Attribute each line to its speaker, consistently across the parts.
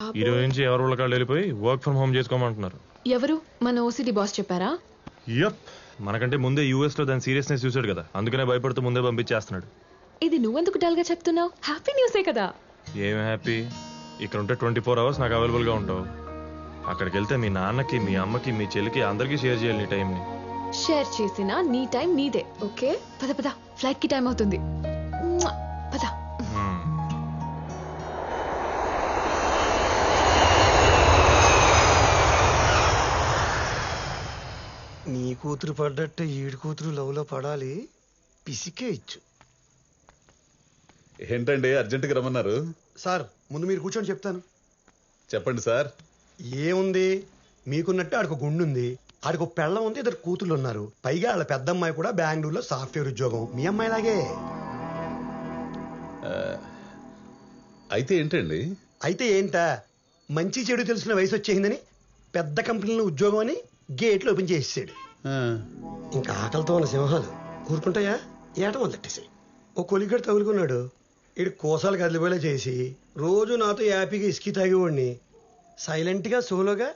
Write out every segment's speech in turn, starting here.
Speaker 1: ఈ రోజు నుంచి ఎవరు వాళ్ళ కాళ్ళు వెళ్ళిపోయి వర్క్ ఫ్రమ్ హోమ్ చేసుకోమంటున్నారు.
Speaker 2: ఎవరు? మన ఓసిడి బాస్ చెప్పారా?
Speaker 1: యప్, మనకంటే ముందే యూఎస్ లో దాని సీరియస్నెస్ చూసాడు కదా, అందుకనే భయపడుతూ ముందే పంపించేస్తున్నాడు.
Speaker 2: ఇది నువ్వెందుకు డల్ గా చెప్తున్నావు? హ్యాపీ న్యూసే కదా.
Speaker 1: ఏం హ్యాపీ? ఇక్కడ ఉంటే 24 hours నాకు అవైలబుల్ గా ఉంటావు. అక్కడికి వెళ్తే మీ నాన్నకి, మీ అమ్మకి, మీ చెల్లికి అందరికీ షేర్ చేయాలి నీ టైంని.
Speaker 2: షేర్ చేసినా నీ టైం నీదే. ఓకే, పద పద, ఫ్లైట్ కి టైం అవుతుంది. పద.
Speaker 3: నీ కూతురు పడ్డట్టు ఈడు కూతురు లవ్లో పడాలి, పిసికే ఇచ్చు.
Speaker 4: ఏంటండి అర్జెంటుగా రమ్మన్నారు?
Speaker 3: సార్ ముందు మీరు కూర్చొని చెప్తాను.
Speaker 4: చెప్పండి సార్.
Speaker 3: ఏముంది, మీకున్నట్టు ఆడికి గుండు ఉంది, ఆడికి పెళ్ళం ఉంది, ఇద్దరు కూతుళ్ళు ఉన్నారు. పైగా వాళ్ళ పెద్దమ్మాయి కూడా బెంగళూరులో సాఫ్ట్వేర్ ఉద్యోగం, మీ అమ్మాయిలాగే.
Speaker 4: అయితే ఏంటండి?
Speaker 3: అయితే ఏంటా, మంచి చెడు తెలిసిన వయసు వచ్చేసిందని పెద్ద కంపెనీలో ఉద్యోగం అని గేట్లు ఓపెన్ చేసేసాడు. ఇంకా ఆకలితో ఉన్న సింహాలు ఊరుకుంటాయా? ఏట మొదలెట్టేసాయి. ఓ కొలిగడు తగులుకున్నాడు, ఇడు కోసాలు కదిలిపోయేలా చేసి రోజు నాతో యాపీగా ఇసుకి తాగేవాడిని సైలెంట్గా సోలోగా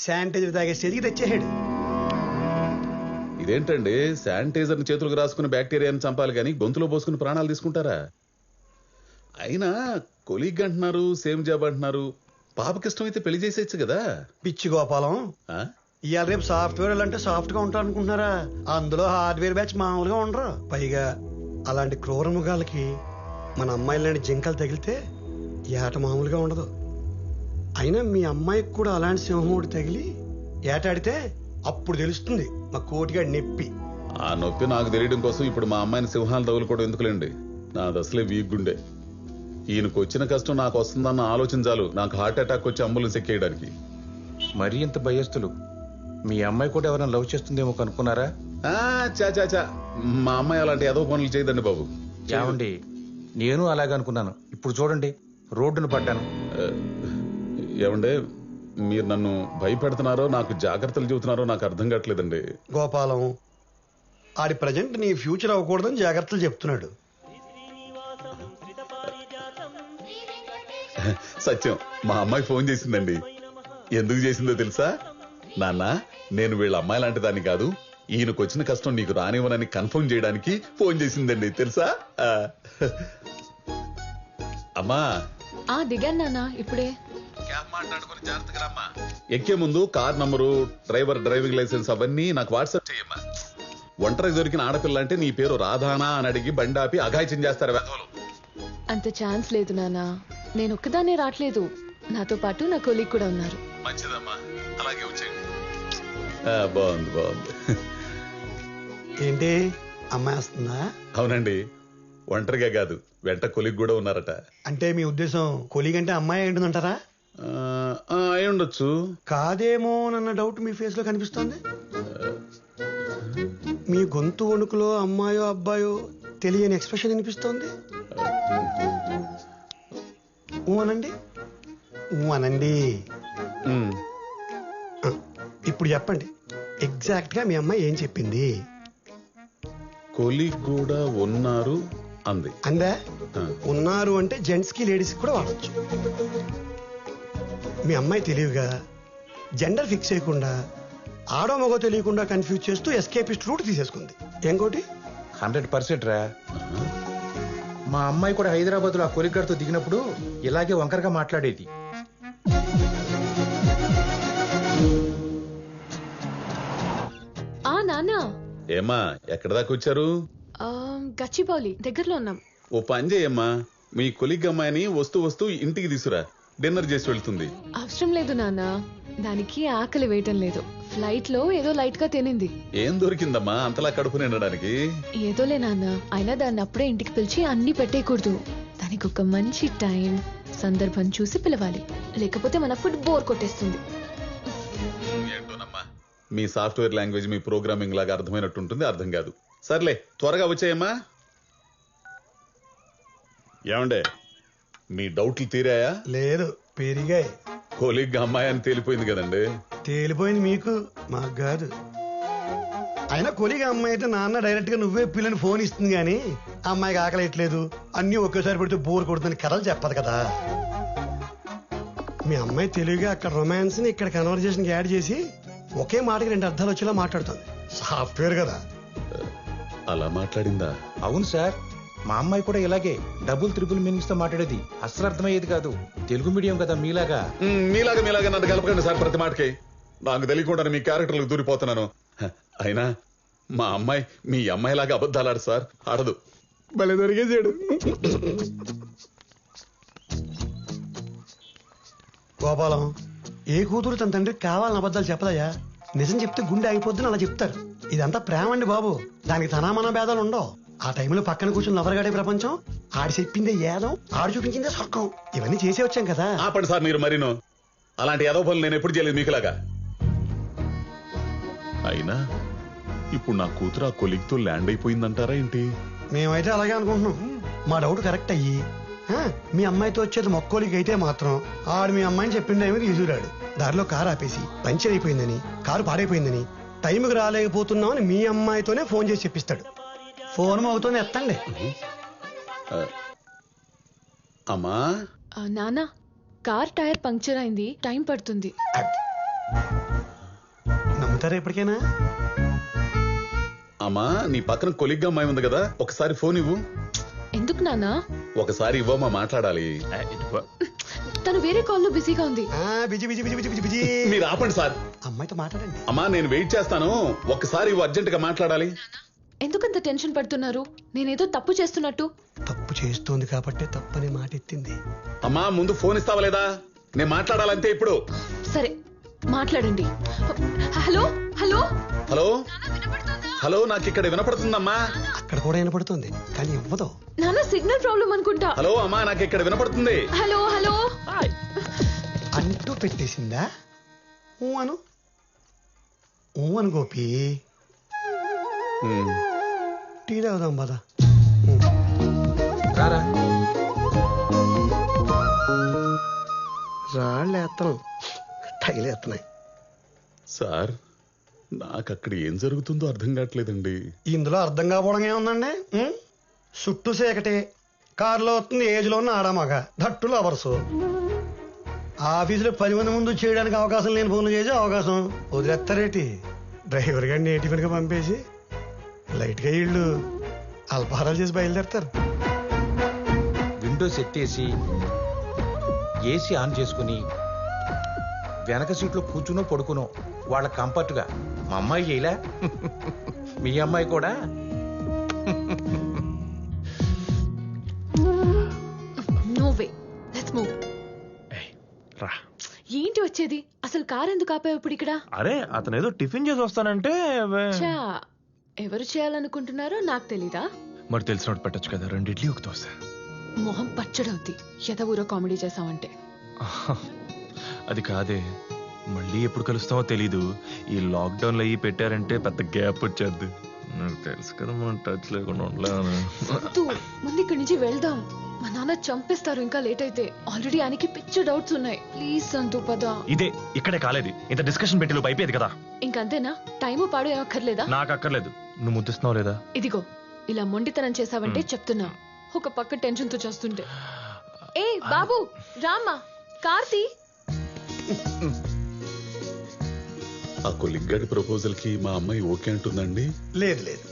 Speaker 3: శానిటైజర్ తాగే స్టేజ్కి తెచ్చేసాడు.
Speaker 4: ఇదేంటండి, శానిటైజర్ని చేతులకు రాసుకుని బ్యాక్టీరియాని చంపాలి కానీ గొంతులో పోసుకుని ప్రాణాలు తీసుకుంటారా? అయినా కొలీగ్ అంటున్నారు, సేమ్ జాబ్ అంటున్నారు, పాపకి ఇష్టమైతే పెళ్లి చేసేయచ్చు కదా. పిచ్చి
Speaker 3: గోపాలం, ఇవాళ రేపు సాఫ్ట్వేర్ అంటే సాఫ్ట్ గా ఉంటారు అనుకుంటున్నారా? అందులో హార్డ్వేర్ బ్యాచ్ మామూలుగా ఉండరు. పైగా అలాంటి క్రూర మృగాలకి మన అమ్మాయిలాంటి జింకలు తగిలితే ఏట మామూలుగా ఉండదు. అయినా మీ అమ్మాయికి కూడా అలాంటి సింహం ఒకటి తగిలి ఏటాడితే అప్పుడు తెలుస్తుంది మా కోటిగాడి నొప్పి.
Speaker 4: ఆ నొప్పి నాకు తెలియడం కోసం ఇప్పుడు మా అమ్మాయిని సింహాలు తగులుకోవడం ఎందుకులేండి. నాది అసలే వీక్ గుండె. ఈయనకు వచ్చిన కష్టం నాకు వస్తుందన్న ఆలోచన చాలు నాకు హార్ట్ అటాక్ వచ్చి అంబులెన్స్ ఎక్కేయడానికి.
Speaker 5: మరీ ఇంత భయస్తులు. మీ అమ్మాయి కూడా ఎవరైనా లవ్ చేస్తుందేమో కనుక్కున్నారా?
Speaker 4: చా మా అమ్మాయి అలాంటి ఏదో పనులు చేయదండి బాబు.
Speaker 5: ఏమండి, నేను అలాగే అనుకున్నాను. ఇప్పుడు చూడండి, రోడ్డును పడ్డాను.
Speaker 4: ఏమండే, మీరు నన్ను భయపెడుతున్నారో నాకు జాగ్రత్తలు చెబుతున్నారో నాకు అర్థం కావట్లేదండి.
Speaker 3: గోపాలం, ఆడి ప్రజెంట్ నీ ఫ్యూచర్ అవ్వకూడదని జాగ్రత్తలు చెప్తున్నాడు.
Speaker 4: సత్యం, మా అమ్మాయి ఫోన్ చేసిందండి. ఎందుకు చేసిందో తెలుసా? నాన్న, నేను వీళ్ళ అమ్మాయి లాంటి దాన్ని కాదు, ఈయనకు వచ్చిన కష్టం నీకు రానివ్వనని కన్ఫర్మ్ చేయడానికి ఫోన్ చేసిందండి తెలుసా. అమ్మా
Speaker 2: దిగాను నాన్న, ఇప్పుడే.
Speaker 4: ఎక్కే ముందు car number, driver driving licence అవన్నీ నాకు వాట్సాప్ చేయమ్మా. ఒంటరి దొరికిన ఆడపిల్ల అంటే నీ పేరు రాధానా అని అడిగి బండాపి అఘాయిత్యం చేస్తారు వెధవలు.
Speaker 2: అంత ఛాన్స్ లేదు నాన్న, నేను ఒక్కదాన్నే రావట్లేదు, నాతో పాటు నా కొలీగ్ కూడా ఉన్నారు.
Speaker 4: మంచిదమ్మా, అలాగే వచ్చేయండి. బాగుంది బాగుంది.
Speaker 3: ఏంటి, అమ్మాయి వస్తుందా?
Speaker 4: అవునండి, ఒంటరిగా కాదు, వెంట కొలిగ్ కూడా ఉన్నారట.
Speaker 3: అంటే మీ ఉద్దేశం కొలీగ్ అంటే అమ్మాయి ఏంటుందంటారా?
Speaker 4: అయి ఉండొచ్చు.
Speaker 3: కాదేమో అన్న డౌట్ మీ ఫేస్ లో కనిపిస్తోంది. మీ గొంతు వణుకులో అమ్మాయో అబ్బాయో తెలియని ఎక్స్ప్రెషన్ వినిపిస్తోంది. అనండి అనండి. ఇప్పుడు చెప్పండి, ఎగ్జాక్ట్ గా మీ అమ్మాయి ఏం చెప్పింది?
Speaker 4: కొలీగ్ కూడా ఉన్నారు అంది.
Speaker 3: అందా? ఉన్నారు అంటే జెంట్స్ కి లేడీస్ కూడా వాడచ్చు. మీ అమ్మాయి తెలివిగా జెండర్ ఫిక్స్ చేయకుండా ఆడో మగో తెలియకుండా కన్ఫ్యూజ్ చేస్తూ ఎస్కేపిస్ట్ రూట్ తీసేసుకుంది. ఇంకోటి
Speaker 5: 100% రా. మా అమ్మాయి కూడా హైదరాబాద్ లో ఆ కొలిగారితో దిగినప్పుడు ఇలాగే వంకరగా మాట్లాడేది.
Speaker 2: నాన్న,
Speaker 4: ఏమ్మా ఎక్కడ దాకా వచ్చారు?
Speaker 2: గచ్చిబౌలి దగ్గరలో ఉన్నాం.
Speaker 4: ఓ పని చేయమ్మా, మీ కొలిగ్ అమ్మాయిని వస్తూ వస్తూ ఇంటికి తీసురా, డిన్నర్ చేసి వెళ్తుంది.
Speaker 2: అవసరం లేదు నాన్న, దానికి ఆకలి వేయటం లేదు. ఫ్లైట్ లో ఏదో లైట్ గా తినింది.
Speaker 4: ఏం దొరికిందమ్మా అంతలా కడుపు నిండడానికి?
Speaker 2: ఏదోలే నాన్న, అయినా దాన్ని అప్పుడే ఇంటికి పిలిచి అన్ని పెట్టేయకూడదు. దానికి ఒక మంచి టైం, సందర్భం చూసి పిలవాలి, లేకపోతే మన ఫుడ్ బోర్ కొట్టేస్తుంది.
Speaker 4: ఏంటోనమ్మా, మీ సాఫ్ట్వేర్ లాంగ్వేజ్ మీ ప్రోగ్రామింగ్ లాగా అర్థమైనట్టుంటుంది, అర్థం కాదు. సర్లే, త్వరగా వచ్చాయమ్మా. ఏమండే, మీ డౌట్లు తీరాయా?
Speaker 3: లేదు, పెరిగాయి.
Speaker 4: కొలీగ్ అమ్మాయి అని తేలిపోయింది కదండి.
Speaker 3: తేలిపోయింది మీకు, మాకు కాదు. అయినా కొలిగా అమ్మాయి అయితే నాన్న డైరెక్ట్ గా నువ్వే పిల్లని ఫోన్ ఇస్తుంది గానీ అమ్మాయికి ఆకలేయట్లేదు, అన్ని ఒకేసారి పెడితే బోర్ కొడుతుందని కథలు చెప్పదు కదా. మీ అమ్మాయి తెలివిగా అక్కడ రొమాన్స్ ని ఇక్కడ కన్వర్జేషన్ యాడ్ చేసి ఒకే మాటకి 2 అర్థాలు వచ్చేలా మాట్లాడుతుంది. సాఫ్ట్వేర్ కదా.
Speaker 4: అలా మాట్లాడిందా?
Speaker 5: అవును సార్, మా అమ్మాయి కూడా ఇలాగే డబుల్ త్రిబుల్ మీనింగ్స్ తో మాట్లాడేది. అస్సలు అర్థమయ్యేది కాదు. తెలుగు మీడియం కదా మీలాగా.
Speaker 4: మీలాగా నన్ను కలపకండి సార్ ప్రతి మాటకి. నాకు తెలియకుండా మీ క్యారెక్టర్లకు దూరిపోతున్నాను. అయినా మా అమ్మాయి మీ అమ్మాయిలాగా అబద్ధాలు ఆడు సార్, ఆడదు.
Speaker 3: భలే దొరికేసాడు. గోపాలం, ఏ కూతురు తన తండ్రికి కావాలని అబద్ధాలు చెప్పదయ్యా. నిజం చెప్తే గుండె ఆగిపోద్దని అలా చెప్తారు. ఇదంతా ప్రేమ అండి బాబు. దానికి తనామన భేదాలు ఉండవు. ఆ టైంలో పక్కన కూర్చుని నవరగాడే ప్రపంచం. ఆడి చెప్పిందే ఏదం, ఆడు చూపించిందే స్వర్గం. ఇవన్నీ చేసే వచ్చాం కదా.
Speaker 4: ఆపండి సార్ మీరు మరీను. అలాంటి ఏదో పనులు నేను ఎప్పుడు చేయలేదు మీకులాగా. అయినా ఇప్పుడు నా కూతురు ఆ కొలిగ్తో ల్యాండ్ అయిపోయిందంటారా ఏంటి?
Speaker 3: మేమైతే అలాగే అనుకుంటున్నాం. మా డౌట్ కరెక్ట్ అయ్యి మీ అమ్మాయితో వచ్చేది మొక్కోలికి అయితే మాత్రం ఆడు మీ అమ్మాయిని చెప్పిండేమో తీసుకురాడు. దారిలో కారు ఆపేసి పంచర్ అయిపోయిందని, కారు పాడైపోయిందని, టైంకి రాలేకపోతున్నామని మీ అమ్మాయితోనే ఫోన్ చేసి చెప్పిస్తాడు. ఫోన్ మోగుతోనే ఎత్తండి.
Speaker 4: అమ్మా
Speaker 2: నానా, కార్ టైర్ పంక్చర్ అయింది, టైం పడుతుంది.
Speaker 3: నమ్ముతారా ఎప్పటికైనా?
Speaker 4: అమ్మా నీ పక్కన కొలిగ్గా అమ్మాయి ఉంది కదా, ఒకసారి ఫోన్ ఇవ్వు.
Speaker 2: ఎందుకు నానా?
Speaker 4: ఒకసారి ఇవ్వమ్మా, మాట్లాడాలి.
Speaker 2: తను వేరే కాల్లో బిజీగా ఉంది.
Speaker 3: Busy busy busy busy busy.
Speaker 4: మీరు ఆపండి సార్.
Speaker 3: అమ్మాయితో మాట్లాడండి.
Speaker 4: అమ్మా నేను వెయిట్ చేస్తాను, ఒక్కసారి ఇవ్వు, అర్జెంట్ గా మాట్లాడాలి.
Speaker 2: ఎందుకంత టెన్షన్ పడుతున్నారు? నేనేదో తప్పు చేస్తున్నట్టు.
Speaker 3: తప్పు చేస్తోంది కాబట్టి తప్పని మాట ఎత్తింది.
Speaker 4: అమ్మా ముందు ఫోన్ ఇస్తావా లేదా? నేను మాట్లాడాలంతే ఇప్పుడు.
Speaker 2: సరే మాట్లాడండి. హలో హలో
Speaker 4: హలో హలో, నాకు ఇక్కడ వినపడుతుందమ్మా.
Speaker 3: అక్కడ కూడా వినపడుతుంది కానీ ఇవ్వదు.
Speaker 2: నాన్న సిగ్నల్ ప్రాబ్లం అనుకుంటా.
Speaker 4: హలో అమ్మా, నాకు ఇక్కడ వినపడుతుంది.
Speaker 2: హలో హలో
Speaker 3: అంటూ పెట్టేసిందా? ఊ అను, ఊ అను గోపి. టీ తాగుదాం పద.
Speaker 5: రారా.
Speaker 3: రాళ్ళు వేస్తాం, టైలు వేస్తున్నాయి.
Speaker 4: సార్ నాకు అక్కడ ఏం జరుగుతుందో అర్థం కావట్లేదండి.
Speaker 3: ఇందులో అర్థం కాకపోవడం ఏముందండి? చుట్టూ సేకటే, కారులో వస్తుంది ఏజ్లో ఉన్న ఆడమగ, దట్టులో అవర్సు. ఆఫీసులో 10 మంది ముందు చేయడానికి అవకాశం లేని ఫోన్లు చేసే అవకాశం వదిలేస్తారేటి? డ్రైవర్ గారిని నేటిఫిన్గా పంపేసి లైట్గా ఇళ్ళు అల్పహారాలు చేసి బయలుదేరతారు.
Speaker 5: విండోస్ ఎత్తేసి ఏసీ ఆన్ చేసుకుని వెనక సీట్లో కూర్చునో పడుకునో వాళ్ళ కంఫర్ట్గా. మా అమ్మాయి చేయలే, మీ అమ్మాయి కూడా.
Speaker 2: No way, let's move.
Speaker 1: రా.
Speaker 2: ఏంటి వచ్చేది? అసలు కార్ ఎందుకు ఆపావు ఇప్పుడు ఇక్కడ?
Speaker 1: అరే అతను ఏదో టిఫిన్ చేసి వస్తానంటే
Speaker 2: చా, ఎవరు చేయాలనుకుంటున్నారో నాకు తెలీదా?
Speaker 1: మరి తెలిసినట్టు పెట్టచ్చు కదా, 2 ఇడ్లీ ఒక దోశ.
Speaker 2: మొహం పచ్చడవుద్ది ఎదవూరో కామెడీ చేసావంటే.
Speaker 1: అది కాదే, మళ్ళీ ఎప్పుడు కలుస్తామో తెలీదు. ఈ లాక్డౌన్ లో అయ్యి పెట్టారంటే పెద్ద గ్యాప్ వచ్చేద్ది. నాకు తెలుసు కదా మనం టచ్ లేకుండా ఉండలేము.
Speaker 2: వద్దు, ముందు ఇక్కడి నుంచి వెళ్దాం. మా నాన్న చంపేస్తారు ఇంకా లేట్ అయితే. ఆల్రెడీ ఆయనకి పిచ్చ డౌట్స్ ఉన్నాయి. ప్లీజ్ సంతు పద.
Speaker 1: ఇదే ఇక్కడే కాలేదు, ఇంత డిస్కషన్ పెట్టి లోపు అయిపోయేది కదా.
Speaker 2: ఇంకంతేనా? టైము పాడు ఏమక్కర్లేదా?
Speaker 1: నాకు అక్కర్లేదు. నువ్వు ముద్దిస్తున్నావు లేదా?
Speaker 2: ఇదిగో ఇలా మొండితనం చేసావంటే చెప్తున్నా. ఒక పక్క టెన్షన్ తో చేస్తుంటే. ఏ బాబు రామ్మా, కార్తీ.
Speaker 4: ఆ కొలిగ్గాడి ప్రపోజల్ కి మా అమ్మాయి ఓకే అంటుందండి?
Speaker 3: లేదు లేదు,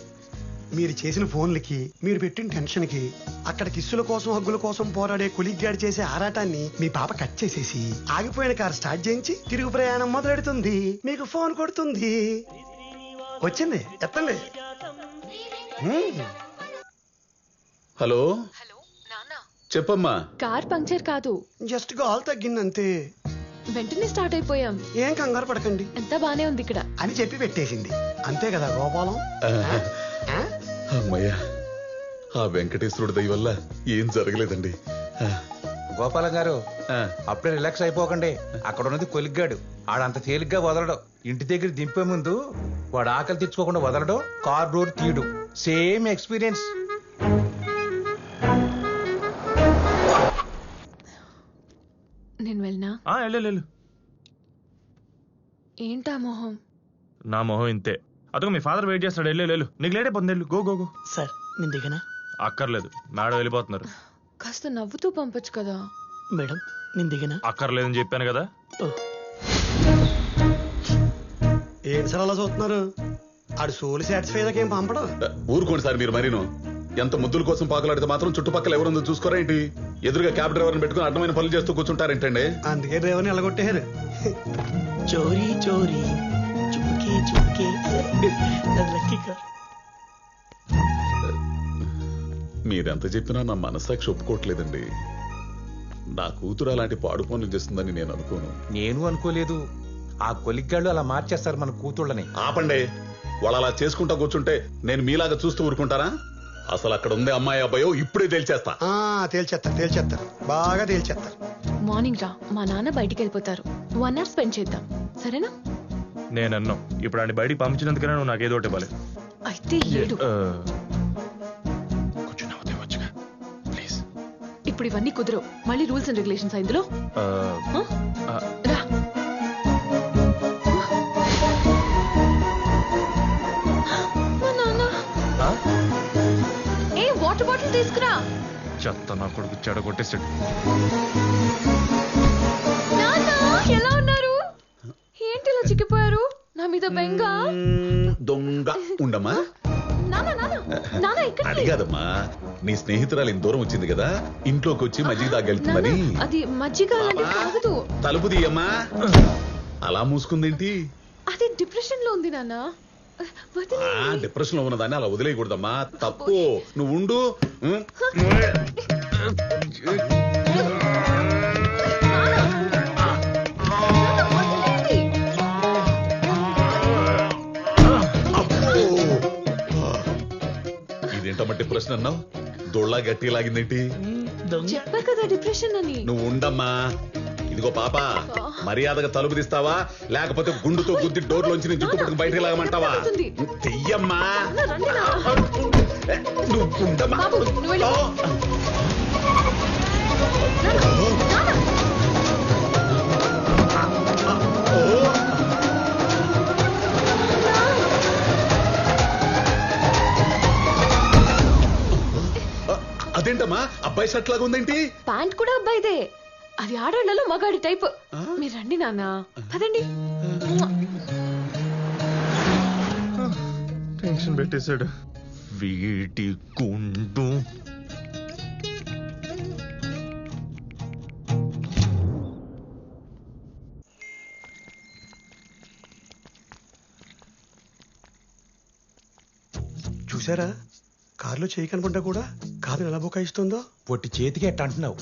Speaker 3: మీరు చేసిన ఫోన్లకి, మీరు పెట్టిన టెన్షన్కి, అక్కడ కిస్సుల కోసం హగ్గుల కోసం పోరాడే కొలిగ్గాడి చేసే ఆరాటాన్ని మీ పాప కట్ చేసేసి ఆగిపోయిన కారు స్టార్ట్ చేయించి తిరుగు ప్రయాణం మొదలెడుతుంది. మీకు ఫోన్ కొడుతుంది. వచ్చింది, ఎత్తండి.
Speaker 4: హలో
Speaker 2: హలో నాన్న,
Speaker 4: చెప్పమ్మా.
Speaker 2: కార్ పంక్చర్ కాదు,
Speaker 3: జస్ట్ గాల్ తగ్గిందంతే.
Speaker 2: వెంటనే స్టార్ట్ అయిపోయాం.
Speaker 3: ఏం కంగారు పడకండి
Speaker 2: ఎంత బానే ఉంది ఇక్కడ
Speaker 3: అని చెప్పి పెట్టేసింది. అంతే కదా గోపాలం?
Speaker 4: అమ్మయ్యా, ఆ వెంకటేశ్వరుడి దయ వల్ల ఏం జరగలేదండి.
Speaker 5: గోపాలం గారు అప్పుడే రిలాక్స్ అయిపోకండి. అక్కడ ఉన్నది కొలిగ్గాడు, ఆడంత తేలిగ్గా వదలడు. ఇంటి దగ్గర దింపే ముందు వాడు ఆకలి తెచ్చుకోకుండా వదలడు, కార్ డోర్ తీయడు. Same experience.
Speaker 2: నేను వెళ్ళనా?
Speaker 1: వెళ్ళు.
Speaker 2: ఏంటా మొహం?
Speaker 1: నా మొహం ఇంతే. అదిగో మీ ఫాదర్ వెయిట్ చేస్తాడు. వెళ్ళు, నీకు లేట్ అయిపోతుంది. వెళ్ళు, గో గో గో.
Speaker 3: సార్ నేను దిగనా?
Speaker 1: అక్కర్లేదు, మేడం వెళ్ళిపోతున్నారు.
Speaker 2: కాస్త నవ్వుతూ పంపొచ్చు కదా.
Speaker 3: మేడం నేను దిగినా
Speaker 1: అక్కర్లేదని చెప్పాను కదా.
Speaker 3: ఏంటి సార్ అలా చూస్తున్నారు? ఆడు సోల్ సాటిస్ఫై అయ్యాక ఏం పంపడం.
Speaker 4: ఊరుకోండి సార్ మీరు మరీను. ఎంత ముద్దుల కోసం పాకులాడితే మాత్రం చుట్టుపక్కల ఎవరుందో చూసుకోరా ఏంటి? ఎదురుగా క్యాబ్ డ్రైవర్ని పెట్టుకుని అడ్డమైన పనులు చేస్తూ కూర్చుంటారేంటండి?
Speaker 3: అందుకే డ్రైవర్ని ఎలగొట్టేశారు. చోరీ చోరీ చుప్కే చుప్కే లక్కీ కార్.
Speaker 4: మీరెంత చెప్పినా నా మనస్సాక్షి ఒప్పుకోవట్లేదండి. నా కూతురు అలాంటి పాడు పనులు చేస్తుందని నేను అనుకోను.
Speaker 5: నేను అనుకోలేదు. ఆ కొలిగ్గాళ్ళు అలా మార్చేస్తారు మన కూతుళ్ళని.
Speaker 4: ఆపండి. వాళ్ళు అలా చేసుకుంటా కూర్చుంటే నేను మీలాగా చూస్తూ ఊరుకుంటారా? అసలు అక్కడ ఉందే అమ్మాయి అబ్బాయో ఇప్పుడే తేల్చేస్తా.
Speaker 3: తేల్చేస్తారు బాగా తేల్చేస్తారు.
Speaker 2: మార్నింగ్ రా, మా నాన్న బయటికి వెళ్ళిపోతారు. 1 hour స్పెండ్ చేద్దాం, సరేనా?
Speaker 1: నేను అన్నాం ఇప్పుడు ఆయన బయటికి పంపించినందుకనే నువ్వు నాకు ఏదో ఒకటి ఇవ్వాలి.
Speaker 2: అయితే ఏడు.
Speaker 1: కొంచెం నవ్వుతే వచ్చుగా ప్లీజ్.
Speaker 2: ఇప్పుడు ఇవన్నీ కుదరవు. మళ్ళీ రూల్స్ అండ్ రెగ్యులేషన్స్ ఇందులో. రా. మా నాన్న. ఏ వాటర్ బాటిల్ తీసుకురా.
Speaker 1: చెత్త నా కొడుకు చెడ కొట్టేసాడు.
Speaker 2: నాన్న ఎలా ఉన్నారు? ఏంటి ఇలా చిక్కిపోయారు? నా మీద బెంగ.
Speaker 4: దొంగ ఉండమ్మా.
Speaker 2: నాన్న నాన్న నాన్న ఎక్కడికి?
Speaker 4: అడిగాదమ్మా, నీ స్నేహితురాలు ఇంత దూరం వచ్చింది కదా, ఇంట్లోకి వచ్చి మజ్జిగ తాగెళ్తుందని.
Speaker 2: నాన్న, అది మజ్జిగ అలాంటిది కాదు.
Speaker 4: తలుపు తీయమ్మా. అలా మూసుకుందేంటి?
Speaker 2: అది డిప్రెషన్ లో ఉంది నాన్న.
Speaker 4: డిప్రెషన్ లో ఉన్నదాన్ని అలా వదిలేయకూడదమ్మా, తప్పు. నువ్వు ఉండు. ఇదేంటమ్మా డిప్రెషన్ అన్నావు? దొళ్ళ గట్టి లాగిందేంటి?
Speaker 2: చెప్పా కదా డిప్రెషన్ అని.
Speaker 4: నువ్వు ఉండమ్మా. ఇదిగో పాప, మర్యాదగా తలుపు తీస్తావా లేకపోతే గుండుతో గుద్ది డోర్లోంచి నీ జుట్టు పట్టుకు బయటకు లాగమంటావా? తెయ్యమ్మా. నువ్వు ఉండమ్మా. అదేంటమ్మా అబ్బాయి షర్ట్ లాగా ఉందేంటి?
Speaker 2: ప్యాంట్ కూడా అబ్బాయిదే. అది ఆడవాళ్ళలో మగాడి టైప్. మీరు రండి నాన్న, పదండి.
Speaker 1: టెన్షన్ పెట్టేశాడు వీటి గుండు.
Speaker 3: చూసారా, కారులో చేయి కనుకుంటా కూడా కాదు ఎలా బుకాయిస్తుందో.
Speaker 5: పొట్టి చేతికి ఎట్ట అంటున్నావు?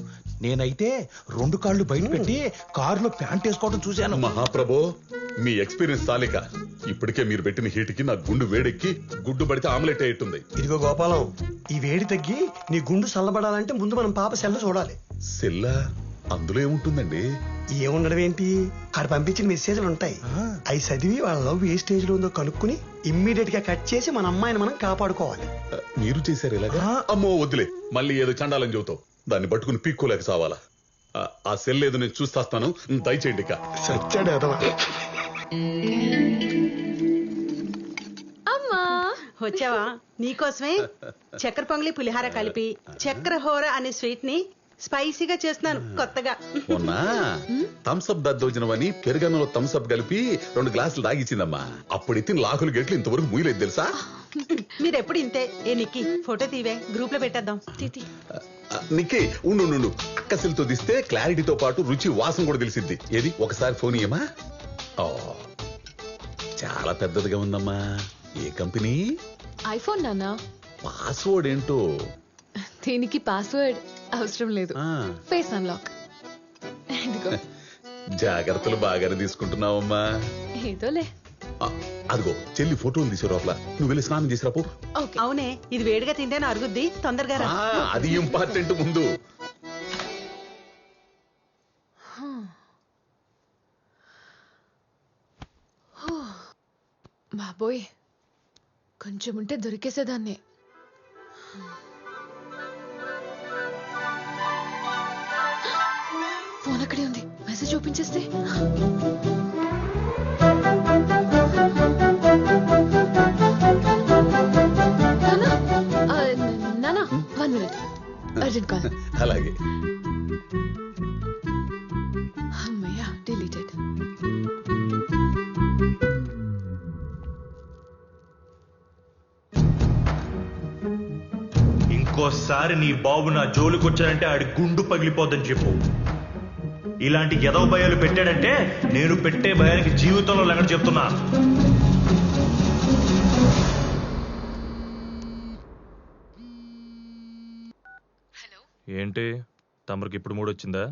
Speaker 5: నేనైతే 2 కాళ్ళు బయట పెట్టి కారులో ప్యాంట్ వేసుకోవడం చూశాను.
Speaker 4: మహాప్రభో, మీ ఎక్స్పీరియన్స్ చాలిక. ఇప్పటికే మీరు పెట్టిన హీట్కి నా గుండు వేడెక్కి గుడ్డు పడితే ఆమ్లెట్ అయ్యేట్టుంది.
Speaker 3: ఇదిగో గోపాలం, ఈ వేడి తగ్గి నీ గుండు చల్లబడాలంటే ముందు మనం పాప సెల్ల చూడాలి.
Speaker 4: సెల్లా? అందులో ఏముంటుందండి?
Speaker 3: ఏముండడం ఏంటి, ఆడ పంపించిన మెసేజ్లు ఉంటాయి. అవి చదివి వాళ్ళ లవ్ ఏ స్టేజ్ లో ఉందో కనుక్కుని ఇమ్మీడియట్ గా కట్ చేసి మన అమ్మాయిని మనం కాపాడుకోవాలి.
Speaker 4: మీరు చేశారు ఇలాగా? అమ్మో వద్దులే, మళ్ళీ ఏదో చండాలని చెబుతావు. దాన్ని పట్టుకుని పీక్కోలేక చావాలా? ఆ సెల్ ఏదో నేను చూస్తాను, దయచేయండి. ఇక
Speaker 3: సచ్చాడు అదవా.
Speaker 2: అమ్మా
Speaker 6: వచ్చావా? నీకోసమే చక్కెర పొంగలి పులిహార కలిపి చక్కెర హోర అనే స్వీట్ ని స్పైసీగా చేస్తున్నాను కొత్తగా.
Speaker 4: మొన్న థమ్స్అప్ దద్దోజనమని పెరుగన్నంలో థమ్స్అప్ కలిపి 2 గ్లాసులు తాగిచ్చిందమ్మా. అప్పుడు ఎత్తిన లాకులు గేట్లు ఇంతవరకు మూయలేదు తెలుసా?
Speaker 6: మీరెప్పుడు ఇంతే. ఏ నిక్కి ఫోటో తీవే, గ్రూప్ లో పెట్టేద్దాం.
Speaker 4: నిక్కి ఉండు, అక్కసిలతో తీస్తే క్లారిటీతో పాటు రుచి వాసన కూడా తెలిసిద్ది. ఏది ఒకసారి ఫోన్ ఇయ్యమా. చాలా పెద్దదిగా ఉందమ్మా. ఏ కంపెనీ?
Speaker 2: ఐఫోన్ నాన్న.
Speaker 4: పాస్వర్డ్ ఏంటో?
Speaker 2: దీనికి పాస్వర్డ్ అవసరం లేదు, ఫేస్ అన్లాక్.
Speaker 4: జాగ్రత్తలు బాగానే తీసుకుంటున్నావమ్మా.
Speaker 2: ఏదోలే.
Speaker 4: అదిగో చెల్లి ఫోటోలు తీసే లోపల నువ్వు వెళ్ళి స్నానం చేసిరా పో.
Speaker 6: అవునే, ఇది వేడిగా తింటేనే అరుగుద్ది, తొందరగా రా.
Speaker 4: అది ఇంపార్టెంట్. ముందు
Speaker 2: బాబోయ్, కొంచెం ఉంటే దొరికేసేదాన్ని. ఫోన్ అక్కడే ఉంది, మెసేజ్ ఓపెన్ చేస్తే. నానా 1 minute, అర్జెంట్ కాల్.
Speaker 4: అలాగే.
Speaker 1: ఇంకోసారి నీ బాబు నా జోలికి వచ్చాడంటే ఆడి గుండు పగిలిపోద్దని చెప్పు. ఇలాంటి ఎదవ భయాలు పెట్టాడంటే నేను పెట్టే భయానికి జీవితంలో లెక్క చెప్తున్నా. ఏంటి తమరికి ఇప్పుడు మూడొచ్చిందా?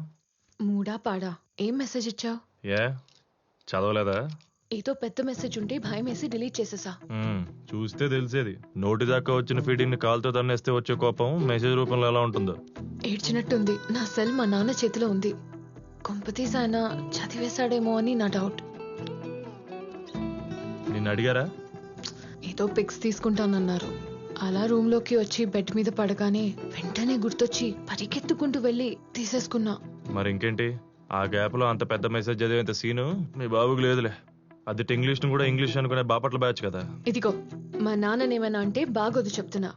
Speaker 2: మూడా పాడా? ఏం మెసేజ్ ఇచ్చావు?
Speaker 1: ఏ చదవలేదా?
Speaker 2: ఏదో పెద్ద మెసేజ్ ఉంటే భయం వేసి డిలీట్ చేసేసా.
Speaker 1: చూస్తే తెలిసేది. నోటి దాకా వచ్చిన ఫీడింగ్ ని కాలుతో తన్నేస్తే వచ్చే కోపం మెసేజ్ రూపంలో ఎలా ఉంటుందో.
Speaker 2: ఏడ్చినట్టుంది. నా సెల్ మా నాన్న చేతిలో ఉంది. కొంపతీసి ఆయన చదివేశాడేమో అని నా డౌట్.
Speaker 1: నిన్ను అడిగారా?
Speaker 2: ఏదో పిక్స్ తీసుకుంటానన్నారు. అలా రూమ్ లోకి వచ్చి బెడ్ మీద పడగానే వెంటనే గుర్తొచ్చి పరిగెత్తుకుంటూ వెళ్ళి తీసేసుకున్నా.
Speaker 1: మరి ఇంకేంటి, ఆ గ్యాప్ లో అంత పెద్ద మెసేజ్ చదివేంత సీను మీ బాబుకి లేదులే. అది ఇంగ్లీష్ ను కూడా ఇంగ్లీష్ అనుకునే బాపట్ల బ్యాచ్ కదా.
Speaker 2: ఇదిగో మా నాన్ననేమైనా అంటే బాగోదు చెప్తున్నా.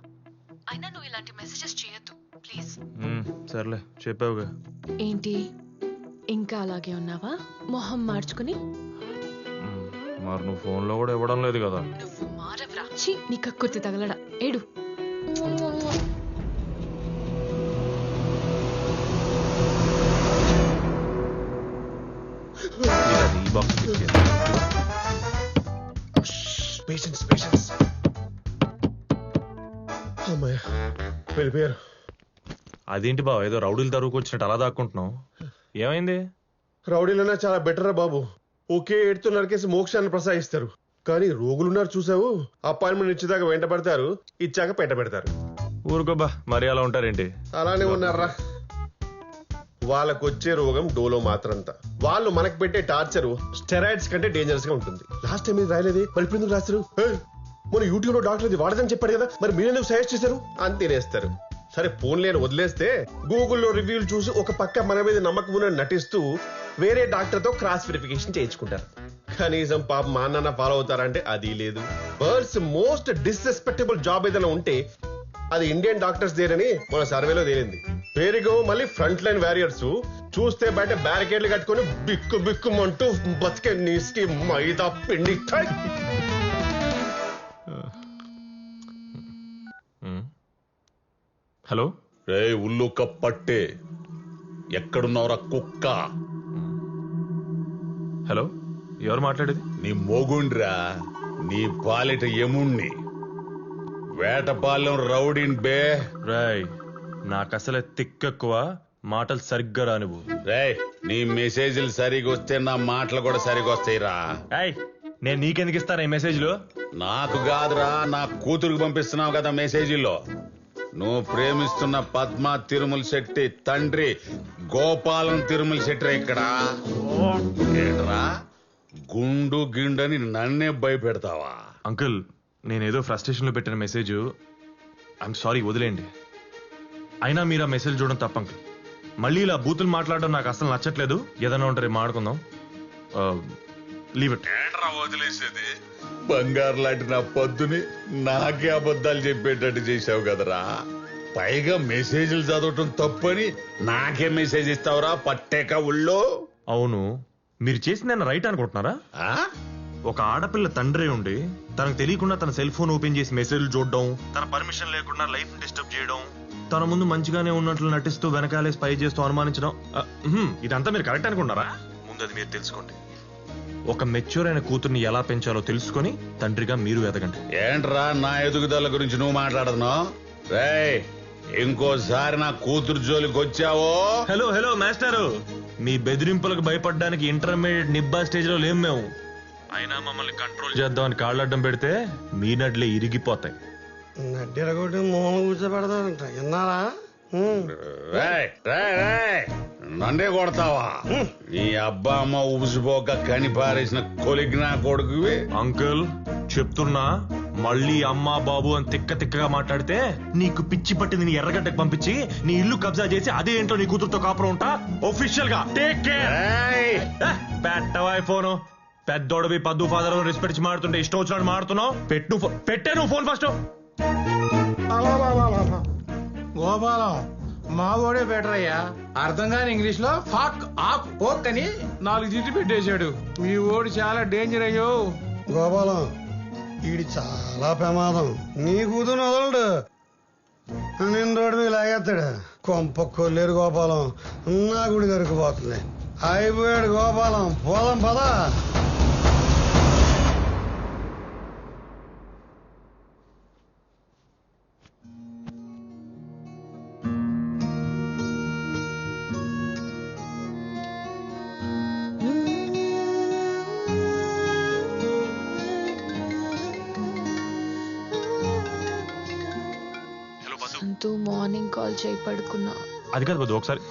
Speaker 2: అయినా నువ్వు ఇలాంటి మెసేజెస్ చేయొద్దు ప్లీజ్.
Speaker 1: సర్లే చెప్పావుగా.
Speaker 2: ఏంటి ఇంకా అలాగే ఉన్నావా మొహం మార్చుకుని?
Speaker 1: మరి నువ్వు ఫోన్ లో కూడా ఇవ్వడం లేదు కదా.
Speaker 2: నువ్వు మారవరా? ఛీ, నీ కక్కుర్తి తగలడా. ఏడు.
Speaker 1: ఈ బాక్స్
Speaker 7: వెళ్ళిపోయారు.
Speaker 1: అదేంటి బావ, ఏదో రౌడీలు తరువుకు వచ్చినట్టు అలా దాక్కుంటున్నావు? ఏమైంది?
Speaker 7: రౌడీలన్నా చాలా బెటర్ రా బాబు. ఒకే ఏడుతో నరికేసి మోక్షాన్ని ప్రసాదిస్తారు. కానీ రోగులున్నారు చూసావు, అపాయింట్మెంట్ ఇచ్చేదాకా వెంట పడతారు, ఇచ్చాక పెట్ట పెడతారు.
Speaker 1: ఊరుకోబా, మరి అలా ఉంటారేంటి?
Speaker 7: అలానే ఉన్నారా. వాళ్ళకొచ్చే రోగం డోలో మాత్రంతా. వాళ్ళు మనకు పెట్టే టార్చర్ స్టెరాయిడ్స్ కంటే డేంజరస్ గా ఉంటుంది. లాస్ట్ టైం ఇది రాయలేదే, మరి ఇప్పుడు ఎందుకు రాస్తారు? మన యూట్యూబ్ లో డాక్టర్ ఇది వాడదని చెప్పాడు కదా, మరి మీరెందుకు సజెస్ట్ చేశారు అని తినేస్తారు. సరే ఫోన్ లేని వదిలేస్తే గూగుల్లో రివ్యూలు చూసి ఒక పక్క మన మీద నమ్మకం ఉన్నట్టు నటిస్తూ వేరే డాక్టర్ తో క్రాస్ వెరిఫికేషన్ చేయించుకుంటారు. కనీసం పాప మా నాన్న ఫాలో అవుతారంటే అది లేదు. వరల్డ్స్ మోస్ట్ డిస్రెస్పెక్టబుల్ జాబ్ ఏదైనా ఉంటే అది ఇండియన్ డాక్టర్స్ దేనని మన సర్వేలో తేలింది. పేరుగో మళ్ళీ ఫ్రంట్ లైన్ వారియర్స్, చూస్తే బయట బ్యారికేడ్లు కట్టుకుని బిక్కు బిక్కుమంటూ బతికే నీస్కి మైదా పిండి.
Speaker 1: హలో
Speaker 4: రే ఉల్లుక పట్టే, ఎక్కడున్నావురా కుక్క?
Speaker 1: హలో, ఎవరు మాట్లాడేది?
Speaker 4: నీ మోగుండ్రా, నీ పాలిట యముణ్ణి, వేటపాలెం రౌడీన్ బే.
Speaker 1: రాయ్, నాకు అసలే తిక్కెక్కువ, మాటలు సరిగ్గా రానివ్వు.
Speaker 4: రేయ్, నీ మెసేజ్లు సరిగా వస్తే నా మాటలు కూడా సరిగా వస్తాయిరా.
Speaker 1: నేను నీకెందుకు ఇస్తాను ఈ మెసేజ్లు?
Speaker 4: నాకు కాదురా, నా కూతురుకు పంపిస్తున్నావు కదా మెసేజీలో. నువ్వు ప్రేమిస్తున్న పద్మ తిరుమల శెట్టి తండ్రి గోపాలం తిరుమల శెట్టి ఇక్కడ. ఏంట్రా గుండు గిండని నన్నే భయపెడతావా?
Speaker 1: అంకుల్, నేనేదో ఫ్రస్ట్రేషన్ లో పెట్టిన మెసేజ్. ఐఎమ్ సారీ, వదిలేండి. అయినా మీరు ఆ మెసేజ్ చూడడం తప్ప అంకుల్. మళ్ళీ ఇలా బూతులు మాట్లాడడం నాకు అసలు నచ్చట్లేదు. ఏదైనా ఉంటారు మాట్లాడుకుందాం. Leave it.
Speaker 4: ఏంట్రా వదిలేసేది? బంగారు లాంటి నా పొద్దుని నాకే అబద్ధాలు చెప్పేటట్టు చేసావు కదరా. పైగా మెసేజ్లు చదవటం తప్పని నాకే మెసేజ్ ఇస్తావురా పట్టేక ఉళ్ళో.
Speaker 1: అవును, మీరు చేసింది రైట్ అనుకుంటున్నారా? ఒక ఆడపిల్ల తండ్రి ఉండి తనకు తెలియకుండా తన సెల్ ఫోన్ ఓపెన్ చేసి మెసేజ్లు చూడడం, తన పర్మిషన్ లేకుండా లైఫ్ డిస్టర్బ్ చేయడం, తన ముందు మంచిగానే ఉన్నట్లు నటిస్తూ వెనకాలే స్పై చేస్తూ అనుమానించడం, ఇదంతా మీరు కరెక్ట్ అనుకుంటున్నారా? ముందు అది మీరు తెలుసుకోండి. ఒక మెచ్యూర్ అయిన కూతుర్ని ఎలా పెంచాలో తెలుసుకొని తండ్రిగా మీరు ఎదగండి.
Speaker 4: ఏంట్రా నా ఎదుగుదల గురించి నువ్వు మాట్లాడుతున్నావు? రేయ్, ఇంకోసారి నా కూతురు జోలికి వచ్చావో.
Speaker 1: హలో హలో మాస్టారు, మీ బెదిరింపులకు భయపడడానికి ఇంటర్మీడియట్ నిబ్బా స్టేజ్ లో లేం మేము. అయినా మమ్మల్ని కంట్రోల్ చేద్దామని కాళ్ళడ్డం పెడితే మీ నడ్లే ఇరిగిపోతాయి.
Speaker 3: నడ్డిరగొట్టి మూల కూర్చోబెడతారంట, విన్నారా?
Speaker 4: నన్నే కొడతావా? నీ అబ్బా అమ్మ ఉబుసిపోక కనిపారేసిన కొలిగ్నా కొడుకువి.
Speaker 1: అంకుల్ చెప్తున్నా, మళ్ళీ అమ్మా బాబు అని తిక్క తిక్కగా మాట్లాడితే నీకు పిచ్చి పట్టింది నీ ఎర్రగడ్డకు పంపించి నీ ఇల్లు కబ్జా చేసి అదే ఏంటో నీ కూతురుతో కాపురం ఉంటా. ఒఫిషియల్ గా టేక్ కేర్. పెట్టవా ఫోను? పెద్దోడవి పద్దు ఫాదర్ రెస్పెక్ట్ మాడుతుంటే ఇష్టం వచ్చినట్టు మాడుతున్నావు. పెట్టే నువ్వు ఫోన్ ఫస్ట్.
Speaker 8: గోపాలం మా ఓడే బెటర్ అయ్యా. అర్థం కాని ఇంగ్లీష్ లో ఫాక్ ఆక్ ఓక్ అని 4 జిడ్డు పెట్టేశాడు. మీ ఓడి చాలా డేంజర్ అయ్యో.
Speaker 3: గోపాలం, ఈడి చాలా ప్రమాదం. నీ కూతురు వదలడు. నేను రోడ్డు మీద లాగేస్తాడు. కొంప కొల్లేరు గోపాలం నా గుడి గరికి పోతుంది. అయిపోయాడు గోపాలం, పోదాం పదా.
Speaker 2: సంతూ మార్నింగ్ కాల్ చేయి, పడుకున్నా.
Speaker 1: అది కాదు వద్దు, ఒకసారి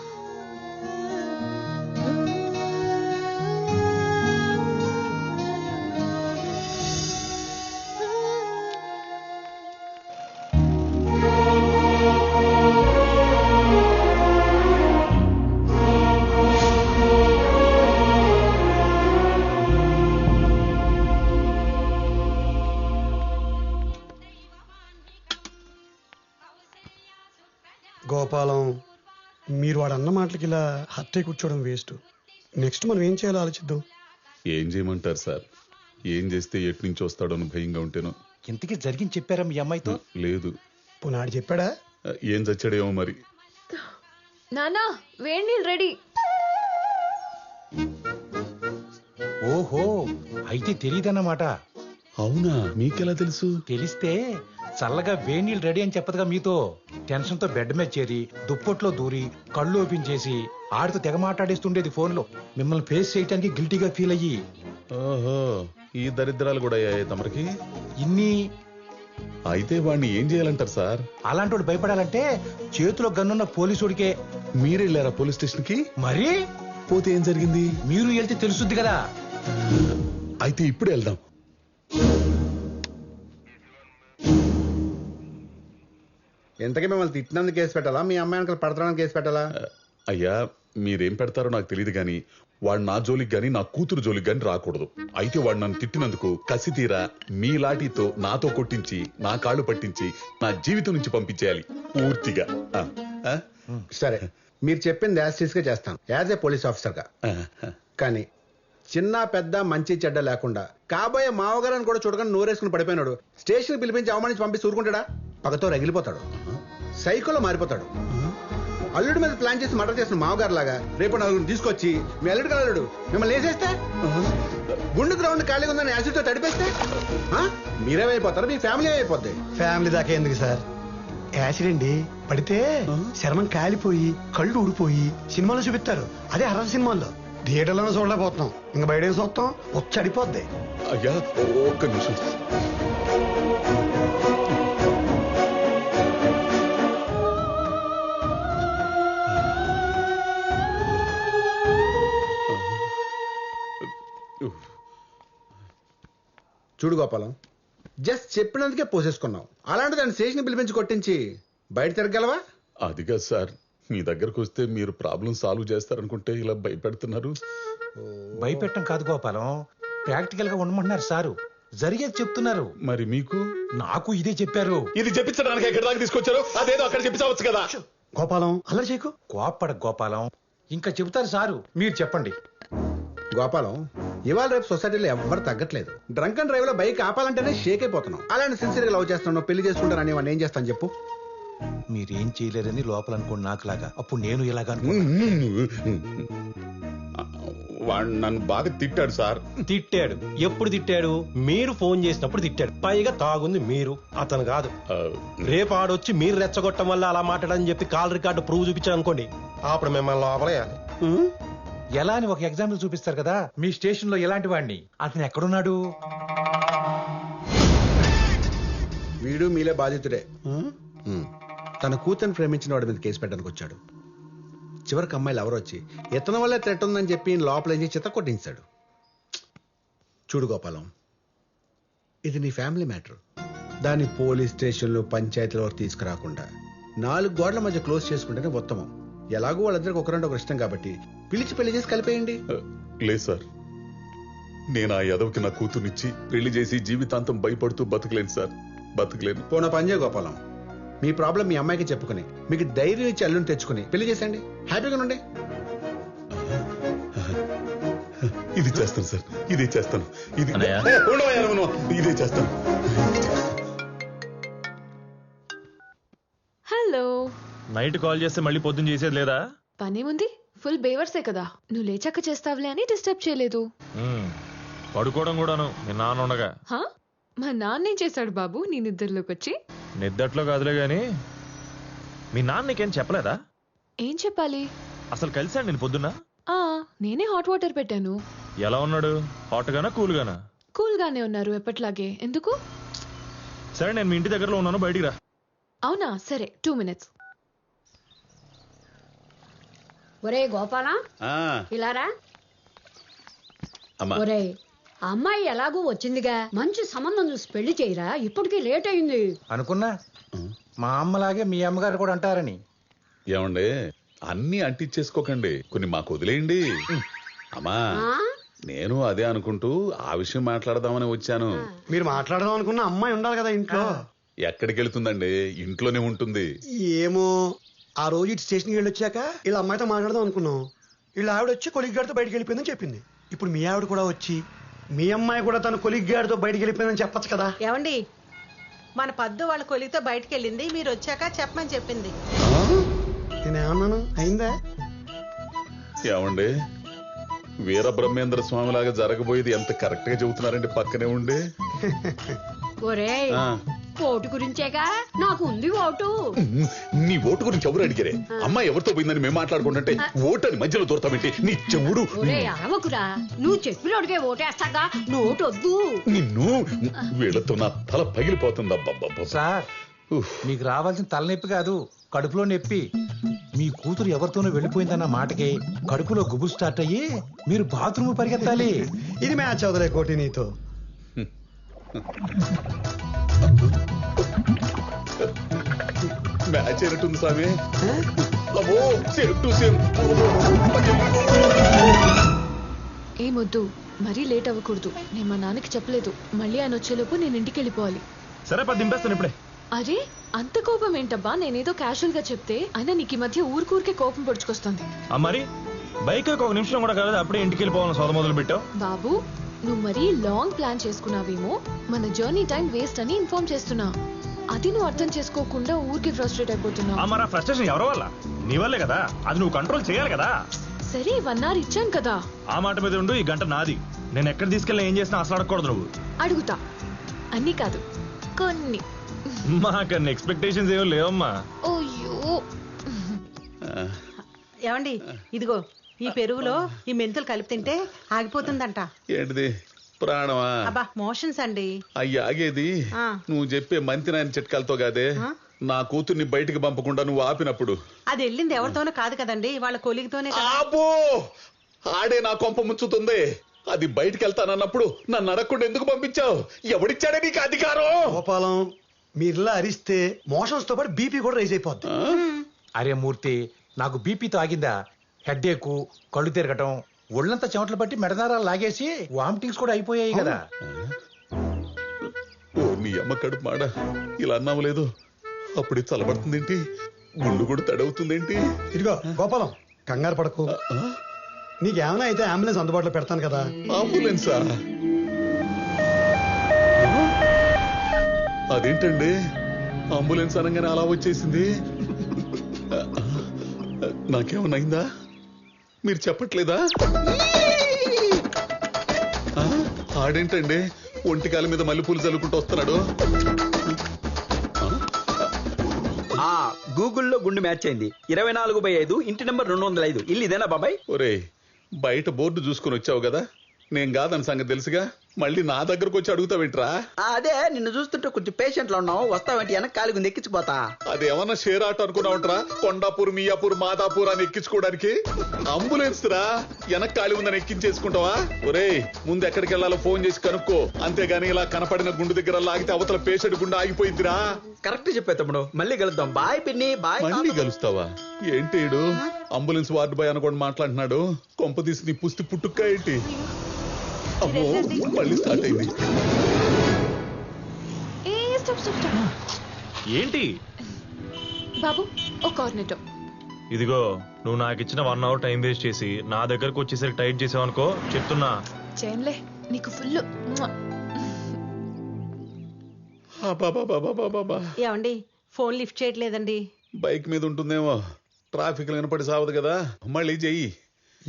Speaker 3: గోపాలం, మీరు వాడు అన్న మాటలకి ఇలా హత్య కూర్చోవడం వేస్ట్. నెక్స్ట్ మనం ఏం చేయాలో ఆలోచిద్దాం.
Speaker 4: ఏం చేయమంటారు సార్? ఏం చేస్తే ఎటు నుంచి వస్తాడో అని భయంగా ఉంటేనో.
Speaker 5: ఇంతకీ జరిగింది చెప్పారా మీ అమ్మాయితో?
Speaker 4: లేదు.
Speaker 3: పునాడు చెప్పాడా?
Speaker 4: ఏం చచ్చాడేమో మరి.
Speaker 2: నానా, వేడి నీళ్ళు రెడీ.
Speaker 5: ఓహో, అయితే తెలియదన్నమాట.
Speaker 4: అవునా? మీకెలా తెలుసు?
Speaker 5: తెలిస్తే చల్లగా వేణీళ్ళు రెడీ అని చెప్పదుగా మీతో. టెన్షన్ తో బెడ్ మీద చేరి దుప్పట్లో దూరి కళ్ళు ఓపెన్ చేసి ఆడితో తెగ మాట్లాడేస్తుండేది ఫోన్ లో. మిమ్మల్ని ఫేస్ చేయడానికి గిల్టీగా ఫీల్ అయ్యి.
Speaker 4: ఓహో, ఈ దరిద్రాలు కూడా అయ్యాయి తమరికి.
Speaker 5: ఇన్ని
Speaker 4: అయితే వాడిని ఏం చేయాలంటారు సార్?
Speaker 5: అలాంటి భయపడాలంటే చేతిలో గన్నున్న పోలీసుడికే.
Speaker 4: మీరెళ్ళారా పోలీస్ స్టేషన్ కి?
Speaker 5: మరి
Speaker 4: పోతే ఏం జరిగింది?
Speaker 5: మీరు వెళ్తే తెలుసుద్ది కదా.
Speaker 4: అయితే ఇప్పుడు వెళ్దాం.
Speaker 9: ఇంతకీ మిమ్మల్ని తిట్టినందుకు కేసు పెట్టాలా, మీ అమ్మాయి అంకలు పడతానికి కేసు పెట్టాలా?
Speaker 4: అయ్యా, మీరేం పెడతారో నాకు తెలియదు గాని వాడు నా జోలికి గాని నా కూతురు జోలికి గాని రాకూడదు. అయితే వాడు నన్ను తిట్టినందుకు కసి తీరా మీ లాఠీతో నాతో కొట్టించి నా కాళ్ళు పట్టించి నా జీవితం నుంచి పంపించేయాలి పూర్తిగా.
Speaker 9: సరే, మీరు చెప్పింది యాజ్ గా చేస్తాను, యాజ్ ఏ పోలీస్ ఆఫీసర్ గా. కానీ చిన్న పెద్ద మంచి చెడ్డ లేకుండా కాబోయే మావగారని కూడా చూడగానే నోరేసుకుని పడిపోయినాడు స్టేషన్ పిలిపించి అవమానించి పంపిస్తే ఊరుకుంటాడా? పగతో రగిలిపోతాడు, సైకోలో మారిపోతాడు. అల్లుడి మీద ప్లాన్ చేసి మర్డర్ చేసిన మావగారు లాగా రేపు నలుగురిని తీసుకొచ్చి మీ అల్లుడు కలడు మిమ్మల్ని వేసేస్తే, గుండు గ్రౌండ్ ఖాళీగా ఉందని యాసిడ్తో తడిపేస్తే మీరేమైపోతారు, మీ ఫ్యామిలీ అయిపోద్ది.
Speaker 3: ఫ్యామిలీ దాకా ఎందుకు సార్? యాక్సిడెంట్ పడితే చర్మం కాలిపోయి కళ్ళు ఊడిపోయి సినిమాలో చూపిస్తారు. అదే హర్రర్ సినిమాల్లో. థియేటర్లోనే చూడలేకపోతున్నాం, ఇంకా బయట చూస్తాం, వచ్చడిపోద్ది.
Speaker 4: అయ్యా ఒక్క నిమిషం.
Speaker 9: చూడు గోపాలం, జస్ట్ చెప్పినందుకే పోసేసుకున్నావు. అలాంటి దాన్ని స్టేషన్ పిలిపించి కొట్టించి బయట తిరగలవా?
Speaker 4: అదిగా సార్, మీ దగ్గరకు వస్తే మీరు ప్రాబ్లం సాల్వ్ చేస్తారనుకుంటే ఇలా భయపెడుతున్నారు.
Speaker 5: భయపెట్టం కాదు గోపాలం, ప్రాక్టికల్ గా ఉండమంటున్నారు సారు. జరిగేది చెప్తున్నారు.
Speaker 4: మరి మీకు?
Speaker 5: నాకు ఇదే చెప్పారు.
Speaker 4: ఇది చెప్పించడానికి ఎక్కడి దాకా తీసుకొచ్చారు? అదేదో అక్కడ చెప్పించవచ్చు కదా.
Speaker 3: గోపాలం అల్లరి చేయకు.
Speaker 5: కోప్పడ గోపాలం, ఇంకా చెబుతారు సారు, మీరు చెప్పండి.
Speaker 9: గోపాలం, ఇవాళ రేపు సొసైటీలో ఎవ్వరు తగ్గట్లేదు. డ్రంక్ అండ్ డ్రైవ్ లో బైక్ ఆపాలంటేనే షేక్ అయిపోతున్నాం. అలాంటి సిన్సియర్ గా లవ్ చేస్తున్నావు, పెళ్లి చేసుకుంటానని వాడిని ఏం చేస్తాను చెప్పు?
Speaker 5: మీరేం చేయలేరని లోపల అనుకోండి నాకులాగా. అప్పుడు నేను ఇలాగా
Speaker 4: వాడు నన్ను బాగా తిట్టాడు సార్.
Speaker 10: తిట్టాడు? ఎప్పుడు తిట్టాడు? మీరు ఫోన్ చేసినప్పుడు తిట్టాడు. పైగా తాగుంది మీరు, అతను కాదు. రేపు ఆడొచ్చి మీరు రెచ్చగొట్టడం వల్ల అలా మాట్లాడని చెప్పి కాల్ రికార్డు ప్రూవ్ చూపించారు అనుకోండి, అప్పుడు మిమ్మల్ని లోపలేయాలి.
Speaker 5: ఎలా అని ఒక ఎగ్జాంపుల్ చూపిస్తారు కదా. మీ స్టేషన్ లో ఎలాంటి వాడిని, అతను ఎక్కడున్నాడు?
Speaker 9: వీడు మీలే బాధితుడే. తన కూతురు ప్రేమించిన వాడి మీద కేసు పెట్టడానికి వచ్చాడు. చివరికి అమ్మాయిలు ఎవరు వచ్చి ఇతని వల్లే థ్రెట్ ఉందని చెప్పి లోపల ఏం చిత్త కొట్టించాడు. చూడు గోపాలం, ఇది నీ ఫ్యామిలీ మ్యాటర్. దాన్ని పోలీస్ స్టేషన్లు పంచాయతీల వరకు తీసుకురాకుండా 4 గోడల మధ్య క్లోజ్ చేసుకుంటేనే ఉత్తమం. ఎలాగో వాళ్ళందరికీ ఒకరంటే ఒక ఇష్టం కాబట్టి పిలిచి పెళ్లి చేసి కలిపేయండి.
Speaker 4: లేదు సార్, నేను ఆ యదవకి నా కూతుర్నిచ్చి పెళ్లి చేసి జీవితాంతం భయపడుతూ బతకలేను సార్, బతకలేను.
Speaker 9: పోనా పనిచే గోపాలం, మీ ప్రాబ్లం మీ అమ్మాయికి చెప్పుకుని మీకు ధైర్యం ఇచ్చి అల్లుని తెచ్చుకుని పెళ్లి చేసేయండి, హ్యాపీగా ఉండండి.
Speaker 4: ఇది చేస్తాను సార్, ఇదే చేస్తాను. ఇది
Speaker 1: అన్నయ్య.
Speaker 4: ఇదే చేస్తాను.
Speaker 1: నైట్ కాల్ చేస్తే మళ్ళీ పొద్దున్న చేసేది లేదా?
Speaker 2: పనేముంది, ఫుల్ బేవర్సే కదా. నువ్వు లేచాక చేస్తావులే అని డిస్టర్బ్ చేయలేదు.
Speaker 1: పడుకోవడం కూడాను మీ నాన్న ఉండగా.
Speaker 2: హా, మా నాన్నేం చేశాడు బాబు నీ నిద్రలోకి వచ్చి?
Speaker 1: నిద్దట్లో కాదులే గాని మీ నాన్న నీకేం చెప్పలేదా?
Speaker 2: ఏం చెప్పాలి?
Speaker 1: అసలు కలిసాడు నేను పొద్దున్న.
Speaker 2: నేనే హాట్ వాటర్ పెట్టాను.
Speaker 1: ఎలా ఉన్నాడు? హాట్ గానా కూల్ గానా?
Speaker 2: కూల్ గానే ఉన్నారు ఎప్పట్లాగే. ఎందుకు?
Speaker 1: సరే నేను మీ ఇంటి దగ్గరలో ఉన్నాను, బయటికి రా.
Speaker 2: అవునా, సరే 2 minutes.
Speaker 11: ఒరే గోపాల, ఇలారా.
Speaker 4: అమ్మా,
Speaker 11: ఒరే, ఆ అమ్మాయి ఎలాగూ వచ్చిందిగా, మంచి సంబంధం చూసి పెళ్లి చేయరా, ఇప్పటికీ లేట్ అయింది.
Speaker 5: అనుకున్నా మా అమ్మలాగే మీ అమ్మగారు కూడా అంటారని.
Speaker 4: ఏమండే, అన్ని అంటించేసుకోకండి, కొన్ని మాకు వదిలేయండి. అమ్మా, నేను అదే అనుకుంటూ ఆ విషయం మాట్లాడదామని వచ్చాను.
Speaker 3: మీరు మాట్లాడదాం అనుకున్న అమ్మాయి ఉండాలి కదా ఇంట్లో.
Speaker 4: ఎక్కడికి వెళ్తుందండి, ఇంట్లోనే ఉంటుంది.
Speaker 3: ఏమో, ఆ రోజు ఇటు స్టేషన్కి వెళ్ళొచ్చాక ఇలా అమ్మాయితో మాట్లాడదాం అనుకున్నాం. ఇలా ఆవిడ వచ్చి కొలిగ్ గారితో బయటకు వెళ్ళిపోయిందని చెప్పింది. ఇప్పుడు మీ ఆవిడ కూడా వచ్చి మీ అమ్మాయి కూడా తన కొలిగ్ గారితో బయటకు వెళ్ళిపోయిందని చెప్పచ్చు కదా.
Speaker 6: ఏమండి, మన పద్దు వాళ్ళ కొలితో బయటకు వెళ్ళింది, మీరు వచ్చాక చెప్పమని చెప్పింది.
Speaker 3: నేనేమన్నాను? అయిందా?
Speaker 4: ఏమండి, వీరబ్రహ్మేంద్ర స్వామి లాగా జరగబోయేది ఎంత కరెక్ట్ గా చెబుతున్నారండి పక్కనే ఉండి.
Speaker 11: ఒరే, ఓటు గురించేగా, నాకు ఉంది ఓటు.
Speaker 4: నీ ఓటు గురించి ఎవరు అడిగారే? అమ్మాయి ఎవరితో పోయిందని మేము మాట్లాడుకుంటుంటే ఓటు అని మధ్యలో దూరతామేంటి? నీ చెవుడు.
Speaker 11: ఒరే అరవకురా, నువ్వు చెప్పినోడికే ఓటేస్తాగా, నువ్వు ఓటు వద్దు.
Speaker 4: నిన్ను వీళ్ళతో నా తల పగిలిపోతుందా?
Speaker 5: సార్, మీకు రావాల్సిన తలనొప్పి కాదు, కడుపులో నొప్పి. మీ కూతురు ఎవరితోనో వెళ్ళిపోయిందన్న మాటకి కడుపులో గుబు స్టార్ట్ అయ్యి మీరు బాత్రూమ్ పరిగెత్తాలి.
Speaker 3: ఇది మ్యాచ్ అవుదలే కోటి నీతో.
Speaker 4: మ్యాచ్ అయినట్టుంది స్వామి. అబ్బో, సేమ్ టు సేమ్.
Speaker 2: ఏమొద్దు, మరీ లేట్ అవ్వకూడదు. నేను మా నాన్నకి చెప్పలేదు. మళ్ళీ ఆయన వచ్చేలోపు నేను ఇంటికి వెళ్ళిపోవాలి.
Speaker 1: సరే పది దింపేస్తాను ఇప్పుడే.
Speaker 2: అరే, అంత కోపం ఏంటబ్బా? నేనేదో క్యాషువల్ గా చెప్తే అయినా నీకు ఈ మధ్య ఊరికూరికే కోపం పొడుచుకొస్తుంది.
Speaker 1: మరి బైక్ ఒక నిమిషం కూడా కాదు, అప్పుడే ఇంటికి వెళ్ళిపోవాలని సోద మొదలు పెట్టావు.
Speaker 2: బాబు, నువ్వు మరీ లాంగ్ ప్లాన్ చేసుకున్నావేమో, మన జర్నీ టైం వేస్ట్ అని ఇన్ఫార్మ్ చేస్తున్నా. అది నువ్వు అర్థం చేసుకోకుండా ఊరికి ఫ్రస్ట్రేట్ అయిపోతున్నావు.
Speaker 1: మరి ఆ ఫ్రస్ట్రేషన్ ఎవరి వల్ల? నీ వల్లే కదా. అది నువ్వు కంట్రోల్ చేయాలి కదా.
Speaker 2: సరే 1 hour ఇచ్చాను కదా.
Speaker 1: ఆ మాట మీద ఉండు. ఈ గంట నాది. నేను ఎక్కడ తీసుకెళ్ళి ఏం చేసినా అసలు అడగకూడదు నువ్వు.
Speaker 2: అడుగుతా, అన్ని కాదు కొన్ని.
Speaker 1: మాకన్నా ఎక్స్పెక్టేషన్స్ ఏమో లేవమ్మా.
Speaker 2: ఓయ్యో.
Speaker 6: ఏమండి, ఇదిగో ఈ పెరుగులో ఈ మెంతులు కలిపి తింటే ఆగిపోతుందంట.
Speaker 4: ఏంటిది? ప్రాణమా?
Speaker 6: అబ్బా, మోషన్స్ అండి.
Speaker 4: అయ్యి ఆగేది నువ్వు చెప్పే మంతి నాయన చిట్కాలతో కాదే. నా కూతుర్ని బయటికి పంపకుండా నువ్వు ఆపినప్పుడు.
Speaker 6: అది వెళ్ళింది ఎవరితోనో కాదు కదండి, వాళ్ళ కొలిగితోనే.
Speaker 4: ఆపో, ఆడే నా కొంప ముంచుతుంది. అది బయటికి వెళ్తానన్నప్పుడు నన్ను అడగకుండా ఎందుకు పంపించావు? ఎవడిచ్చాడే నీకు అధికారం?
Speaker 3: గోపాలం, మీరిలా అరిస్తే మోషన్స్ తో పాటు బీపీ కూడా రైజ్ అయిపోద్ది.
Speaker 5: అరే మూర్తి, నాకు బీపీతో ఆగిందా? హెడ్ ఏక్, కళ్ళు తిరగటం, ఒళ్ళంతా చెమటలు పట్టి మెడదారాలు లాగేసి వామిటింగ్స్ కూడా అయిపోయాయి కదా.
Speaker 4: ఓ నీ అమ్మ కడుపు మాడ, ఇలా అన్నావు లేదు. అప్పుడే చల్లబడుతుందేంటి, గుండు కూడా తడవుతుందేంటి?
Speaker 3: ఇదిగో గోపాలం, కంగారు పడకు. నీకేమైనా అయితే అంబులెన్స్ అందుబాటులో పెడతాను కదా.
Speaker 4: అంబులెన్సా? అదేంటండి, అంబులెన్స్ అనగానే అలా వచ్చేసింది? నాకేమన్నా అయిందా? మీరు చెప్పట్లేదా? ఆడేంటండి ఒంటికాల మీద మల్లెపూలు చల్లుకుంటూ వస్తున్నాడు?
Speaker 12: గూగుల్లో గుండు మ్యాచ్ అయింది. 24/5, ఇంటి నెంబర్ 205. ఇల్లు ఇదేనా బాబాయ్?
Speaker 4: ఒరే, బయట బోర్డు చూసుకుని వచ్చావు కదా, నేను కాదని సంగతి తెలుసుగా, మళ్ళీ నా దగ్గరకు వచ్చి అడుగుతావేంట్రా?
Speaker 12: అదే నిన్ను చూస్తుంటే కొంచెం పేషెంట్ లో ఉన్నావు, వస్తావేంటి? వెనక కాలికి ఎక్కించిపోతా.
Speaker 4: అదేమన్నా షేర్ ఆట అనుకున్నావుంటరా? కొండాపూర్, మియాపూర్, మాదాపూర్ అని ఎక్కించుకోవడానికి అంబులెన్స్ రా. వెనక కాలి ఉందని ఎక్కించేసుకుంటావా? ఒరే, ముందు ఎక్కడికి వెళ్ళాలో ఫోన్ చేసి కనుక్కో. అంతేగాని ఇలా కనపడిన గుండు దగ్గర లాగితే అవతల పేషెంట్ గుండె ఆగిపోయిందిరా.
Speaker 12: కరెక్ట్ చెప్పే తమ్ముడు, మళ్ళీ కలుద్దాం. బాయ్ పిన్ని, బాయ్.
Speaker 4: మళ్ళీ కలుస్తావా? ఏంటి అంబులెన్స్ వార్డు బాయ్ అనుకోండి మాట్లాడుతున్నాడు. కొంప తీసి నీ పుస్తి పుట్టుక్క ఏంటి? అమ్మో, మళ్ళీ స్టార్ట్ అయింది.
Speaker 1: ఏంటి
Speaker 2: బాబు, ఒక కార్నెటో.
Speaker 1: ఇదిగో, నువ్వు నాకు ఇచ్చిన 1 hour టైం వేస్ట్ చేసి నా దగ్గరకు వచ్చేసరికి టైట్ చేసావు అనుకో, చెప్తున్నా.
Speaker 2: చేయనులే, నీకు ఫుల్.
Speaker 6: ఏమండి, ఫోన్ లిఫ్ట్ చేయట్లేదండి.
Speaker 4: బైక్ మీద ఉంటుందేమో, ట్రాఫిక్ వినపడి సావదు కదా. మళ్ళీ చెయ్యి.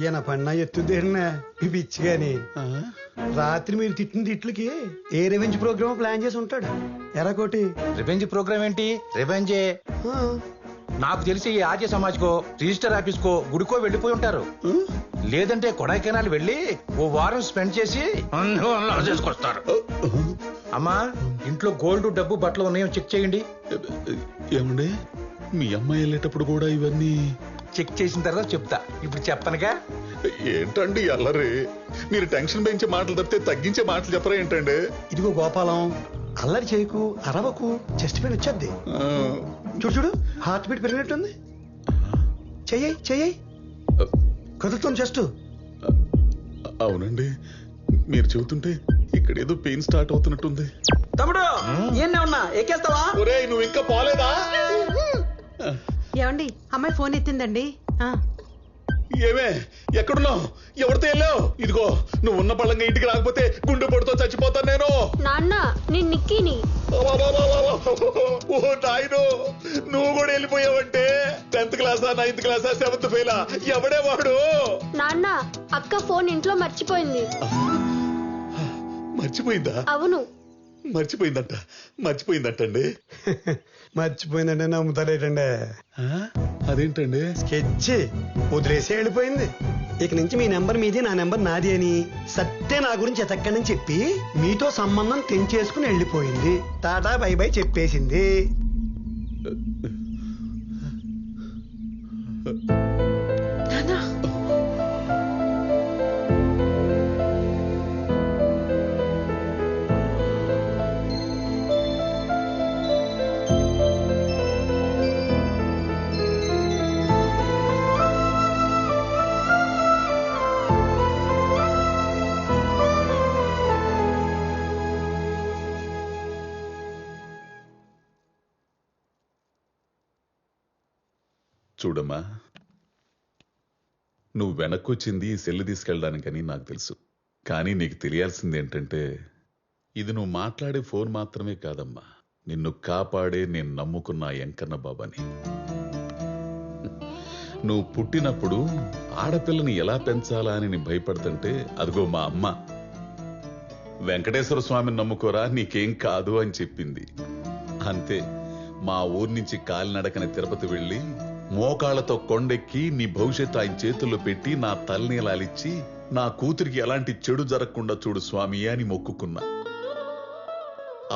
Speaker 3: ఈయన పన్నా ఎత్తుదేనా పిచ్చి గాని. రాత్రి మీరు తిట్టిన తిట్లకి ఏ రివెంజ్ ప్రోగ్రామ్ ప్లాన్ చేసి ఉంటాడు. ఎరాకోటి
Speaker 5: రివెంజ్ ప్రోగ్రామ్ ఏంటి? రివెంజే. నాకు తెలిసి ఈ ఆర్య సమాజ్ కో, రిజిస్టర్ ఆఫీస్ కో, గుడికో వెళ్ళిపోయి ఉంటారు. లేదంటే కొడైకెనాల్ వెళ్ళి ఓ వారం స్పెండ్ చేసి చేసుకొస్తారు. అమ్మా, ఇంట్లో గోల్డ్, డబ్బు, బట్టలు ఉన్నాయో చెక్ చేయండి.
Speaker 4: ఏమండి, మీ అమ్మాయి వెళ్ళేటప్పుడు కూడా ఇవన్నీ
Speaker 5: చెక్ చేసిన తర్వాత చెప్తా. ఇప్పుడు చెప్పనుగా.
Speaker 4: ఏంటండి అల్లరి? మీరు టెన్షన్ పెంచే మాటలు తప్పితే తగ్గించే మాటలు చెప్పరా ఏంటండి?
Speaker 3: ఇదిగో గోపాలం, అల్లరి చేయకు, అరవకు, చెస్ట్ పెయిన్ వచ్చేద్ది. చూడు చూడు, హార్ట్ బీట్ పెరిగినట్టుంది. చెయ్యి చెయ్యి కదులుతాం చెస్ట్.
Speaker 4: అవునండి, మీరు చెబుతుంటే ఇక్కడ ఏదో పెయిన్ స్టార్ట్ అవుతున్నట్టుంది.
Speaker 12: తమ్ముడు ఏం ఉన్నా ఎక్కేస్తావా?
Speaker 4: ఒరేయ్, నువ్వు ఇంకా పోలేదా?
Speaker 6: ఏమండి, అమ్మాయి ఫోన్ ఎత్తిందండి.
Speaker 4: ఏమే, ఎక్కడున్నావు? ఎవరితో వెళ్ళావు? ఇదిగో, నువ్వు ఉన్న పళ్ళంగా ఇంటికి రాకపోతే గుండె పొడితో చచ్చిపోతాను నేను.
Speaker 13: నాన్న, నేను నిక్కీని.
Speaker 4: ఓ నాయను, నువ్వు కూడా వెళ్ళిపోయావంటే 10th క్లాసా, 9th క్లాసా, 7th ఫెయిలా? ఎవడే వాడు?
Speaker 13: నాన్న, అక్క ఫోన్ ఇంట్లో మర్చిపోయింది.
Speaker 4: మర్చిపోయిందా?
Speaker 13: అవును.
Speaker 4: మర్చిపోయిందంటండి.
Speaker 3: మర్చిపోయిందంటే నమ్ముతారేటండి.
Speaker 4: అదేంటండి?
Speaker 3: స్కెచ్ వదిలేసి వెళ్ళిపోయింది. ఇక నుంచి మీ నెంబర్ మీది, నా నెంబర్ నాది అని సత్తే నా గురించి ఎతక్కడని చెప్పి మీతో సంబంధం తెంచేసుకుని వెళ్ళిపోయింది. టాటా బై బై చెప్పేసింది.
Speaker 4: చూడమ్మా, నువ్వు వెనక్కొచ్చింది ఈ సెల్లు తీసుకెళ్ళడానికని నాకు తెలుసు. కానీ నీకు తెలియాల్సింది ఏంటంటే, ఇది నువ్వు మాట్లాడే ఫోన్ మాత్రమే కాదమ్మా, నిన్ను కాపాడే నేను నమ్ముకున్న ఎంకన్న బాబాని. నువ్వు పుట్టినప్పుడు ఆడపిల్లని ఎలా పెంచాలా అని నేను భయపడుతుంటే, అదిగో మా అమ్మ వెంకటేశ్వర స్వామిని నమ్ముకోరా, నీకేం కాదు అని చెప్పింది. అంతే, మా ఊరి నుంచి కాలినడకని తిరుపతి వెళ్ళి మోకాళ్లతో కొండెక్కి నీ భవిష్యత్తు ఆయన చేతుల్లో పెట్టి నా తలనీలాలిచ్చి నా కూతురికి ఎలాంటి చెడు జరగకుండా చూడు స్వామి అని మొక్కుకున్నా.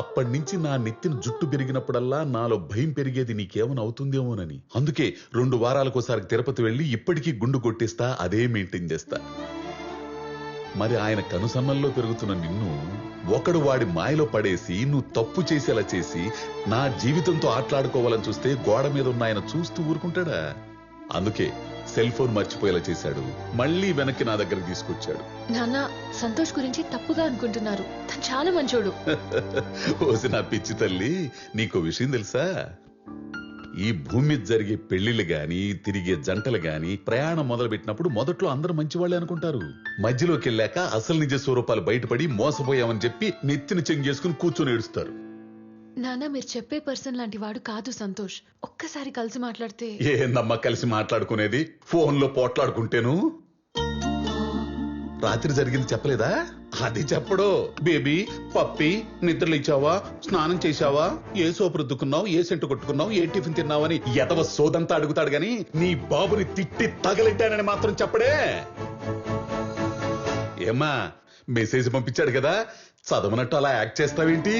Speaker 4: అప్పటి నుంచి నా నెత్తిన జుట్టు పెరిగినప్పుడల్లా నాలో భయం పెరిగేది నీకేమైనా అవుతుందేమోనని. అందుకే 2 వారాలకోసారి తిరుపతి వెళ్ళి ఇప్పటికీ గుండు కొట్టిస్తా, అదే మెయింటైన్ చేస్తా. మరి ఆయన కనుసన్నల్లో పెరుగుతున్న నిన్ను ఒకడు వాడి మాయలో పడేసి నువ్వు తప్పు చేసేలా చేసి నా జీవితంతో ఆటలాడుకోవాలని చూస్తే గోడ మీద ఉన్న ఆయన చూస్తూ ఊరుకుంటాడా? అందుకే సెల్ ఫోన్ మర్చిపోయేలా చేశాడు, మళ్ళీ వెనక్కి నా దగ్గర తీసుకొచ్చాడు.
Speaker 2: నాన్న, సంతోష్ గురించి తప్పుగా అనుకుంటున్నారు. తను చాలా మంచోడు.
Speaker 4: ఓసి నా పిచ్చి తల్లి, నీకో విషయం తెలుసా? ఈ భూమి మీద జరిగే పెళ్లిళ్ళు గాని, తిరిగే జంటలు గాని, ప్రయాణం మొదలుపెట్టినప్పుడు మొదట్లో అందరూ మంచివాళ్లే అనుకుంటారు. మధ్యలోకి వెళ్ళాక అసలు నిజ స్వరూపాలు బయటపడి మోసపోయామని చెప్పి నెత్తిని చెంగు చేసుకుని కూర్చొని ఏడుస్తారు.
Speaker 2: నాన్న, మీరు చెప్పే పర్సన్ లాంటి వాడు కాదు సంతోష్. ఒక్కసారి కలిసి మాట్లాడితే.
Speaker 4: ఏందమ్మా కలిసి మాట్లాడుకునేది? ఫోన్లో పోట్లాడుకుంటేను. రాత్రి జరిగింది చెప్పలేదా? అది చెప్పడు. బేబీ, పప్పి, నిద్రలు ఇచ్చావా, స్నానం చేశావా, ఏ సోపు రుద్దుకున్నావు, ఏ సెంటు కొట్టుకున్నావు, ఏ టిఫిన్ తిన్నావని ఎదవ సోదంతా అడుగుతాడు గాని నీ బాబుని తిట్టి తగలెట్టానని మాత్రం చెప్పడే. ఏమ్మా, మెసేజ్ పంపించాడు కదా, చదవనట్టు అలా యాక్ట్ చేస్తావేంటి?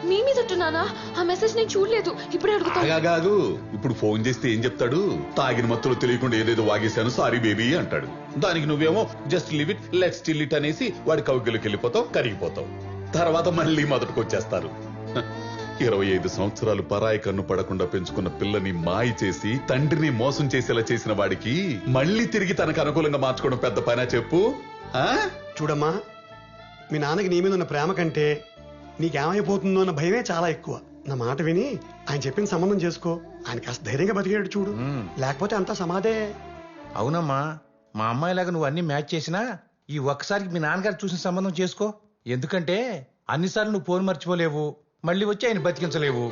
Speaker 2: మీ మీద నానా, ఆ మెసేజ్ నేను చూడలేదు. ఇప్పుడే
Speaker 4: అడుగుతాను. ఇప్పుడు ఫోన్ చేస్తే ఏం చెప్తాడు? తాగిన మత్తులో తెలియకుండా ఏదేదో వాగేశాను, సారీ బేబీ అంటాడు. దానికి నువ్వేమో just live it, let's still it అనేసి వాడి కౌగిలికి వెళ్ళిపోతావు, కరిగిపోతావు. తర్వాత మళ్ళీ మొదటికి వచ్చేస్తారు. 25 సంవత్సరాలు పరాయి కన్ను పడకుండా పెంచుకున్న పిల్లని మాయ చేసి తండ్రిని మోసం చేసేలా చేసిన వాడికి మళ్ళీ తిరిగి తనకు అనుకూలంగా మార్చుకోవడం పెద్ద పైన చెప్పు.
Speaker 3: చూడమ్మా, మీ నాన్నకి నీ మీద ఉన్న ప్రేమ కంటే నీకేమైపోతుందో అన్న భయమే చాలా ఎక్కువ. నా మాట విని ఆయన చెప్పిన సంబంధం చేసుకో. ఆయన కాస్త ధైర్యంగా బతికేడు చూడు, లేకపోతే అంతా సమాధే.
Speaker 5: అవునమ్మా, మా అమ్మాయిలాగా నువ్వు అన్ని మ్యాచ్ చేసినా ఈ ఒక్కసారికి మీ నాన్నగారు చూసిన సంబంధం చేసుకో. ఎందుకంటే అన్నిసార్లు నువ్వు ఫోన్ మర్చిపోలేవు, మళ్ళీ వచ్చి ఆయన బతికించలేవు.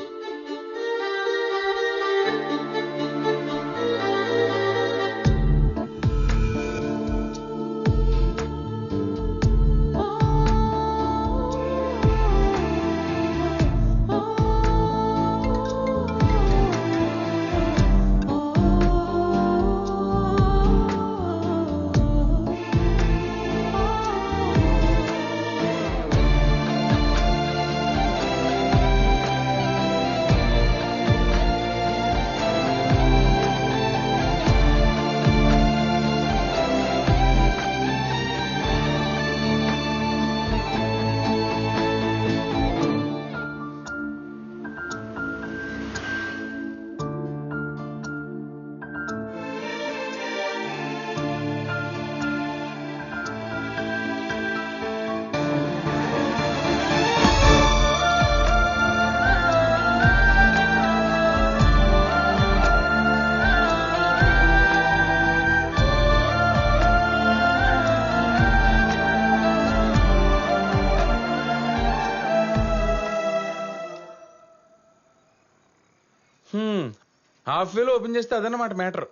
Speaker 8: హాఫ్ వేలో ఓపెన్ చేస్తే అదన్నమాట మ్యాటర్.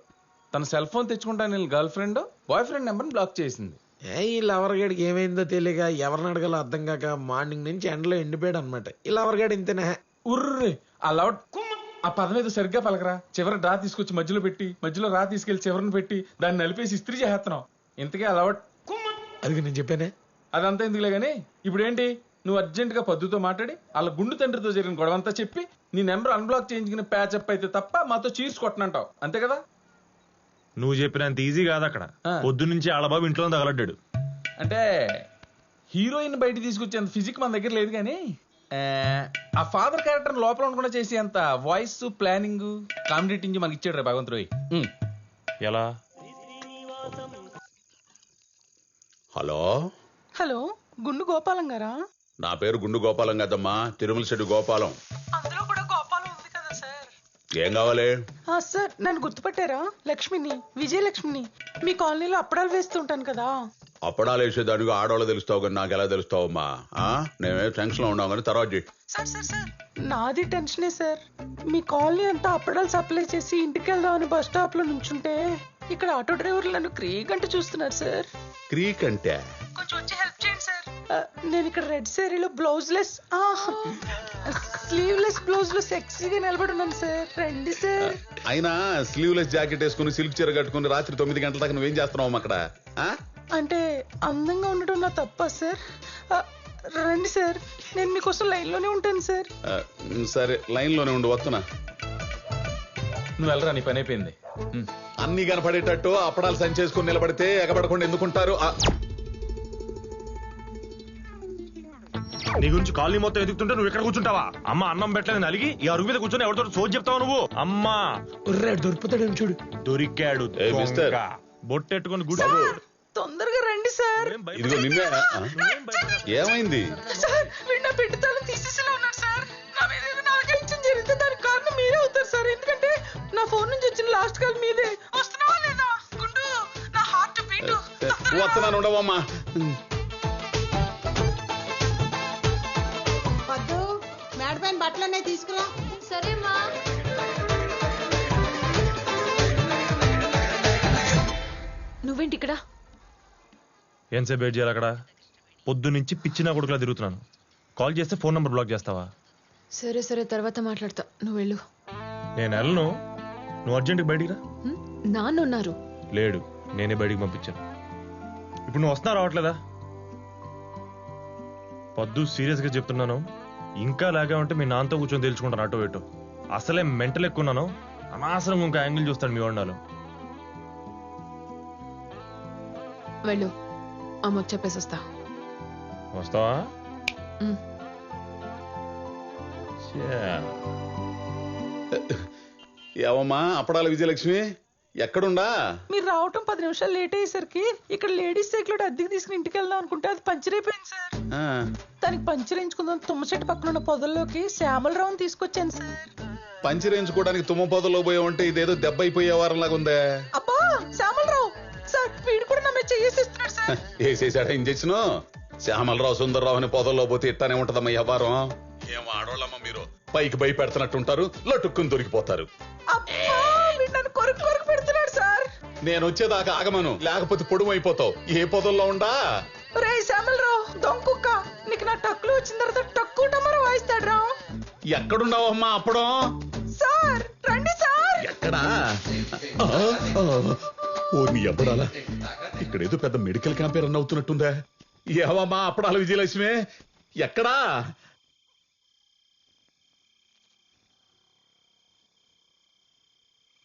Speaker 8: తన సెల్ ఫోన్ తెచ్చుకుంటాను గర్ల్ ఫ్రెండ్ బాయ్ ఫ్రెండ్ నెంబర్ని బ్లాక్ చేసింది.
Speaker 14: ఈ లవర్గాడికి ఏమైందో తెలియక ఎవరిని అడగాలో అర్థం కాక మార్నింగ్ నుంచి ఎండలో ఎండిపోయాడు అనమాట. ఈ లవర్గాడు ఇంతనే.
Speaker 8: ఉర్రే ఆ లవ్ ఆ పదం ఏదో సరిగ్గా పలకరా. చివరి రా తీసుకొచ్చి మధ్యలో పెట్టి మధ్యలో రా తీసుకెళ్లి చివరిని పెట్టి దాన్ని నలిపేసి ఇస్త్రీ చేస్తున్నావు. ఇంతకీ ఆ లవ్
Speaker 14: అది నేను చెప్పానే.
Speaker 8: అదంతా ఎందుకులే గానీ ఇప్పుడు ఏంటి, నువ్వు అర్జెంట్ గా పద్దుతో మాట్లాడి వాళ్ళ గుండు తండ్రితో జరిగిన గొడవంతా చెప్పి నీ నెంబర్ అన్బ్లాక్ చేయించుకుని ప్యాచప్ అయితే తప్ప మాతో చీర్స్ కొట్టనంటావు అంతే కదా?
Speaker 1: నువ్వు చెప్పినంత ఈజీ కాదు అక్కడ. పొద్దు నుంచి ఆడబాబు ఇంట్లో తగలడ్డాడు.
Speaker 8: అంటే హీరోయిన్ బయట తీసుకొచ్చేంత ఫిజిక్ మన దగ్గర లేదు కానీ ఆ ఫాదర్ క్యారెక్టర్ లోపల ఉండకుండా చేసే అంత వాయిస్ ప్లానింగ్ కామెడీ మనకి ఇచ్చాడు రే భగవంతుడు.
Speaker 1: ఎలా?
Speaker 4: హలో
Speaker 15: హలో, గుండు గోపాలం గారా?
Speaker 4: నా పేరు గుండు గోపాలం కదమ్మా, తిరుమల శెట్టి గోపాలం.
Speaker 15: అందులో కూడా గోపాలం ఉంది కదా సార్.
Speaker 4: ఏం కావాలి?
Speaker 15: సార్ నన్ను గుర్తుపట్టారా? లక్ష్మిని, విజయలక్ష్మిని. మీ కాలనీలో అప్పడాలు వేస్తుంటాను కదా.
Speaker 4: అప్పడాలు వేసేదానికి ఆడవాళ్ళు తెలుస్తావు కానీ నాకు ఎలా తెలుస్తావమ్మా? నేనే టెన్షన్ లో ఉన్నావు కానీ తర్వాత చెయ్యి.
Speaker 15: సార్ సార్ సార్ నాది టెన్షనే సార్. మీ కాలనీ అంతా అప్పడాలు సప్లై చేసి ఇంటికి వెళ్దామని బస్ స్టాప్ లో నుంచుంటే ఇక్కడ ఆటో డ్రైవర్లు నన్ను క్రీక్ అంటే చూస్తున్నారు సార్.
Speaker 4: క్రీక్ అంటే
Speaker 15: కొంచెం వచ్చి హెల్ప్ చేయండి సార్. నేను ఇక్కడ రెడ్ సారీలో blouse less sleeveless blouse లో సెక్సీగా నిలబడి ఉన్నాను సార్. రండి సార్.
Speaker 4: అయినా స్లీవ్లెస్ జాకెట్ వేసుకుని సిల్క్ చీర కట్టుకుని రాత్రి 9 గంటల దాకా నువ్వేం చేస్తున్నావు అక్కడ?
Speaker 15: అంటే అందంగా ఉండటం నా తప్ప సార్? రండి సార్, నేను మీకోసం లైన్ లోనే ఉంటాను సార్.
Speaker 4: సరే లైన్ లోనే ఉండు, వస్తున్నా.
Speaker 8: నువ్వు వెళ్ళరా, నీ పని అయిపోయింది.
Speaker 4: అన్ని కనపడేటట్టు అప్పడాలు సంచేసుకుని నిలబడితే ఎగబడకుండా ఎందుకుంటారు?
Speaker 1: నీ గురించి కాలనీ మొత్తం ఎదుగుతుంటే నువ్వు ఇక్కడ కూర్చుంటావా? అమ్మ అన్నం పెట్టలేదు అలిగి ఈ అరుగు మీద కూర్చొని ఎవరితో సోది చెప్తావు నువ్వు? అమ్మా
Speaker 14: దొరుకుతాడని చూడు.
Speaker 1: దొరికాడు బొట్టెట్టుకుని గుడి.
Speaker 15: తొందరగా రండి సార్.
Speaker 4: ఇదిగో నిన్నే. ఏమైంది?
Speaker 15: సార్ వీడు నా పెట్టి తాళం తీసేసేలా ఉన్నాడు సార్. నా మీద ఏదైనా ఆలోచన జరిగితే దానికి కారణం మీరే అవుతారు సార్. ఎందుకంటే నా ఫోన్ నుంచి వచ్చిన లాస్ట్ కాల్ మీదే. వస్తున్నావా లేదా? గుండు నా హార్ట్ బీట్.
Speaker 4: వస్తున్నాను, ఉండవమ్మా.
Speaker 6: వద్దు, మేడ పైన బట్టలన్నీ తీసుకురా.
Speaker 13: సరే మా.
Speaker 2: నువ్వేంటి ఇక్కడ?
Speaker 1: ఎంతసేపు వెయిట్ చేయాలి అక్కడ? పొద్దు నుంచి పిచ్చినా కొడుకులా తిరుగుతున్నాను. కాల్ చేస్తే ఫోన్ నంబర్ బ్లాక్ చేస్తావా?
Speaker 2: సరే సరే తర్వాత మాట్లాడతా, నువ్వు వెళ్ళు.
Speaker 1: నేను వెళ్ళను, నువ్వు అర్జెంట్గా బయటికి రా.
Speaker 2: నాన్న ఉన్నారు.
Speaker 1: లేడు, నేనే బయటికి పంపించాను. ఇప్పుడు నువ్వు వస్తున్నా రావట్లేదా? పొద్దు సీరియస్గా చెప్తున్నాను, ఇంకా లాగా ఉంటే మీ నాన్నతో కూర్చొని తెలుసుకుంటాను అటో ఇటో. అసలే మెంటల్ ఎక్కున్నాను, అనవసరంగా ఇంకా యాంగిల్ చూస్తాను మీ వండాలు.
Speaker 2: వెళ్ళు, అమ్మకు చెప్పేసి వస్తా.
Speaker 1: వస్తావా?
Speaker 4: ఏవమ్మా అప్పడాల విజయలక్ష్మి, ఎక్కడుండా?
Speaker 15: మీరు రావటం 10 నిమిషాలు లేట్ అయ్యేసరికి ఇక్కడ లేడీస్ సైకిల్ అద్దెకి తీసుకుని ఇంటికి వెళ్దాం అనుకుంటే అది పంచర్ అయిపోయింది సార్. దానికి పంచర్ వేయించుకుందాం తుమ్మ చెట్టు పక్కన ఉన్న పొదల్లోకి శ్యామలరావుని తీసుకొచ్చాను సార్.
Speaker 4: పంచర్ వేయించుకోవడానికి తుమ్మ పొదలో పోయావంటే ఇదేదో దెబ్బ అయిపోయే వారంలాగా ఉందే.
Speaker 15: అబ్బా శ్యామలరావు సార్, వీడు కూడా నా మీద చేసేస్తున్నాడు సార్.
Speaker 4: వేసేసాడా ఇంజెక్షన్? శ్యామలరావు సుందర్రావు అని పొదల్లో పోతే ఇట్టానే ఉంటదమ్మా వ్యవహారం. ఏం ఆడోళ్ళమ్మా మీరు, పైకి భయపెడుతున్నట్టుంటారు, లటుక్కుని దొరికిపోతారు. నేను వచ్చేదాకా ఆగమను, లేకపోతే పొడుము అయిపోతావు. ఏ పొదల్లో ఉండా?
Speaker 15: రే శ్యామలరావు దొంకుక్క, నీకు నా టక్కులు వచ్చిన తర్వాత టక్కు టమర వాయిస్తాడు రా.
Speaker 4: ఎక్కడున్నావమ్మా అప్పడం?
Speaker 15: సార్ రండి సార్.
Speaker 4: ఎక్కడా? ఓ నీ అప్పడాలా, ఇక్కడేదో పెద్ద మెడికల్ క్యాంప్ రన్ అవుతున్నట్టుందా? ఏవమ్మా అప్పడాల విజయలక్ష్మి, ఎక్కడా?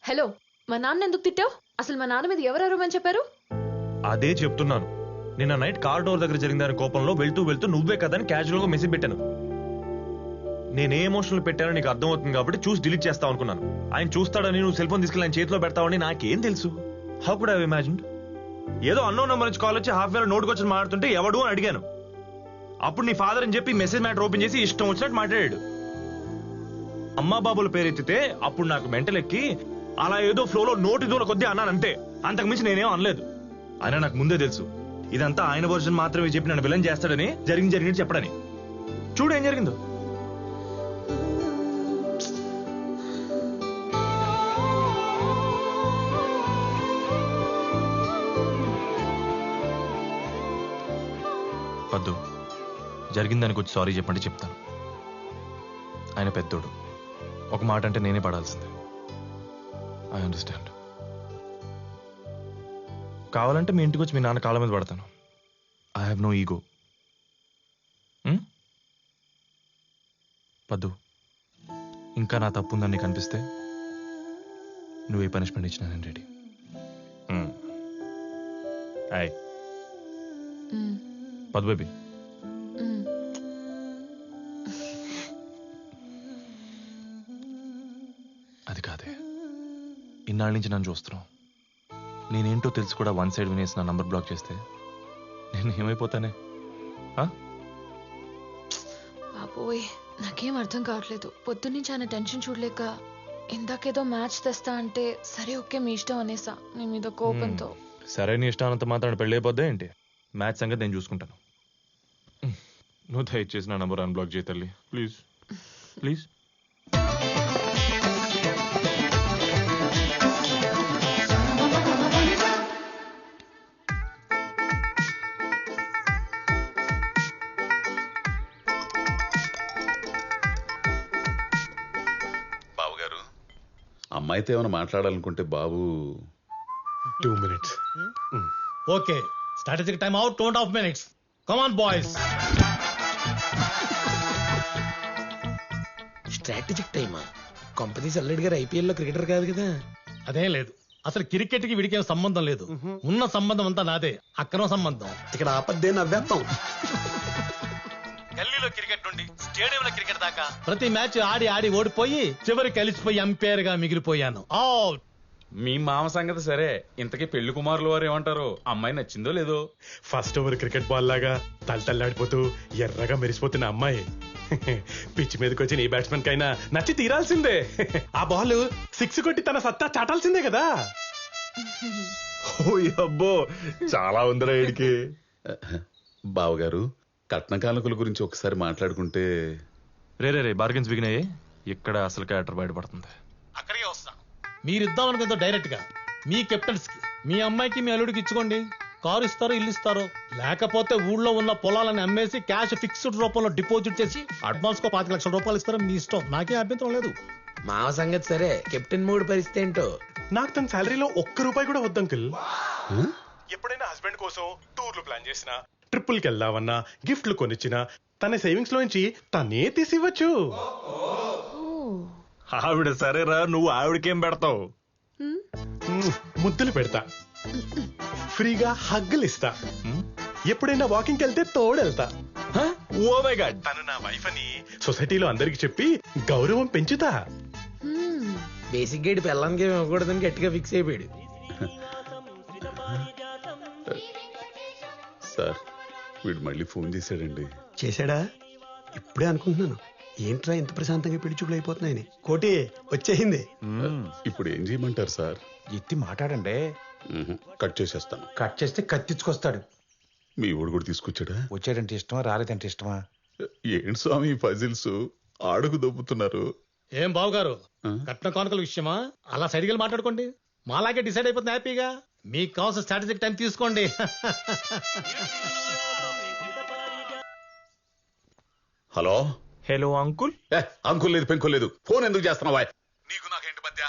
Speaker 2: హలో, మా నాన్న ఎందుకు తిట్టావు? అసలు మా నాన్న మీద ఎవరెవరమని చెప్పారు?
Speaker 1: అదే చెప్తున్నాను. నిన్న నైట్ కార్ డోర్ దగ్గర జరిగిందని కోపంలో వెళ్తూ వెళ్తూ నువ్వే కదా అని క్యాజువల్ గా మెసేజ్ పెట్టాను. నేనే ఎమోషనల్ పెట్టానో నీకు అర్థమవుతుంది కాబట్టి చూసి డిలీట్ చేస్తావు అనుకున్నాను. ఆయన చూస్తాడని నువ్వు సెల్ ఫోన్ తీసుకెళ్ళి ఆయన చేతిలో పెడతావని నాకేం తెలుసు? How could I imagine? ఏదో అన్నోన్ నెంబర్ నుంచి కాల్ వచ్చి హాఫ్ వేలో నోటుకు వచ్చి మాట్లాడుతుంటే ఎవడు అని అడిగాను. అప్పుడు నీ ఫాదర్ అని చెప్పి మెసేజ్ మ్యాటర్ ఓపెన్ చేసి ఇష్టం వచ్చినట్టు మాట్లాడాడు. అమ్మా బాబుల పేరెత్తితే అప్పుడు నాకు మెంటల్ ఎక్కి అలా ఏదో ఫ్లోలో నోటి దూల కొద్దీ అన్నాను అంతే, అంతకుమించి నేనేం అనలేదు. అయినా నాకు ముందే తెలుసు ఇదంతా ఆయన వర్షన్ మాత్రమే చెప్పి నన్ను విలన్ చేస్తాడని, జరిగినట్టు చెప్పడని. చూడు ఏం జరిగిందో. పద్దు, జరిగిందానికి వచ్చి సారీ చెప్పండి చెప్తాను. ఆయన పెద్దోడు, ఒక మాట అంటే నేనే పడాల్సిందే. I understand. కావాలంటే మీ ఇంటికి వచ్చి మీ నాన్న కాళ్ళ మీద పడతాను. I have no ego. Paddu, ఇంకా నా తప్పు ఉందని నీకు అనిపిస్తే నువ్వు ఏ పనిష్మెంట్ ఇచ్చినా నేను రెడీ. హాయ్ పద్దు బేబీ. అది కాదే, ఇన్నాళ్ళ నుంచి నన్ను చూస్తున్నావు. నేనేంటో తెలుసు కూడా వన్ సైడ్ వినేసి నా నంబర్ బ్లాక్ చేస్తే నేను ఏమైపోతానే?
Speaker 2: బాబోయ్, నాకేం అర్థం కావట్లేదు. పొద్దున్నుంచి ఆయన టెన్షన్ చూడలేక ఇందాకేదో మ్యాచ్ తెస్తా అంటే సరే ఓకే మీ ఇష్టం అనేసా, నీ మీద కోపంతో.
Speaker 1: సరే నీ ఇష్టానంత మాత్రం పెళ్ళి అయిపోద్దా ఏంటి? మ్యాచ్ సంగతి నేను చూసుకుంటాను. నువ్వు దయచేసి నా నంబర్ అన్బ్లాక్ చేయి తల్లి, ప్లీజ్ ప్లీజ్.
Speaker 4: అమ్మాయితో ఏమైనా మాట్లాడాలనుకుంటే బాబు
Speaker 10: 2 minutes. Okay, strategic time out, 2.5 minutes. Come on boys.
Speaker 14: Strategic టైమా? కంపెనీస్ అల్లెడ్ గారు ఐపీఎల్ లో క్రికెటర్ కాదు కదా.
Speaker 10: అదేం లేదు, అసలు క్రికెట్ కి వీడికి సంబంధం లేదు. ఉన్న సంబంధం అంతా నాదే, అక్రమ సంబంధం.
Speaker 3: ఇక్కడ ఆపద్దే నవ్వేస్తాం.
Speaker 10: గల్లీలో క్రికెట్ నుండి స్టేడియంలో క్రికెట్ దాకా ప్రతి మ్యాచ్ ఆడి ఆడి ఓడిపోయి చివరికి కలిసిపోయి ఎంపైర్ గా మిగిలిపోయాను. అవుట్.
Speaker 8: మీ మామ సంగతి సరే, ఇంతకీ పెళ్లి కుమారులు వారు ఏమంటారు? అమ్మాయి నచ్చిందో లేదో?
Speaker 10: ఫస్ట్ ఓవర్ క్రికెట్ బాల్ లాగా తలతల్లాడిపోతూ ఎర్రగా మెరిసిపోతున్న అమ్మాయి పిచ్ మీదకి వచ్చి నీ బ్యాట్స్మెన్ కైనా నచ్చి తీరాల్సిందే. ఆ బాల్ 6 కొట్టి తన సత్తా చాటాల్సిందే కదా.
Speaker 7: అబ్బో చాలా ఉందిరా వీడికి.
Speaker 4: బావగారు, కట్న కానుకల గురించి ఒకసారి మాట్లాడుకుంటే.
Speaker 1: రే బార్గెన్స్ బిగినాయి. ఇక్కడ అసలు క్యారెక్టర్ బయటపడుతుంది.
Speaker 10: అక్కడికే వస్తా. మీరిద్దాం అనుకుందో డైరెక్ట్ గా మీ కెప్టెన్స్ కి, మీ అమ్మాయికి మీ అల్లుడికి ఇచ్చుకోండి. కారు ఇస్తారో ఇల్లు ఇస్తారో, లేకపోతే ఊళ్ళో ఉన్న పొలాలను అమ్మేసి క్యాష్ ఫిక్స్డ్ రూపంలో డిపాజిట్ చేసి అడ్వాన్స్ కో 5 లక్షల రూపాయలు ఇస్తారో మీ ఇష్టం, నాకే అభ్యంతరం లేదు.
Speaker 14: మా సంగతి సరే, కెప్టెన్ మూడు పరిస్థితి ఏంటో.
Speaker 10: నాకు తన శాలరీలో 1 రూపాయి కూడా వద్దు అంకుల్. ఎప్పుడైనా హస్బెండ్ కోసం టూర్లు ప్లాన్ చేసినా, ట్రిప్పుల్కి వెళ్దామన్నా, గిఫ్ట్లు కొనిచ్చినా తన సేవింగ్స్ లోంచి తనే తీసివ్వచ్చు.
Speaker 1: ఆవిడ సరేరా, నువ్వు ఆవిడకేం పెడతావు?
Speaker 10: ముద్దులు పెడతా, ఫ్రీగా హగ్గులు ఇస్తా, ఎప్పుడైనా వాకింగ్ వెళ్తే తోడెళ్తా. ఓ మై గాడ్, తను నా వైఫ్ అని సొసైటీలో అందరికి చెప్పి గౌరవం పెంచుతా.
Speaker 14: బేసిక్ గైడ్ పిల్లలకి ఇవ్వకూడదని గట్టిగా ఫిక్స్ అయిపోయాడు.
Speaker 4: సార్, వీడు మళ్ళీ ఫోన్ చేశాడండి.
Speaker 3: చేశాడా? ఇప్పుడే అనుకుంటున్నాను, ఏంట్రా ఇంత ప్రశాంతంగా పెళ్లి చూపులు అయిపోతున్నాయని. కోటి వచ్చేసింది.
Speaker 4: ఇప్పుడు ఏం చేయమంటారు సార్?
Speaker 5: ఎత్తి మాట్లాడండి.
Speaker 4: కట్ చేసేస్తాను.
Speaker 5: కట్ చేస్తే కత్తిచ్చుకొస్తాడు.
Speaker 4: మీ ఊడు కూడా తీసుకొచ్చాడా?
Speaker 5: వచ్చాడంటే ఇష్టమా, రాలేదంటే ఇష్టమా?
Speaker 4: ఏంటి స్వామి ఫజిల్స్ ఆడుకు దొబ్బుతున్నారు?
Speaker 10: ఏం బావగారు, కట్న కానుకల విషయమా అలా సైడ్కి వెళ్ళి మాట్లాడుకోండి. మాలాగే డిసైడ్ అయిపోతుంది హ్యాపీగా. మీకు కావాల్సిన స్ట్రాటజిక్ టైం తీసుకోండి.
Speaker 4: Hello
Speaker 1: hello uncle.
Speaker 4: అంకుల్ లేదు, పెంకుల్ లేదు. ఫోన్ ఎందుకు చేస్తున్నావా? నీకు నాకేంటి మధ్య?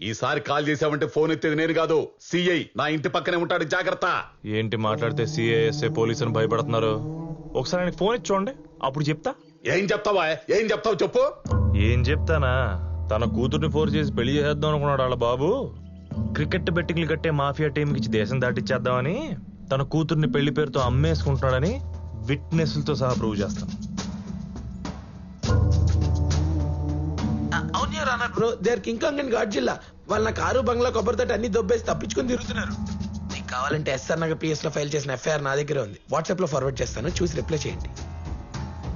Speaker 4: ఈసారి కాల్ చేసావంటే ఫోన్ ఎత్తేది నేను కాదు, సిఐ. నా ఇంటి పక్కనే ఉంటాడు, జాగ్రత్త.
Speaker 1: ఏంటి మాట్లాడితే సిఐఎస్ఏ పోలీస్ అని భయపడుతున్నారు? ఒకసారి ఆయనకి ఫోన్ ఇచ్చి చూడండి, అప్పుడు చెప్తా.
Speaker 4: ఏం చెప్తావా? ఏం చెప్తావు చెప్పు.
Speaker 1: ఏం చెప్తానా? తన కూతుర్ని ఫోర్స్ చేసి పెళ్లి చేద్దాం అనుకున్నాడు వాళ్ళ బాబు. క్రికెట్ బెట్టింగ్లు కట్టే మాఫియా టీంకి ఇచ్చి దేశం దాటిచ్చేద్దామని తన కూతుర్ని పెళ్లి పేరుతో అమ్మేసుకుంటున్నాడని విట్నెస్లతో సహా ప్రూవ్ చేస్తాను.
Speaker 14: Bro, they are King Kong and Godzilla. వాళ్ళ కారు బంగ్లా కొబ్బరితోటి అన్ని దొబ్బేసి తప్పించుకొని తిరుగుతున్నారు. నీకు కావాలంటే ఎస్ఆర్ నగర్ పిఎస్ లో ఫైల్ చేసిన ఎఫ్ఐఆర్ నా దగ్గర ఉంది, వాట్సాప్ లో ఫార్వర్డ్ చేస్తాను, చూసి రిప్లై చేయండి.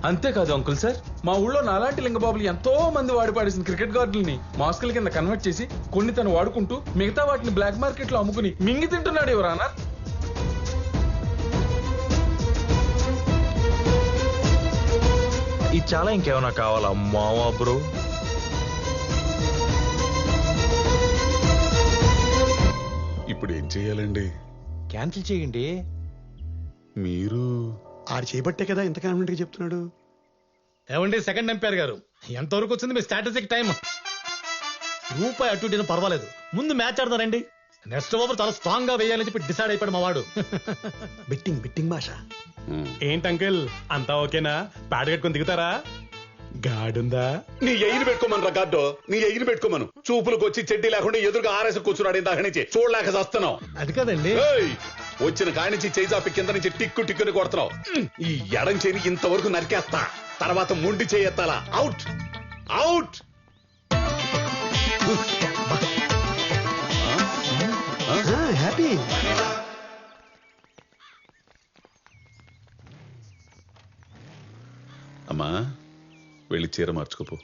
Speaker 8: అంతేకాదు అంకుల్ సార్, మా ఊళ్ళో నాలాంటి లింగబాబులు ఎంతో మంది వాడి పాడేసిన క్రికెట్ గార్డుల్ని మాస్కుల కింద కన్వర్ట్ చేసి కొన్ని తను వాడుకుంటూ మిగతా వాటిని బ్లాక్ మార్కెట్ లో అమ్ముకుని మింగి తింటున్నాడు ఎవరన్నా.
Speaker 1: ఇది చాలా ఇంకేమైనా కావాలా మావా బ్రో?
Speaker 4: ఇప్పుడు ఏం చెయ్యాలండి?
Speaker 5: క్యాన్సిల్ చేయండి.
Speaker 4: మీరు
Speaker 3: ఆడు చేపట్టే కదా ఇంత కాన్ఫిడెంట్ గా చెప్తున్నాడు.
Speaker 10: ఏమండి సెకండ్ ఎంపైర్ గారు, ఎంతవరకు వచ్చింది మీ స్ట్రాటజిక్ టైం? రూపాయి అటు ఇటు పర్వాలేదు, ముందు మ్యాచ్ ఆడతారండి. నెక్స్ట్ ఓవర్ చాలా స్ట్రాంగ్ గా వేయాలని చెప్పి డిసైడ్ అయిపోయాడు మా వాడు.
Speaker 3: బెట్టింగ్ భాష.
Speaker 10: ఏంటి అంకిల్, అంతా ఓకేనా? ప్యాడ్ కట్టుకొని దిగుతారా? గాడుందా?
Speaker 4: నీ ఎయిర్ పెట్టుకోమను రా గాడ్డో, నీ ఎయిర్ పెట్టుకోమను. చూపులకు వచ్చి చెడ్డీ లేకుండా ఎదురుగా ఆరేసి కూర్చున్నాడు ఇందాక నుంచి, చూడలేక చేస్తున్నావు.
Speaker 10: అది కదండి,
Speaker 4: వచ్చిన కాడి నుంచి చేయి కింద నుంచి టిక్కు టిక్కుని కొడుతున్నావు. ఈ ఎడం చేని ఇంతవరకు నరికేస్తా, తర్వాత ముండి చేయెత్తాలా. Out out.
Speaker 3: హ్యాపీ.
Speaker 4: అమ్మా వెళ్ళి చీర మార్చుకోపో.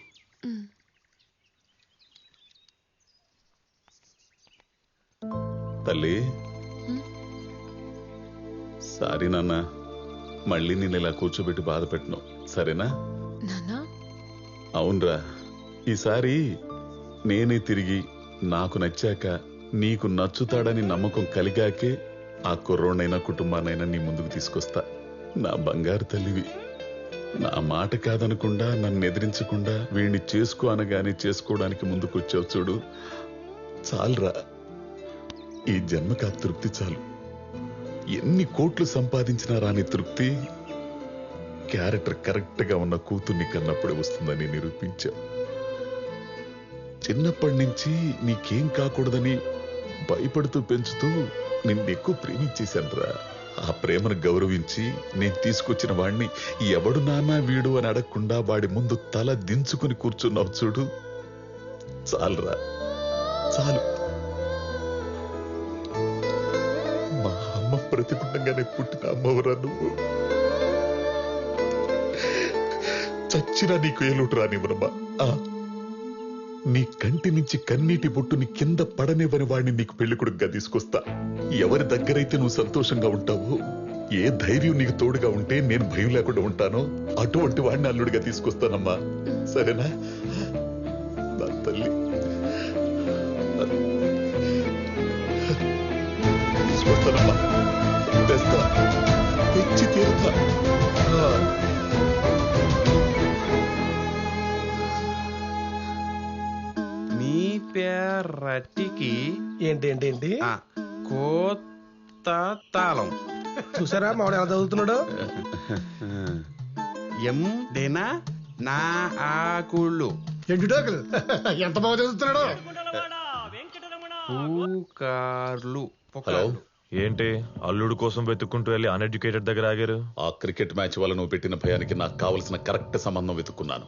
Speaker 4: తల్లి సారీ నాన్న, మళ్ళీ నేను ఇలా కూర్చోబెట్టి బాధ పెట్టను, సరేనా? అవునరా, ఈసారి నేనే తిరిగి నాకు నచ్చాక నీకు నచ్చుతాడని నమ్మకం కలిగాకే ఆ కుర్రోనైనా కుటుంబానైనా నీ ముందుకు తీసుకొస్తా. నా బంగారు తల్లివి, నా మాట కాదనకుండా నన్ను ఎదిరించకుండా వీణ్ణి చేసుకో అనగానే చేసుకోవడానికి ముందుకు వచ్చావు చూడు, చాలురా. ఈ జన్మకు ఆ తృప్తి చాలు. ఎన్ని కోట్లు సంపాదించినా రాని తృప్తి క్యారెక్టర్ కరెక్ట్ గా ఉన్న కూతుర్ని కన్నప్పుడే వస్తుందని నిరూపించా. చిన్నప్పటి నుంచి నీకేం కాకూడదని భయపడుతూ పెంచుతూ నిన్నెక్కువ ప్రేమించేశానురా. ఆ ప్రేమను గౌరవించి నేను తీసుకొచ్చిన వాణ్ణి ఎవడు నాన్నా వీడు అని అడగకుండా వాడి ముందు తల దించుకుని కూర్చున్నావు చూడు, చాలురా చాలు. మా అమ్మ ప్రతిపుండంగానే పుట్టిన అమ్మవరా నువ్వు. చచ్చినా నీకు ఏలుటు రానివ్వనమ్మా. నీ కంటి నుంచి కన్నీటి బొట్టుని కింద పడనివ్వని వాడిని నీకు పెళ్లికొడుకుగా తీసుకొస్తా. ఎవరి దగ్గరైతే నువ్వు సంతోషంగా ఉంటావో, ఏ ధైర్యం నీకు తోడుగా ఉంటే నేను భయం లేకుండా ఉంటానో అటువంటి వాడిని అల్లుడిగా తీసుకొస్తానమ్మా, సరేనా? నా తల్లి తీసుకొస్తానమ్మా, తెస్తా, తెచ్చి తీరుతా.
Speaker 14: రట్టికి
Speaker 16: ఏంటి
Speaker 14: కోత తాళం
Speaker 16: చూసారా మామిడి ఎలా చదువుతున్నాడు?
Speaker 14: ఎం డేనా నా ఆకుళ్ళు
Speaker 16: ఎండుటాకులు ఎంత బాగా చదువుతున్నాడు.
Speaker 14: పూకార్లు.
Speaker 1: హలో, ఏంటి అల్లుడు కోసం వెతుక్కుంటూ వెళ్ళి అన్ఎడ్యుకేటెడ్ దగ్గర ఆగారు?
Speaker 4: ఆ క్రికెట్ మ్యాచ్ వల్ల నువ్వు పెట్టిన భయానికి నాకు కావలసిన కరెక్ట్ సంబంధం వెతుక్కున్నాను.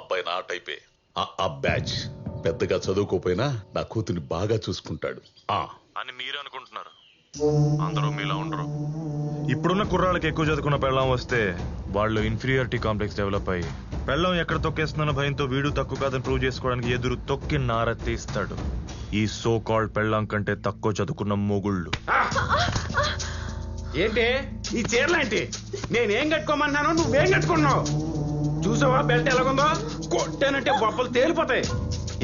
Speaker 4: అబ్బాయి నా టైపే. ఆ బ్యాచ్ పెద్దగా చదువుకోపోయినా నా కూతుర్ని బాగా చూసుకుంటాడు
Speaker 1: అని మీరు అనుకుంటున్నారు. అందరూ మీలా ఉండరు. ఇప్పుడున్న కుర్రాళ్ళకి ఎక్కువ చదువుకున్న పెళ్ళాం వస్తే వాళ్ళు ఇన్ఫీరియారిటీ కాంప్లెక్స్ డెవలప్ అయ్యి పెళ్ళాం ఎక్కడ తొక్కేస్తున్న భయంతో వీడు తక్కువ కాదని ప్రూవ్ చేసుకోవడానికి ఎదురు తొక్కి నార తీస్తాడు. ఈ సో కాల్డ్ పెళ్ళాం కంటే తక్కువ చదువుకున్న మొగుళ్ళు.
Speaker 14: ఏంటి ఈ చీరలేంటి? నేనేం కట్టుకోమన్నానో నువ్వేం కట్టుకున్నావు? చూసావా బెల్ట్ ఎలాగుందో? కొట్టానంటే బొప్పలు తేలిపోతాయి.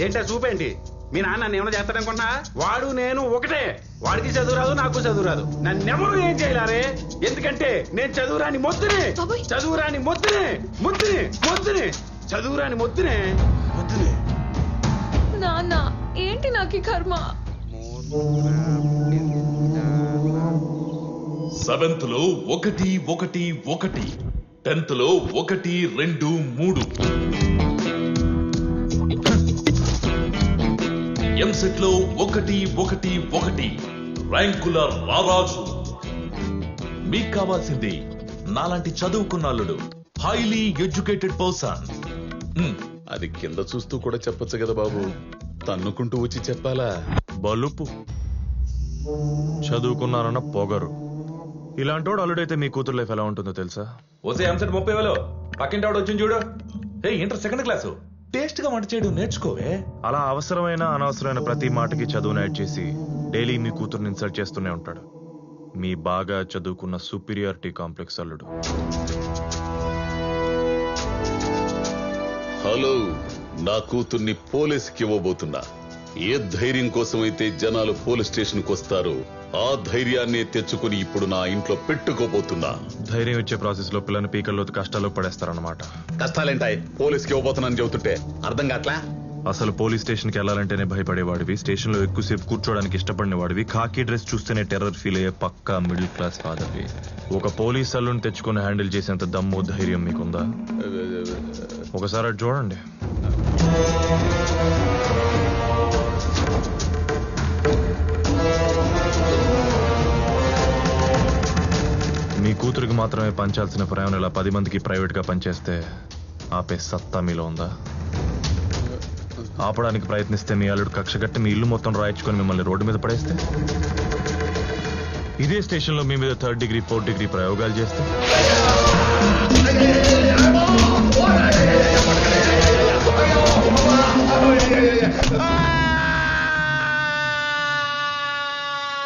Speaker 14: ఏంటో చూపేంటి? మీ నాన్న నన్ను ఏమైనా చేస్తాడనుకున్నా? వాడు నేను ఒకటే. వాడికి చదువు రాదు, నాకు చదువు రాదు. నన్నెవరు ఏం చేయలేరే, ఎందుకంటే నేను చదువురాని మొద్దునే. చదువురాని మొద్దునే మొద్దునే మొద్దునే చదువురాని మొద్దునే మొద్దునే.
Speaker 2: నాన్న ఏంటి నాకు కర్మ?
Speaker 17: 7th లో 1 1 1, 10th లో 1 2 3, ఎంసెట్ లో 1 1 1 ర్యాంకుల రారాజు. మీకు కావాల్సింది నాలాంటి చదువుకున్న అల్లుడు, హైలీ ఎడ్యుకేటెడ్ పర్సన్.
Speaker 4: అది కింద చూస్తూ కూడా చెప్పొచ్చు కదా బాబు, తన్నుకుంటూ వచ్చి చెప్పాలా?
Speaker 1: బలుపు చదువుకున్నారన్న పొగరు. ఇలాంటోడు అల్లుడైతే మీ కూతురు లైఫ్ ఎలా ఉంటుందో తెలుసా?
Speaker 17: ఓసే ఎంసెట్ 30,000 పక్కింటి ఆవిడ వచ్చింది చూడు. ఇంటర్ 2nd క్లాసు టేస్ట్ గా వంట చేయడం నేర్చుకోవే.
Speaker 1: అలా అవసరమైన అనవసరమైన ప్రతి మాటకి చదువును యాడ్ చేసి డైలీ మీ కూతురుని ఇన్సల్ట్ చేస్తూనే ఉంటాడు మీ బాగా చదువుకున్న సుపీరియారిటీ కాంప్లెక్స్ అల్లుడు.
Speaker 4: హలో, నా కూతుర్ని పోలీసుకి ఇవ్వబోతున్నా. ఏ ధైర్యం కోసమైతే జనాలు పోలీస్ స్టేషన్కి వస్తారో ఆ ధైర్యాన్ని తెచ్చుకుని ఇప్పుడు నా ఇంట్లో పెట్టుకోబోతున్నా.
Speaker 1: ధైర్యం ఇచ్చే ప్రాసెస్ లో పిల్లని పీకల్లోతు కష్టాలు పడేస్తారన్నమాట.
Speaker 4: కష్టాలేంటాయి? పోలీస్కి ఇవ్వబోతున్నాను చెబుతుంటే అర్థం కావట్లా?
Speaker 1: అసలు పోలీస్ స్టేషన్ కి వెళ్ళాలంటేనే భయపడేవాడివి, స్టేషన్ లో ఎక్కువసేపు కూర్చోడానికి ఇష్టపడిన వాడివి, ఖాకీ డ్రెస్ చూస్తేనే టెర్రర్ ఫీల్ అయ్యే పక్కా మిడిల్ క్లాస్ ఫాదర్వి. ఒక పోలీస్ అల్లుని తెచ్చుకుని హ్యాండిల్ చేసేంత దమ్ము ధైర్యం మీకుందా? ఒకసారి అటు చూడండి. మీ కూతురికి మాత్రమే పంచాల్సిన ప్రయాణం ఇలా 10 మందికి ప్రైవేట్ గా పనిచేస్తే ఆపే సత్తా మీలో ఉందా? ఆపడానికి ప్రయత్నిస్తే మీ అల్లుడు కక్షగట్టి మీ ఇల్లు మొత్తం రాయించుకొని మిమ్మల్ని రోడ్డు మీద పడేస్తే, ఇదే స్టేషన్ లో మీ మీద 3rd డిగ్రీ 4th డిగ్రీ ప్రయోగాలు చేస్తే,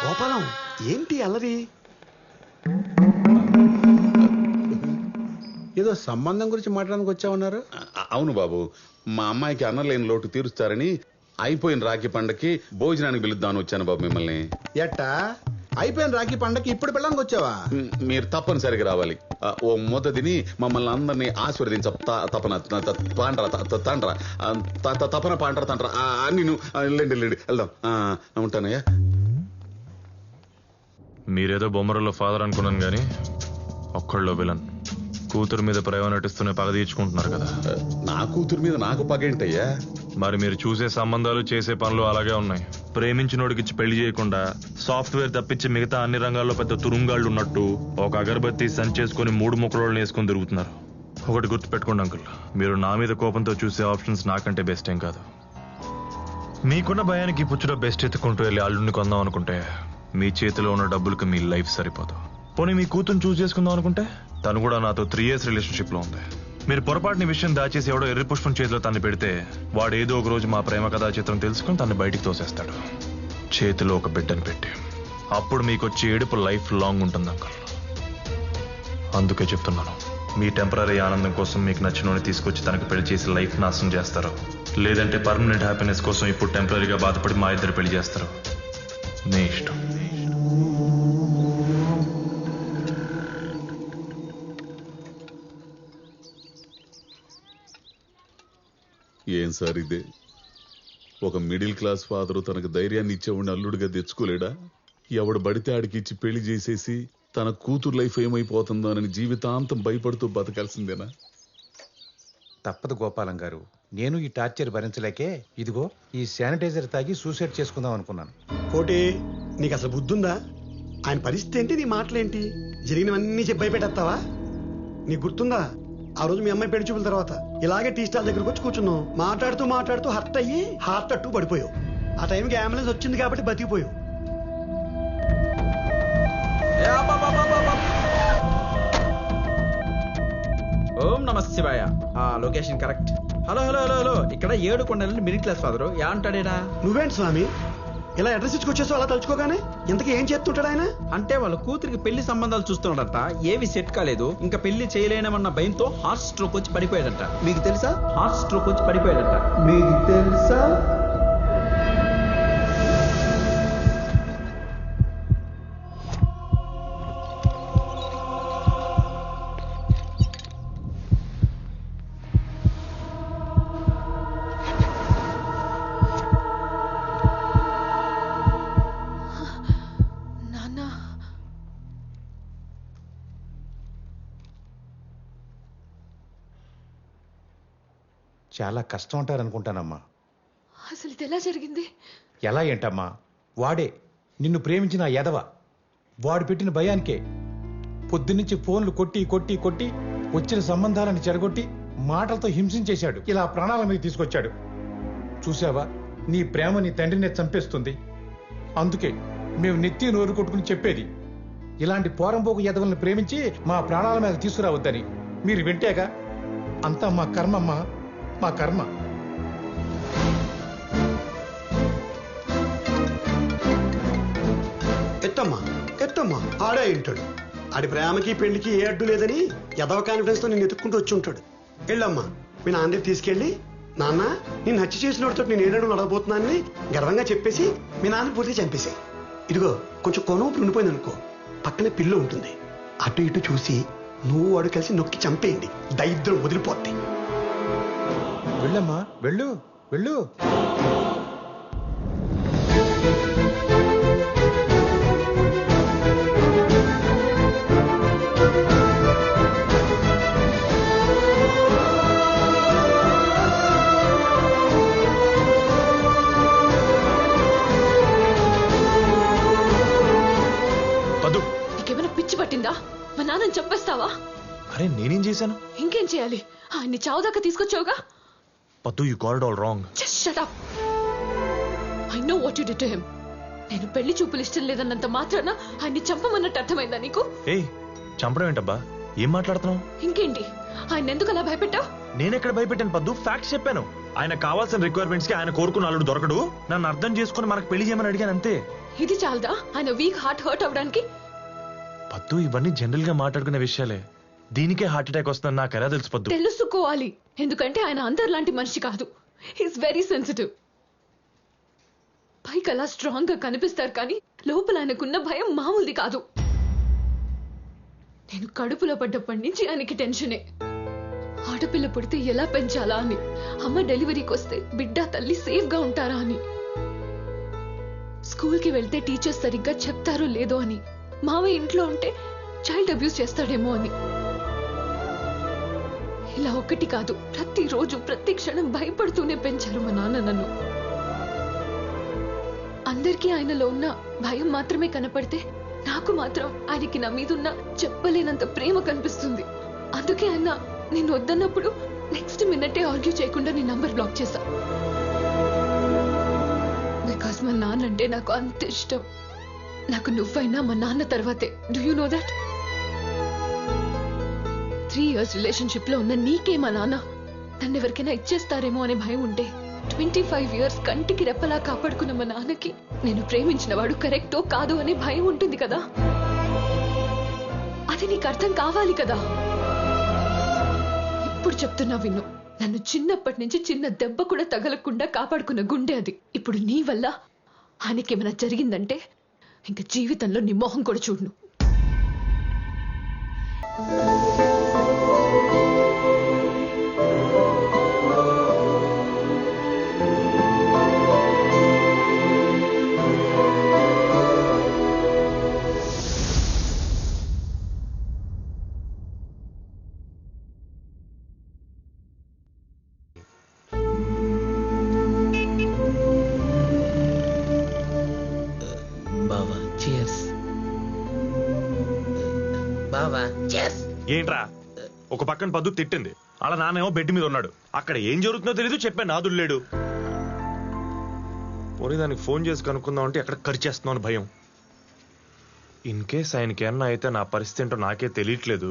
Speaker 3: గోపాలం ఏంటి అల్లరి?
Speaker 9: ఏదో సంబంధం గురించి మాట్లాడడానికి వచ్చామన్నారు.
Speaker 4: అవును బాబు, మా అమ్మాయికి అన్నలేని లోటు తీరుస్తారని అయిపోయిన రాఖీ పండగకి భోజనానికి పిలుద్దామని వచ్చాను బాబు మిమ్మల్ని.
Speaker 9: ఎట్టా అయిపోయిన రాఖీ పండగకి ఇప్పుడు పిల్లడానికి వచ్చావా?
Speaker 4: మీరు తప్పనిసరిగా రావాలి. ఓ ముద్ద తిని మమ్మల్ని అందరినీ ఆశీర్వదించ తపన తపన పాండ్రా తండ్రా అన్ని లేండి వెళ్దాం. ఉంటానయ్యా.
Speaker 1: మీరేదో బొమ్మరలో ఫాదర్ అనుకున్నాను గానీ ఒక్కళ్ళలో విలన్. కూతురు మీద ప్రేమ నటిస్తూనే పగ తీర్చుకుంటున్నారు కదా.
Speaker 4: నా కూతురు మీద నాకు పగేంటయ్యా?
Speaker 1: మరి మీరు చూసే సంబంధాలు చేసే పనులు అలాగే ఉన్నాయి. ప్రేమించినోడికిచ్చి పెళ్లి చేయకుండా సాఫ్ట్వేర్ తప్పించి మిగతా అన్ని రంగాల్లో పెద్ద తురుంగాళ్ళు ఉన్నట్టు ఒక అగరబత్తి సంచేసుకొని 3 ముక్కలోళ్ళని వేసుకొని తిరుగుతున్నారు. ఒకటి గుర్తుపెట్టుకోండి అంకుల్, మీరు నా మీద కోపంతో చూసే ఆప్షన్స్ నాకంటే బెస్ట్ ఏం కాదు. మీకున్న భయానికి పుచ్చులో బెస్ట్ ఎత్తుకుంటూ వెళ్ళి అల్లుడిని కొందాం అనుకుంటే మీ చేతిలో ఉన్న డబ్బులకు మీ లైఫ్ సరిపోదు. పోనీ మీ కూతురు చూస్ చేసుకుందాం అనుకుంటే తను కూడా నాతో 3 years రిలేషన్షిప్ లో ఉంది. మీరు పొరపాటుని విషయం దాచేసి ఎవడో ఎర్రి పుష్పం చేతిలో తన్ని పెడితే వాడు ఏదో ఒక రోజు మా ప్రేమ కథా చిత్రం తెలుసుకుని తన్ని బయటికి తోసేస్తాడు, చేతిలో ఒక బిడ్డని పెట్టి. అప్పుడు మీకు వచ్చే ఏడుపు లైఫ్ లాంగ్ ఉంటుంది అంకుల్. అందుకే చెప్తున్నాను, మీ టెంపరీ ఆనందం కోసం మీకు నచ్చినోని తీసుకొచ్చి తనకు పెళ్లి చేసి లైఫ్ నాశనం చేస్తారు, లేదంటే పర్మనెంట్ హ్యాపీనెస్ కోసం ఇప్పుడు టెంపరీగా బాధపడి మా ఇద్దరు పెళ్లి చేస్తారు. నీ ఇష్టం.
Speaker 4: ఏం సార్ ఇదే? ఒక మిడిల్ క్లాస్ ఫాదరు తనకు ధైర్యాన్ని ఇచ్చేవాడిని అల్లుడిగా తెచ్చుకోలేడా? ఎవడు బడితే ఆడికి ఇచ్చి పెళ్లి చేసేసి తన కూతురు లైఫ్ ఏమైపోతుందో అని జీవితాంతం భయపడుతూ బతకాల్సిందేనా?
Speaker 5: తప్పదు గోపాలం గారు, నేను ఈ టార్చర్ భరించలేకే ఇదిగో ఈ శానిటైజర్ తాగి సూసైడ్ చేసుకుందాం అనుకున్నాను.
Speaker 3: కోటి, నీకు అసలు బుద్ధుందా? ఆయన పరిస్థితి ఏంటి, నీ మాటలేంటి? జరిగినవన్నీ చెప్పి భయపెట్టేస్తావా? నీకు గుర్తుందా ఆ రోజు మీ అమ్మాయి పెళ్లి చూపుల తర్వాత ఇలాగే టీ స్టాల్ దగ్గరకు వచ్చి కూర్చున్నావు. మాట్లాడుతూ హర్ట్ అయ్యి హార్ట్ అట్టు పడిపోయావు. ఆ టైంకి అంబులెన్స్ వచ్చింది కాబట్టి బతికిపోయావు.
Speaker 12: ఓం నమ శివాయ. Location correct. హలో ఇక్కడ 7 కొండల మిడిల్ క్లాస్ ఫాదరు యా అంటాడేనా?
Speaker 3: నువ్వేంటి స్వామి ఇలా అడ్రస్ ఇచ్చుకొచ్చేసావు అలా తలుచుకోగానే? ఇంతకీ ఏం చేస్తుంటాడు ఆయన?
Speaker 12: అంటే వాళ్ళ కూతురికి పెళ్లి సంబంధాలు చూస్తున్నాడంట, ఏవి సెట్ కాలేదు, ఇంకా పెళ్లి చేయలేనమన్న భయంతో హార్ట్ స్ట్రోక్ వచ్చి పడిపోయాడంట. మీకు తెలుసా? హార్ట్ స్ట్రోక్ వచ్చి పడిపోయాడంట. మీకు తెలుసా?
Speaker 5: చాలా కష్టం అంటారనుకుంటానమ్మా.
Speaker 2: అసలు ఇది ఎలా జరిగింది?
Speaker 5: ఎలా ఏంటమ్మా, వాడే నిన్ను ప్రేమించిన ఎదవ. వాడు పెట్టిన భయానికే పొద్దున్నుంచి ఫోన్లు కొట్టి వచ్చిన సంబంధాలను చెడగొట్టి మాటలతో హింసించేశాడు. ఇలా ప్రాణాల మీద తీసుకొచ్చాడు. చూసావా, నీ ప్రేమ నీ తండ్రినే చంపేస్తుంది. అందుకే మేము నెత్తి నోరు కొట్టుకుని చెప్పేది, ఇలాంటి పోరంపోకు ఎదవల్ని ప్రేమించి మా ప్రాణాల మీద తీసుకురావద్దని. మీరు వింటేగా అంతా మా కర్మమ్మా, మా కర్మ.
Speaker 3: ఎత్తమ్మా ఆడే ఉంటాడు. ఆడి ప్రేమకి పెళ్లికి ఏ అడ్డు లేదని ఎదవ కాన్ఫిడెన్స్ తో నేను ఎత్తుక్కుంటూ వచ్చి ఉంటాడు. వెళ్ళమ్మా మీ నాన్న దగ్గర తీసుకెళ్ళి, నాన్న నేను హత్య చేసినోడితో నేను ఏడాడు నడవబోతున్నానని గర్వంగా చెప్పేసి మీ నాన్న పూర్తిగా చంపేశాయి. ఇదిగో కొంచెం కొనూపు ఉండిపోయింది అనుకో, పక్కనే పిల్లు ఉంటుంది, అటు ఇటు చూసి నువ్వు వాడు కలిసి నొక్కి చంపేయండి, దరిద్రం వదిలిపోద్ది.
Speaker 5: వెళ్ళమ్మా, వెళ్ళు వెళ్ళు.
Speaker 2: నీకేమైనా పిచ్చి పట్టిందా? మా నాన్నని చంపేస్తావా?
Speaker 1: అరే నేనేం చేశాను?
Speaker 2: ఇంకేం చేయాలి? ఆయన్ని చావుదాకా తీసుకొచ్చావుగా.
Speaker 1: పద్దు, you got it all wrong.
Speaker 2: Just shut up. I know what you did to him. నేను పెళ్లి చూపులు ఇష్టం లేదన్నంత మాత్రాన ఆయన్ని చంపమన్నట్టు అర్థమైందా నీకు?
Speaker 1: ఏయ్, చంపడం ఏంటబ్బా? ఏం మాట్లాడుతున్నావు?
Speaker 2: ఇంకేంటి, ఆయన ఎందుకు అలా భయపెట్టావు?
Speaker 1: నేనెక్కడ భయపెట్టాను పద్దు? ఫ్యాక్ట్స్ చెప్పాను. ఆయన కావాల్సిన రిక్వైర్మెంట్స్ కి ఆయన కోరుకున్న అల్లుడు దొరకడు, నన్ను అర్థం చేసుకుని మనకు పెళ్లి చేయమని అడిగాను అంతే.
Speaker 2: ఇది చాలదా ఆయన వీక్ హార్ట్ హర్ట్ అవడానికి?
Speaker 1: పద్దు, ఇవన్నీ జనరల్ గా మాట్లాడుకునే విషయాలే. దీనికే హార్ట్ అటాక్ వస్తుందని నాకు ఎలా తెలుసు పద్దు?
Speaker 2: తెలుసుకోవాలి, ఎందుకంటే ఆయన అందరిలాంటి మనిషి కాదు. He's very sensitive. పైకి అలా స్ట్రాంగ్ గా కనిపిస్తారు కానీ లోపల ఆయనకున్న భయం మామూలుది కాదు. నేను కడుపులో పడ్డప్పటి నుంచి ఆయనకి టెన్షనే. ఆడపిల్ల పుడితే ఎలా పెంచాలా అని, అమ్మ డెలివరీకి వస్తే బిడ్డ తల్లి సేఫ్ గా ఉంటారా అని, స్కూల్ కి వెళ్తే టీచర్స్ సరిగ్గా చెప్తారో లేదో అని, మావయ్య ఇంట్లో ఉంటే చైల్డ్ అబ్యూస్ చేస్తాడేమో అని. ఇలా ఒకటి కాదు, ప్రతిరోజు ప్రతి క్షణం భయపడుతూనే పెంచారు మా నాన్న నన్ను. అందరికీ ఆయనలో ఉన్న భయం మాత్రమే కనపడితే నాకు మాత్రం ఆయనకి నా మీదున్న చెప్పలేనంత ప్రేమ కనిపిస్తుంది. అందుకే ఆయన నేను వద్దన్నప్పుడు నెక్స్ట్ మినిటే ఆర్గ్యూ చేయకుండా నీ నంబర్ బ్లాక్ చేశా. బికాస్ మా నాన్న అంటే నాకు అంత ఇష్టం. నాకు నువ్వైనా మా నాన్న తర్వాతే. Do you know that? 3 years relationship లో ఉన్న నీకే మా నాన్న నన్ను ఎవరికైనా ఇచ్చేస్తారేమో అనే భయం ఉంటే 25 years కంటికి రెప్పలా కాపాడుకున్న మా నాన్నకి నేను ప్రేమించిన వాడు కరెక్టో కాదో అనే భయం ఉంటుంది కదా. అది నీకు అర్థం కావాలి కదా. ఇప్పుడు చెప్తున్నా విన్ను, నన్ను చిన్నప్పటి నుంచి చిన్న దెబ్బ కూడా తగలకుండా కాపాడుకున్న గుండె అది. ఇప్పుడు నీ వల్ల ఆయనకేమైనా జరిగిందంటే ఇంకా జీవితంలో నీ మొహం కూడా చూడను.
Speaker 1: ఏంట్రా, ఒక పక్కన పద్దు తిట్టింది, అలా నానేమో బెడ్ మీద ఉన్నాడు. అక్కడ ఏం జరుగుతుందో తెలీదు, చెప్పాను నాదుడు లేడు. పోనీ దానికి ఫోన్ చేసి కనుక్కుందాం అంటే ఎక్కడ ఖర్చేస్తున్నావు భయం. ఇన్ కేస్ ఆయనకి ఏమన్నా అయితే నా పరిస్థితి ఏంటో నాకే తెలియట్లేదు.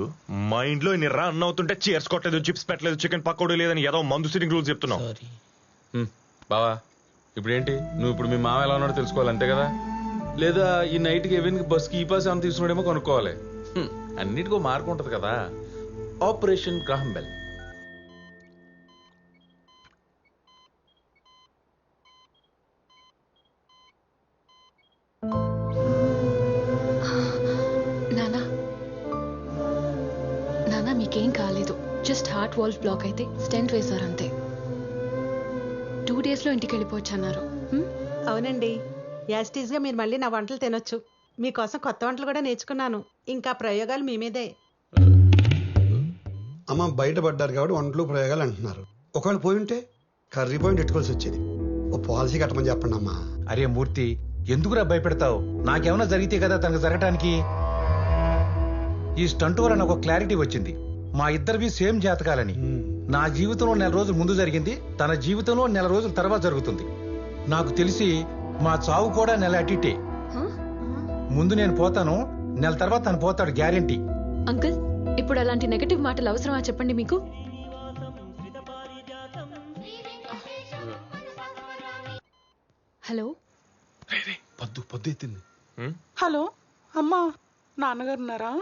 Speaker 1: మా ఇంట్లో ఇన్ని రా అన్న అవుతుంటే చీర్స్ కొట్టలేదు, చిప్స్ పెట్టలేదు, చికెన్ పకోడీ లేదని ఏదో మందు సిట్టింగ్ రూల్స్ చెప్తున్నావు.
Speaker 8: బావా ఇప్పుడు ఏంటి, నువ్వు ఇప్పుడు మీ మామ ఎలా ఉన్నాడో తెలుసుకోవాలి అంతే కదా? లేదా ఈ నైట్కి ఈవెన్ బస్కి ఈ పాస్ ఏమైనా తీసుకున్నాడేమో కనుక్కోవాలి. అన్నిటికో మార్పు ఉంటది కదా. Operation Graham bell.
Speaker 2: నానా మీకేం కాలేదు, జస్ట్ హార్ట్ వాల్వ్ బ్లాక్ అయితే స్టెంట్ వేశారు అంతే. 2 days లో ఇంటికి వెళ్ళిపోవచ్చు అన్నారు.
Speaker 6: అవునండి, యాస్టీస్ గా మీరు మళ్ళీ నా వంటలు తినొచ్చు. మీకోసం కొత్త వంటలు కూడా నేర్చుకున్నాను. ఇంకా ప్రయోగాలు మీ మీదే.
Speaker 3: అమ్మ బయటపడ్డారు కాబట్టి వంటలు ప్రయోగాలు అంటున్నారు. ఒకవేళ పోయి ఉంటే కర్రీ పాయింట్ ఎట్టుకోవాల్సి వచ్చేది. ఓ పాలసీ కట్టమని చెప్పండి అమ్మా.
Speaker 5: అరే మూర్తి, ఎందుకురా భయపెడతావు? నాకేమైనా జరిగితే కదా తనకు జరగటానికి. ఈ స్టంట్ వల్ల నాకు క్లారిటీ వచ్చింది. మా ఇద్దరివి సేమ్ జాతకాలని. నా జీవితంలో 4 రోజులు ముందు జరిగింది, తన జీవితంలో 4 రోజుల తర్వాత జరుగుతుంది. నాకు తెలిసి మా చావు కూడా 1 నెల అటిటే. ముందు నేను పోతాను, 1 నెల తర్వాత తను పోతాడు గ్యారెంటీ.
Speaker 2: అంకుల్, ఇప్పుడు అలాంటి నెగటివ్ మాటలు అవసరమా చెప్పండి మీకు? హలో,
Speaker 4: పొద్దు ఎత్తింది.
Speaker 15: హలో అమ్మా, నాన్నగారు ఉన్నారా?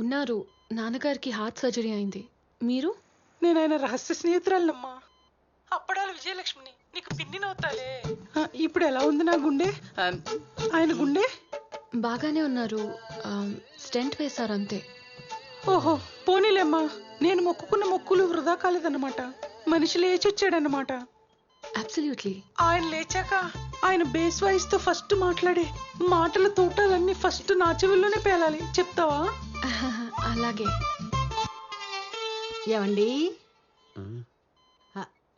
Speaker 2: ఉన్నారు. నాన్నగారికి హార్ట్ సర్జరీ అయింది. మీరు?
Speaker 15: నేను ఆయన రహస్య స్నేహితురాలమ్మా. అప్పడాల విజయలక్ష్మిని నీకు పిన్నినవుతాలే. ఇప్పుడు ఎలా ఉంది నా గుండె? ఆయన గుండె
Speaker 2: బాగానే ఉన్నారు. స్టెంట్ వేశారు అంతే.
Speaker 15: ఓహో పోనీలేమ్మా. నేను మొక్కుకున్న మొక్కులు వృధా కాలేదన్నమాట. మనిషి లేచి వచ్చాడన్నమాట.
Speaker 2: అబ్సల్యూట్లీ.
Speaker 15: ఆయన లేచాక ఆయన బేస్ వాయిస్ తో ఫస్ట్ మాట్లాడే మాటల తోటాలన్నీ ఫస్ట్ నా చెవుల్లోనే పేలాలి. చెప్తావా?
Speaker 2: అలాగే.
Speaker 6: ఏమండి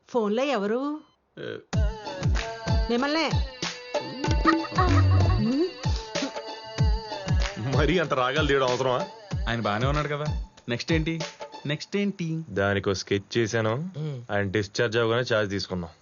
Speaker 6: ఫోన్లో ఎవరు? మిమ్మల్నే.
Speaker 1: మరీ అంత రాగాలు తీయడం అవసరమా?
Speaker 8: ఆయన బాగానే ఉన్నాడు కదా. నెక్స్ట్ ఏంటి?
Speaker 1: దానికి స్కెచ్ చేశాను. ఆయన డిశ్చార్జ్ అవగానే ఛార్జ్ తీసుకున్నాం.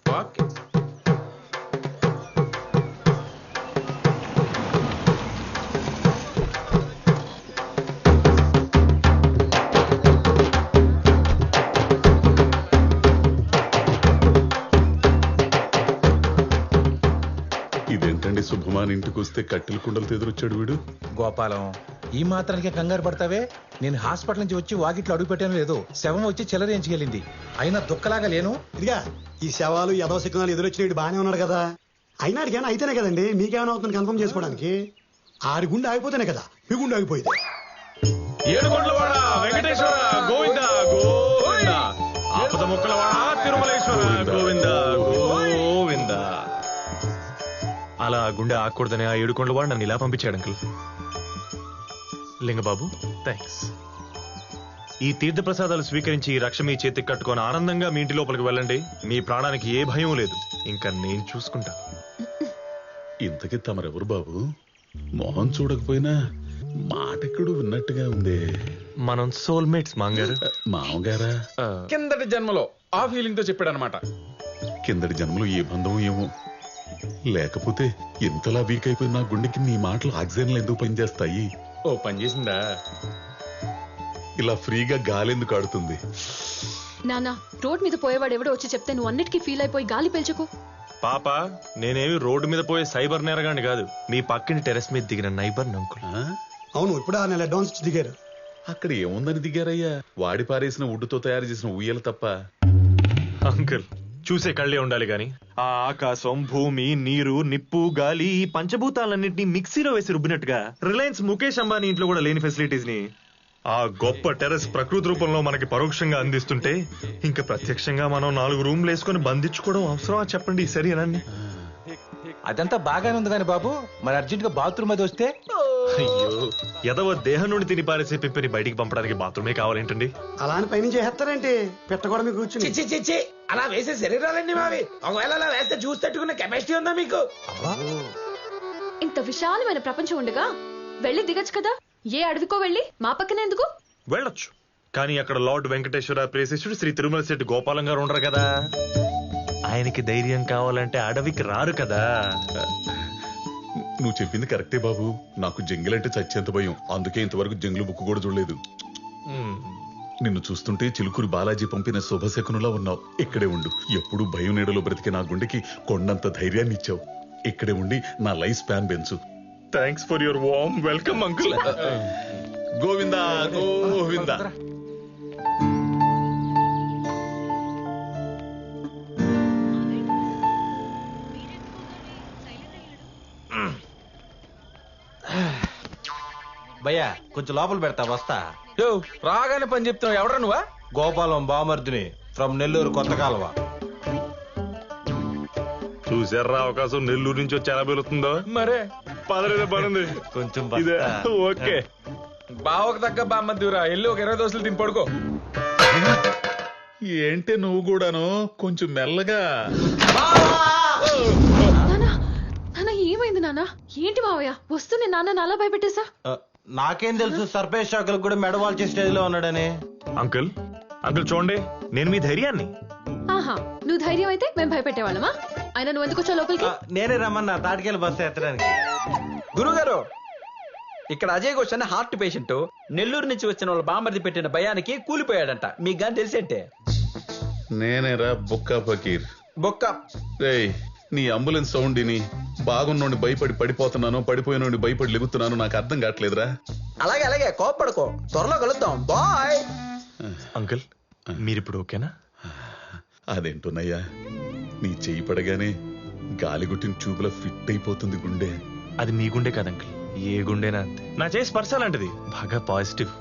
Speaker 4: ఇదేంటండి శుభమాన్ ఇంటికి వస్తే కట్టెల కుండలతో ఎదురొచ్చాడు వీడు.
Speaker 5: గోపాలం, ఈ మాత్రానికే కంగారు పడతావే? నేను హాస్పిటల్ నుంచి వచ్చి వాకిట్లో అడుగు పెట్టాను లేదు, శవం వచ్చి చెలరేంచుకెళ్ళింది. అయినా దుఃఖలాగా లేను.
Speaker 3: ఇదిగా ఈ శవాలు యదవ శకునాలు ఎదురొచ్చినట్టు బాగానే ఉన్నాడు కదా. అయినా అడిగాను అయితేనే కదండి మీకేమైనా అవుతుంది కన్ఫర్మ్ చేసుకోవడానికి. ఆడి గుండె ఆగిపోతేనే కదా మీ గుండె ఆగిపోయింది.
Speaker 1: ఏడుకొండలవాడ వెంకటేశ్వర గోవింద గోవింద, ఆపద ముక్కలవాడ తిరుమలేశ్వర గోవింద గోవింద. అలా గుండె ఆకూడదని ఆ ఏడుకొండలవాడు నన్ను ఇలా పంపించాడు అంకుల్. లింగబాబు థ్యాంక్స్. ఈ తీర్థ ప్రసాదాలు స్వీకరించి ఈ రక్ష మీ చేతికి కట్టుకొని ఆనందంగా మీ ఇంటి లోపలికి వెళ్ళండి. మీ ప్రాణానికి ఏ భయం లేదు. ఇంకా నేను చూసుకుంటా.
Speaker 4: ఇంతకీ తమరెవరు బాబు? మొహం చూడకపోయినా మాటెక్కడు విన్నట్టుగా ఉంది.
Speaker 1: మనం సోల్మేట్స్ మాంగారు.
Speaker 4: మామగారా?
Speaker 8: కిందటి జన్మలో ఆ ఫీలింగ్ తో చెప్పాడు అనమాట.
Speaker 4: కిందటి జన్మలో ఏ బంధం ఏమో. లేకపోతే ఇంతలా వీక్ అయిపోయిన నా గుండెకి నీ మాటలు ఆక్సిజన్లు ఎందుకు పనిచేస్తాయి?
Speaker 8: ఓ పని చేసిందా?
Speaker 4: ఇలా ఫ్రీగా గాలెందుకు ఆడుతుంది?
Speaker 2: నానా, రోడ్ మీద పోయేవాడు ఎవడో వచ్చి చెప్తే నువ్వు అన్నిటికీ ఫీల్ అయిపోయి గాలి పీల్చకు.
Speaker 1: పాప, నేనేమి రోడ్డు మీద పోయే సైబర్ నేరగాని కాదు. మీ పక్కని టెరెస్ మీద దిగిన నైబర్ అంకుల్.
Speaker 3: అవును, ఇప్పుడు ఆ నెల అడ్వాన్స్ ఇచ్చి దిగారు.
Speaker 4: అక్కడ ఏముందని దిగారయ్యా? వాడి పారేసిన వుడ్డుతో తయారు చేసిన ఉయ్యలు తప్ప.
Speaker 1: అంకుల్, చూసే కళ్ళే ఉండాలి గాని ఆ ఆకాశం, భూమి, నీరు, నిప్పు, గాలి, ఈ పంచభూతాలన్నింటినీ మిక్సీలో వేసి రుబ్బినట్టుగా రిలయన్స్ ముఖేష్ అంబానీ ఇంట్లో కూడా లేని ఫెసిలిటీస్ ని ఆ గొప్ప టెర్రస్ ప్రకృతి రూపంలో మనకి పరోక్షంగా అందిస్తుంటే ఇంకా ప్రత్యక్షంగా మనం 4 రూమ్లు వేసుకుని బంధించుకోవడం అవసరమా చెప్పండి? సరేనండి.
Speaker 5: అదంతా బాగానే ఉంది కానీ బాబు, మరి అర్జెంట్ గా బాత్రూమ్ అది వస్తే?
Speaker 1: అయ్యో, ఎదవ దేహం నుండి తిని పారేసే పిప్పిని బయటికి పంపడానికి బాత్రూమే కావాలేంటండి?
Speaker 3: అలా అని పైనుంచి చేస్తారేంటి? పెట్టకూడ మీకు కూర్చుని
Speaker 14: అలా వేసే శరీరాలన్నీ మావి. ఒకవేళ అలా వేస్తే చూసి తట్టుకునే కెపాసిటీ ఉందా మీకు?
Speaker 2: ఇంత విశాలమైన ప్రపంచం ఉండగా వెళ్ళి దిగచ్చు కదా. ఏ అడవికో వెళ్ళి మా పక్కన ఎందుకు?
Speaker 1: వెళ్ళొచ్చు, కానీ అక్కడ లార్డ్ వెంకటేశ్వర ప్రేసేశ్వరుడు శ్రీ తిరుమల శెట్టి గోపాలం గారు ఉండరు కదా. ఆయనకి ధైర్యం కావాలంటే అడవికి రారు కదా.
Speaker 4: నువ్వు చెప్పింది కరెక్టే బాబు. నాకు జంగిల్ అంటే చచ్చేంత భయం. అందుకే ఇంతవరకు జంగిల్ బుక్ కూడా చూడలేదు. నిన్ను చూస్తుంటే చిలుకూరి బాలాజీ పంపిన శుభశకునులా ఉన్నావు. ఇక్కడే ఉండు. ఎప్పుడు భయం నీడలో బ్రతికే నా గుండెకి కొండంత ధైర్యాన్ని ఇచ్చావు. ఇక్కడే ఉండి నా లైఫ్ స్పాన్ పెంచు.
Speaker 1: Thanks for your warm welcome uncle.
Speaker 4: Govinda Govinda.
Speaker 10: భయ్యా కొంచెం లోపల పెడతా, వస్తా.
Speaker 8: రాగానే పని చెప్తున్నావు. ఎవడరా నువ్వా?
Speaker 10: గోపాలం బామర్దిని ఫ్రమ్ నెల్లూరు కొత్త కాలువ.
Speaker 1: చూసారా అవకాశం? నెల్లూరు నుంచి వచ్చి ఎలా వెళుతుందో.
Speaker 8: మరే
Speaker 1: పదరేదో పనుంది
Speaker 10: కొంచెం.
Speaker 1: ఓకే,
Speaker 8: బావకు తగ్గ బామ్మద్దురా. వెళ్ళి ఒక 20 దోశలు తిని పడుకో.
Speaker 4: ఏంటే నువ్వు కూడాను? కొంచెం మెల్లగా.
Speaker 2: నాన్న ఏమైంది నాన్న? ఏంటి మావయ్య వస్తూనే నాన్న అలా భయపెట్టేశా?
Speaker 10: నాకేం తెలుసు సర్పేష్ షాకులకు కూడా మెడవాల్చే స్టేజ్ లో ఉన్నాడని.
Speaker 1: అంకుల్ అంకుల్ చూడండి, నేను మీ ధైర్యాన్ని.
Speaker 2: ఆహా, నువ్వు ధైర్యం అయితే మేము భయపెట్టేవాళ్ళమా? ఆయన నువ్వు ఎందుకు వచ్చా లోపలికి?
Speaker 10: నేనే రమ్మన్నా తాటికెళ్ళి బస్సు ఎత్తడానికి.
Speaker 12: గురుగారు, ఇక్కడ అజయ్ ఘోష్ అనే హార్ట్ పేషెంట్ నెల్లూరు నుంచి వచ్చిన వాళ్ళ బామర్ది పెట్టిన భయానికి కూలిపోయాడంట. మీకు గాని తెలిసేంటే?
Speaker 4: నేనేరా బొక్కా ఫకీర్.
Speaker 12: బొక్క
Speaker 4: రేయ్, నీ అంబులెన్స్ సౌండ్ ని బాగున్నోని భయపడి పడిపోతున్నాను, పడిపోయినోని భయపడి లెగుతున్నాను. నాకు అర్థం కావట్లేదురా.
Speaker 12: అలాగే అలాగే, కోప్పడుకో. త్వరలో కలుద్దాం. బాయ్.
Speaker 1: అంకుల్ మీరిప్పుడు ఓకేనా?
Speaker 4: అదేంటున్నయ్యా, నీ చెయ్యి పడగానే గాలిగుట్టిన ట్యూబ్లో ఫిట్ అయిపోతుంది గుండె.
Speaker 1: అది మీ గుండె కదా అంకుల్, ఏ గుండెనా అంతే. నా చేసి స్పర్శ లాంటిది, బాగా పాజిటివ్.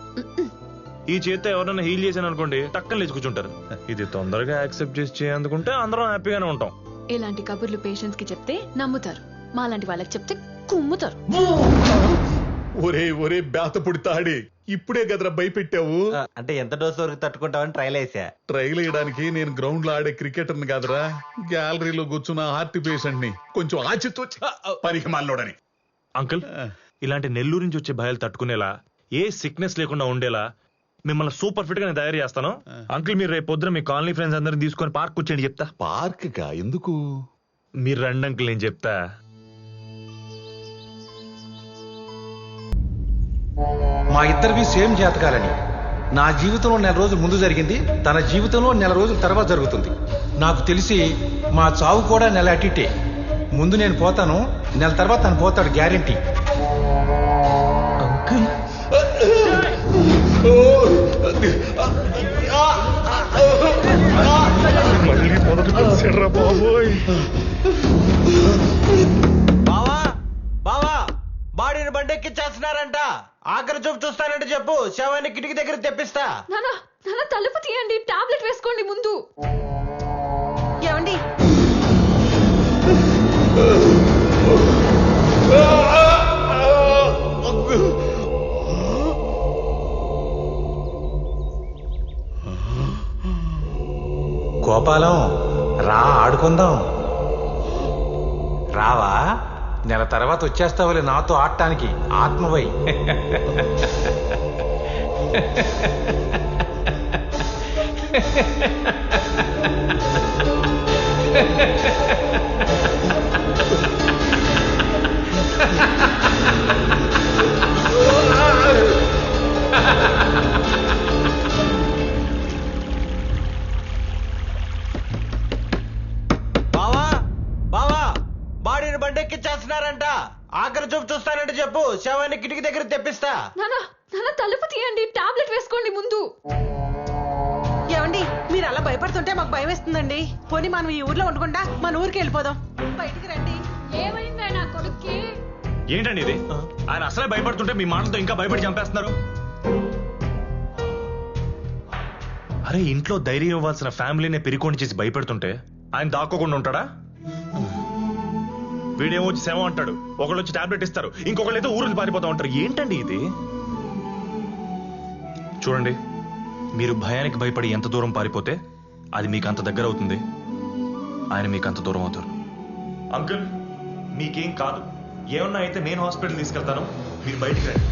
Speaker 1: ఈ చేత్తో ఎవరైనా హీల్ చేశాను అనుకోండి, టక్కన లేచి కూర్చుంటారు. ఇది తొందరగా యాక్సెప్ట్ చేసి చేయందుకుంటే అందరం హ్యాపీగానే ఉంటాం.
Speaker 2: ఇలాంటి కబుర్లు పేషెంట్స్ కి చెప్తే నమ్ముతారు, మాలాంటి వాళ్ళకి చెప్తే కుమ్ముతారు.
Speaker 4: ఒరే ఒరే బేతపుడి తాడి, ఇప్పుడే గదరా భయపెట్టావు.
Speaker 18: అంటే ఎంత డోస్ వరకు తట్టుకుంటావని ట్రైల్ వేసా.
Speaker 4: ట్రైల్ వేయడానికి నేను గ్రౌండ్ లో ఆడే క్రికెటర్ని కాదురా, గ్యాలరీలో కూర్చున్న హార్ట్ పేషెంట్ ని. కొంచెం ఆచితూ పనికి మాలోడని.
Speaker 1: అంకుల్, ఇలాంటి నెల్లూరు నుంచి వచ్చే భయాలు తట్టుకునేలా, ఏ సిక్నెస్ లేకుండా ఉండేలా మిమ్మల్ని సూపర్ ఫిట్ గా నేను తయారు చేస్తాను. అంకుల్, మీరు రేపు పొద్దున మీ కాలనీ ఫ్రెండ్స్ అందరిని తీసుకొని పార్క్ కూర్చోండి, చెప్తా.
Speaker 4: పార్క్ కా? ఎందుకు?
Speaker 1: మీరు రండి అంకుల్, నేను చెప్తా.
Speaker 5: మా ఇద్దరివి సేమ్ జాతకాలని. నా జీవితంలో 4 రోజులు ముందు జరిగింది, తన జీవితంలో 4 రోజుల తర్వాత జరుగుతుంది. నాకు తెలిసి మా చావు కూడా నెల అటిటే. ముందు నేను పోతాను, నెల తర్వాత తను పోతాడు, గ్యారెంటీ.
Speaker 1: అంకుల్,
Speaker 4: మళ్ళీ మొదటి కలిసాడ్రా బాబోయ్.
Speaker 18: బావా బావా, బాడీని బండెక్కిచ్చేస్తున్నారంట. ఆఖరి చూపు చూస్తానంటే చెప్పు, శవాన్ని కిటికీ దగ్గర తెప్పిస్తా.
Speaker 2: నానా నానా, తలుపు తీయండి, టాబ్లెట్ వేసుకోండి ముందు.
Speaker 6: ఏమండి,
Speaker 5: గోపాలం రా, ఆడుకుందాం. రావా? నెల తర్వాత వచ్చేస్తావులే నాతో ఆడటానికి, ఆత్మవై.
Speaker 18: బావా బావా, బాడీని బండెక్కిచ్చేస్తున్నారంట. ఆఖరి చూపు చూస్తానంటే చెప్పు, శవాన్ని కిటికీ దగ్గర తెప్పిస్తా.
Speaker 2: నానా నానా, తలుపు తీయండి, టాబ్లెట్ వేసుకోండి ముందు.
Speaker 6: ఏమండి, మీరు అలా భయపడుతుంటే మాకు భయం వేస్తుందండి. పోనీ మనం ఈ ఊర్లో ఉండకుండా మన ఊరికి వెళ్ళిపోదాం. బయటికి రండి.
Speaker 11: ఏమైందా నా కొడుక్కి?
Speaker 1: ఏంటండి ఇది? ఆయన అసలే భయపడుతుంటే మీ మాటలతో ఇంకా భయపడి చంపేస్తున్నారు. అరే, ఇంట్లో ధైర్యం ఇవ్వాల్సిన ఫ్యామిలీనే పెరికోని చేసి భయపెడుతుంటే ఆయన దాక్కోకుండా ఉంటాడా? వీడేమో వచ్చి సేవ అంటాడు, ఒకళ్ళు వచ్చి టాబ్లెట్ ఇస్తారు, ఇంకొకళ్ళు అయితే ఊరికి పారిపోతా ఉంటారు. ఏంటండి ఇది? చూడండి, మీరు భయానికి భయపడి ఎంత దూరం పారిపోతే అది మీకు అంత దగ్గర అవుతుంది, ఆయన మీకు అంత దూరం అవుతారు. అంకుల్, మీకేం కాదు, ఏమన్నా అయితే నేను హాస్పిటల్ తీసుకెళ్తాను, మీరు బయటికి రండి.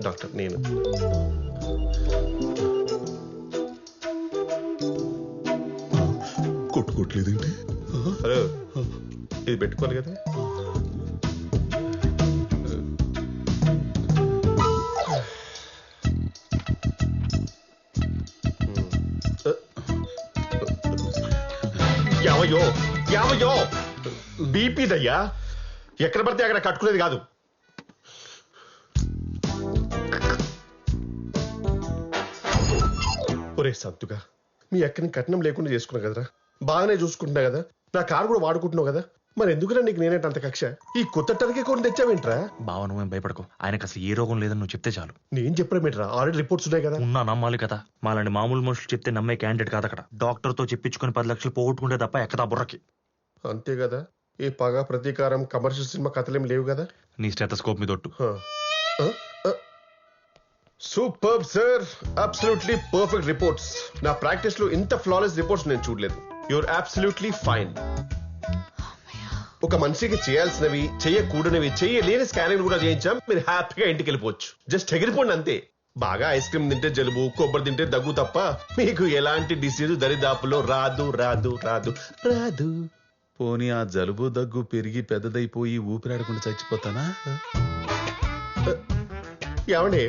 Speaker 7: డాక్టర్, నేను
Speaker 4: కొట్టుకోవట్లేదేంటి?
Speaker 7: హలో, ఇది పెట్టుకోవాలి కదా. యావయ్యో యావయ్యో, బీపీదయ్యా, ఎక్కడ పడితే అక్కడ కట్టుకునేది కాదు. ఒరే సంతుగా, మీ అక్కని కట్నం లేకుండా చేసుకున్నా కదరా, బాగానే చూసుకుంటున్నా కదా, నా కారు కూడా వాడుకుంటున్నావు కదా, మరి ఎందుకురా నీకు నేనేంట అంత కక్ష? ఈ కొత్త టర్కీ కొని తెచ్చావేంట్రా?
Speaker 1: బావ, నువ్వేం భయపడకు, ఆయనకు అసలు ఏ రోగం లేదని నువ్వు చెప్తే చాలు.
Speaker 7: నేను చెప్పడమేంట్రా, ఆల్రెడీ రిపోర్ట్స్ ఉన్నాయి కదా.
Speaker 1: ఉన్నా నమ్మాలి కదా, మాలాంటి మామూలు మనుషులు చెప్తే నమ్మే క్యాండిడేట్ కాదు అక్కడ. డాక్టర్ తో చెప్పించుకుని 10 లక్షలు పోగొట్టుకుంటే తప్ప ఎక్కదా బుర్రకి.
Speaker 7: అంతే కదా, ఈ పగ ప్రతీకారం కమర్షియల్ సినిమా కథలేం లేవు కదా.
Speaker 1: నీ స్టెథోస్కోప్ మీద ఒట్టు.
Speaker 7: Super sir, absolutely perfect reports. నా ప్రాక్టీస్ లో ఇంత ఫ్లాలెస్ రిపోర్ట్స్ నేను చూడలేదు. Your absolutely fine. ఒక మనిషికి చేయాల్సినవి, చేయకూడనివి, చేయలేని స్కానింగ్ కూడా చేయించాం. మీరు హ్యాపీగా ఇంటికి వెళ్ళిపోవచ్చు. జస్ట్ ఎగిరిపోండి అంతే. బాగా ఐస్ క్రీమ్ తింటే జలుబు, కొబ్బరి తింటే దగ్గు తప్ప మీకు ఎలాంటి డిసీజ్ దరిదాపులో రాదు రాదు రాదు రాదు.
Speaker 4: పోనీ ఆ జలుబు దగ్గు పెరిగి పెద్దదైపోయి ఊపిరాడకుండా చచ్చిపోతానా?
Speaker 7: ఏమండి,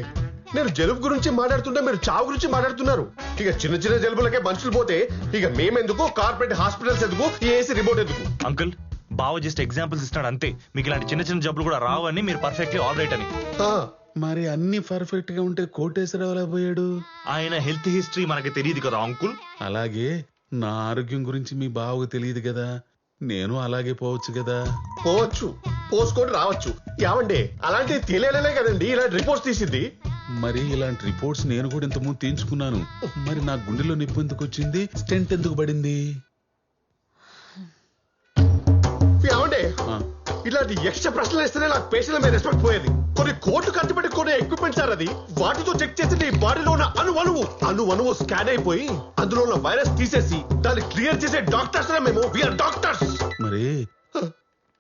Speaker 7: నేను జలుబు గురించి మాట్లాడుతుంటే మీరు చావు గురించి మాట్లాడుతున్నారు. ఇక చిన్న చిన్న జలుబులకే మనుషులు పోతే ఇక మేమెందుకు, కార్పొరేట్ హాస్పిటల్స్ ఎందుకు, ఈ ఏసీ రిమోట్ ఎందుకు?
Speaker 1: అంకుల్ బావ జస్ట్ ఎగ్జాంపుల్స్ ఇస్తాడు అంతే. మీకు ఇలాంటి చిన్న చిన్న జబ్బులు కూడా రావని, మీరు పర్ఫెక్ట్లీ ఆల్ రైట్ అని.
Speaker 4: మరి అన్ని పర్ఫెక్ట్ గా ఉంటే కోటేశ్వరరావు ఎలా పోయాడు?
Speaker 1: ఆయన హెల్త్ హిస్టరీ మనకి తెలియదు కదా అంకుల్.
Speaker 4: అలాగే నా ఆరోగ్యం గురించి మీ బావకు తెలియదు కదా, నేను అలాగే పోవచ్చు కదా.
Speaker 7: పోవచ్చు, పోసుకొని రావచ్చు. ఏమండి అలాంటివి తెలియలే కదండి ఇలాంటి రిపోర్ట్స్ తీసింది.
Speaker 4: మరి ఇలాంటి రిపోర్ట్స్ నేను కూడా ఇంతకుముందు తీయించుకున్నాను. మరి నా గుండెలో నొప్పి ఎందుకు వచ్చింది? స్టెంట్ ఎందుకు పడింది?
Speaker 7: ఏమండి ఇలాంటి ఎక్స్ట్రా ప్రశ్నలు ఇస్తేనే నాకు పేషెంట్ మీద రెస్పెక్ట్ పోయేది. కొన్ని కోట్లు ఖర్చు పెట్టి కొన్ని ఎక్విప్మెంట్ సార్ అది. వాటితో చెక్ చేసి నీ బాడీలో ఉన్న అణువు స్కాన్ అయిపోయి అందులో ఉన్న వైరస్ తీసేసి దాన్ని క్లియర్ చేసే డాక్టర్స్ మేము. We are doctors.
Speaker 4: మరి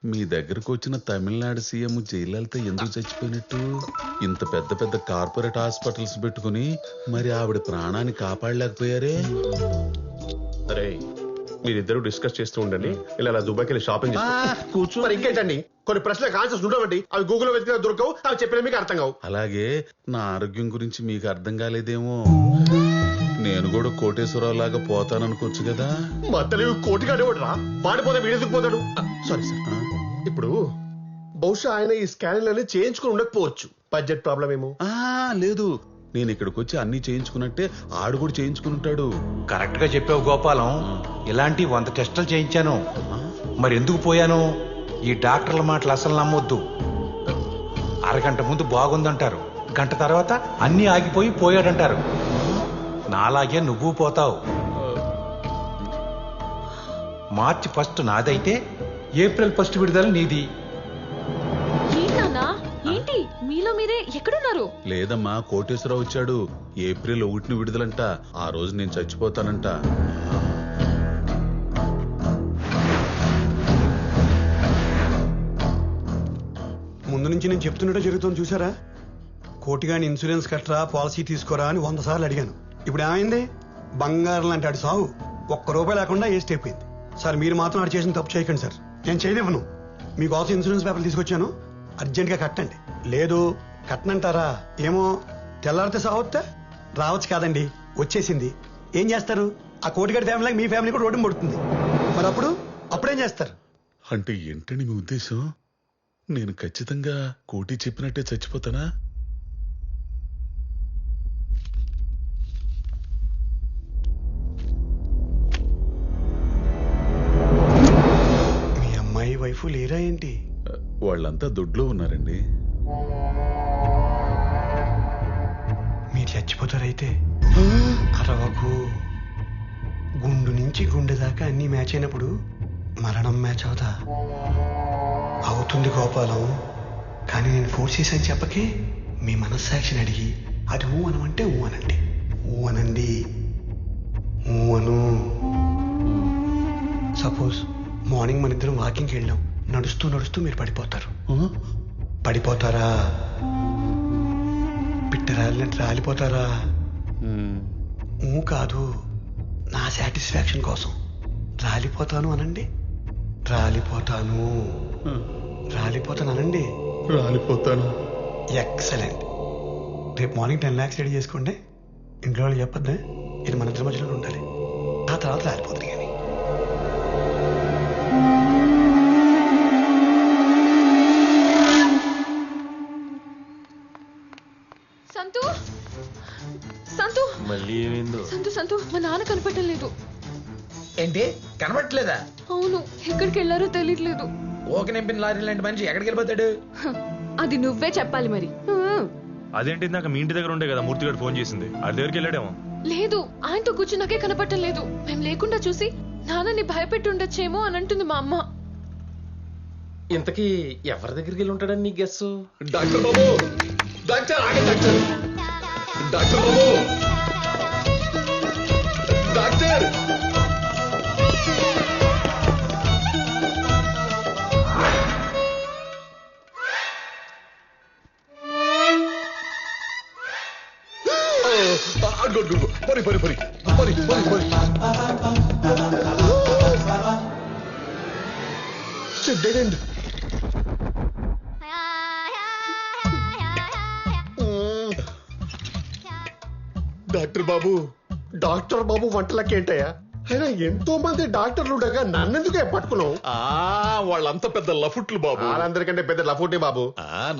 Speaker 4: మీ దగ్గరకు వచ్చిన తమిళనాడు సీఎం జయలలిత ఎందుకు చచ్చిపోయినట్టు? ఇంత పెద్ద పెద్ద కార్పొరేట్ హాస్పిటల్స్ పెట్టుకుని మరి ఆవిడ ప్రాణాన్ని కాపాడలేకపోయారే?
Speaker 7: అరే మీరిద్దరు డిస్కస్ చేస్తూ ఉండండి. ఇలా దుబాయ్కి వెళ్ళి షాపింగ్ కూర్చో. మరి ఇంకేంటండి కొన్ని ప్రశ్నలకు ఆన్సర్స్ ఉండవండి. అవి గూగుల్లో వెతికినా దొరకవు, అవి చెప్పినా మీకు అర్థం కావు.
Speaker 4: అలాగే నా ఆరోగ్యం గురించి మీకు అర్థం కాలేదేమో. నేను కూడా కోటేశ్వరరావు లాగా పోతాననుకోవచ్చు కదా.
Speaker 7: మా తెలుగు కోటిగానే రా మాడిపోతే వీడెందుకు పోతాడు? Sorry sir. ఇప్పుడు బహుశా ఆయన ఈ స్కానింగ్ చేయించుకుని ఉండకపోవచ్చు. బడ్జెట్ ప్రాబ్లం ఏమో.
Speaker 4: లేదు, నేను ఇక్కడికి వచ్చి అన్ని చేయించుకున్నట్టే ఆడు కూడా చేయించుకుని ఉంటాడు.
Speaker 5: కరెక్ట్ గా చెప్పావు గోపాలం. ఇలాంటి 100 టెస్టులు చేయించాను. మరి ఎందుకు పోయాను? ఈ డాక్టర్ల మాటలు అసలు నమ్మొద్దు. అరగంట ముందు బాగుందంటారు, గంట తర్వాత అన్ని ఆగిపోయి పోయాడంటారు. నాలాగే నువ్వు పోతావు. మార్చి 1 నాదైతే ఏప్రిల్ 1 విడుదల నీది.
Speaker 2: ఏంటి మీలో మీరే ఎక్కడున్నారు?
Speaker 4: లేదమ్మా, కోటేశ్వరరావు వచ్చాడు. ఏప్రిల్ 1 విడుదలంట. ఆ రోజు నేను చచ్చిపోతానంట.
Speaker 3: ముందు నుంచి నేను చెప్తున్నట్టు జరుగుతుంది చూసారా? కోటిగాని ఇన్సూరెన్స్ కట్టరా, పాలసీ తీసుకోరా అని 100 సార్లు అడిగాను. ఇప్పుడు ఏమైంది? బంగారం లాంటి ఆడి సాగు ₹1 లేకుండా వేస్ట్ అయిపోయింది. సార్ మీరు మాత్రం ఆడు చేసిన తప్పు చేయకండి సార్. నేను చేయనివ్వను. మీకోసం ఇన్సూరెన్స్ పేపర్లు తీసుకొచ్చాను, అర్జెంట్గా కట్టండి. లేదు కట్టనంటారా? ఏమో తెల్లారితే సావొత్తా రావచ్చు కాదండి, వచ్చేసింది. ఏం చేస్తారు? ఆ కోటిగాడి ఫ్యామిలీ మీ ఫ్యామిలీ కూడా రోడ్డు పడుతుంది. మరి అప్పుడేం చేస్తారు?
Speaker 4: అంటే ఏంటని మీ ఉద్దేశం? నేను ఖచ్చితంగా కోటి చెప్పినట్టే చచ్చిపోతానా?
Speaker 3: మీ అమ్మాయి వైఫ్ లేరా ఏంటి?
Speaker 4: వాళ్ళంతా దొడ్లో ఉన్నారండి.
Speaker 3: మీరు చచ్చిపోతారైతే అరవకు. గుండు నుంచి గుండె దాకా అన్ని మ్యాచ్ అయినప్పుడు మరణం మ్యాచ్ అవుతా అవుతుంది గోపాలం. కానీ నేను ఫోర్స్ చేశాను చెప్పకే. మీ మనస్సాక్షిని అడిగి అది ఊ అనమంటే ఊ అనండి. ఊ అనండి, ఊ అను. సపోజ్ మార్నింగ్ మన ఇద్దరం వాకింగ్కి వెళ్ళాం. నడుస్తూ నడుస్తూ మీరు పడిపోతారు. పడిపోతారా? పిట్టరాలినట్టు రాలిపోతారా? కాదు, నా సాటిస్ఫాక్షన్ కోసం రాలిపోతాను అనండి. రాలిపోతాను అనండి.
Speaker 4: రాలిపోతాను.
Speaker 3: ఎక్సలెంట్. రేపు మార్నింగ్ 10 lakhs రెడీ చేసుకోండి. ఇంట్లో వాళ్ళు చెప్పొద్దే, ఇది మన ఇద్దరి మధ్యలో ఉండాలి. ఆ తర్వాత రాలిపోతుంది. కానీ
Speaker 2: సంతు సంతు
Speaker 8: మళ్ళీ ఏమైందో?
Speaker 2: సంతు మా నాన్న కనపడటం లేదు.
Speaker 12: ఏంటి కనబట్టలేదా?
Speaker 2: అవును, ఎక్కడికి వెళ్ళారో తెలియట్లేదు.
Speaker 12: ఓకే నింపిన లారీ లాంటి మనిషి ఎక్కడికి వెళ్ళిపోతాడు?
Speaker 2: అది నువ్వే చెప్పాలి మరి.
Speaker 1: అదేంటి, నాకు మీ ఇంటి దగ్గర ఉండే కదా మూర్తి గారు ఫోన్ చేసింది. అది దగ్గరికి వెళ్ళాడేమో.
Speaker 2: లేదు, ఆయనతో కూర్చున్నాకే కనపడటం లేదు. మేము లేకుండా చూసి నాన్నని భయపెట్టి ఉండొచ్చేమో అని అంటుంది మా అమ్మ.
Speaker 17: ఇంతకీ ఎవరి దగ్గరికి వెళ్ళి ఉంటాడని నీ గెస్?
Speaker 7: డాక్టర్ బాబు, డాక్టర్ ఆగండి డాక్టర్. డాక్టర్ బాబు, డాక్టర్. Dead end. డాక్టర్ బాబు వంటలకి ఏంటయ్యా? అయినా ఎంతో మంది డాక్టర్లు ఉండగా నన్నెందుకే పట్టుకున్నావు?
Speaker 4: వాళ్ళంతా పెద్ద లఫుట్లు బాబు.
Speaker 7: వాళ్ళందరికంటే పెద్ద లఫుట్టే బాబు.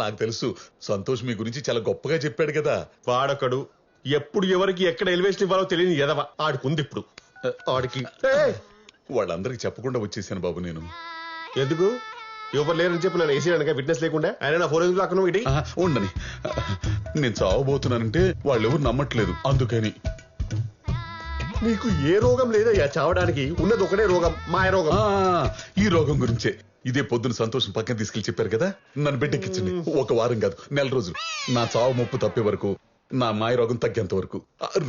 Speaker 4: నాకు తెలుసు. సంతోష్ మీ గురించి చాలా గొప్పగా చెప్పాడు కదా.
Speaker 7: వాడొకడు ఎప్పుడు ఎవరికి ఎక్కడ ఎలివేషన్ ఇవ్వాలో తెలియని ఎదవ ఆడుకుంది. ఇప్పుడు ఆడికి
Speaker 4: వాళ్ళందరికి చెప్పకుండా వచ్చేసాను బాబు నేను.
Speaker 7: ఎందుకు? ఎవరు లేరని చెప్పి నన్ను వేసేయడానికి విట్నెస్ లేకుండా ఆయన నా ఫోన్ ఎందుకు లాక్కున్నావు? ఇటీ
Speaker 4: ఉండని, నేను చావబోతున్నానంటే వాళ్ళెవరు నమ్మట్లేదు, అందుకని.
Speaker 7: నీకు ఏ రోగం లేదయ్యా చావడానికి, ఉన్నది ఒకటే రోగం, మాయ రోగం.
Speaker 4: ఈ రోగం గురించే ఇదే పొద్దున సంతోషం పక్కన తీసుకెళ్లి చెప్పారు కదా, నన్ను బిడ్డెక్కించండి. ఒక వారం కాదు, నెల రోజులు. నా చావు ముప్పు తప్పే వరకు, నా మాయ రోగం తగ్గేంత వరకు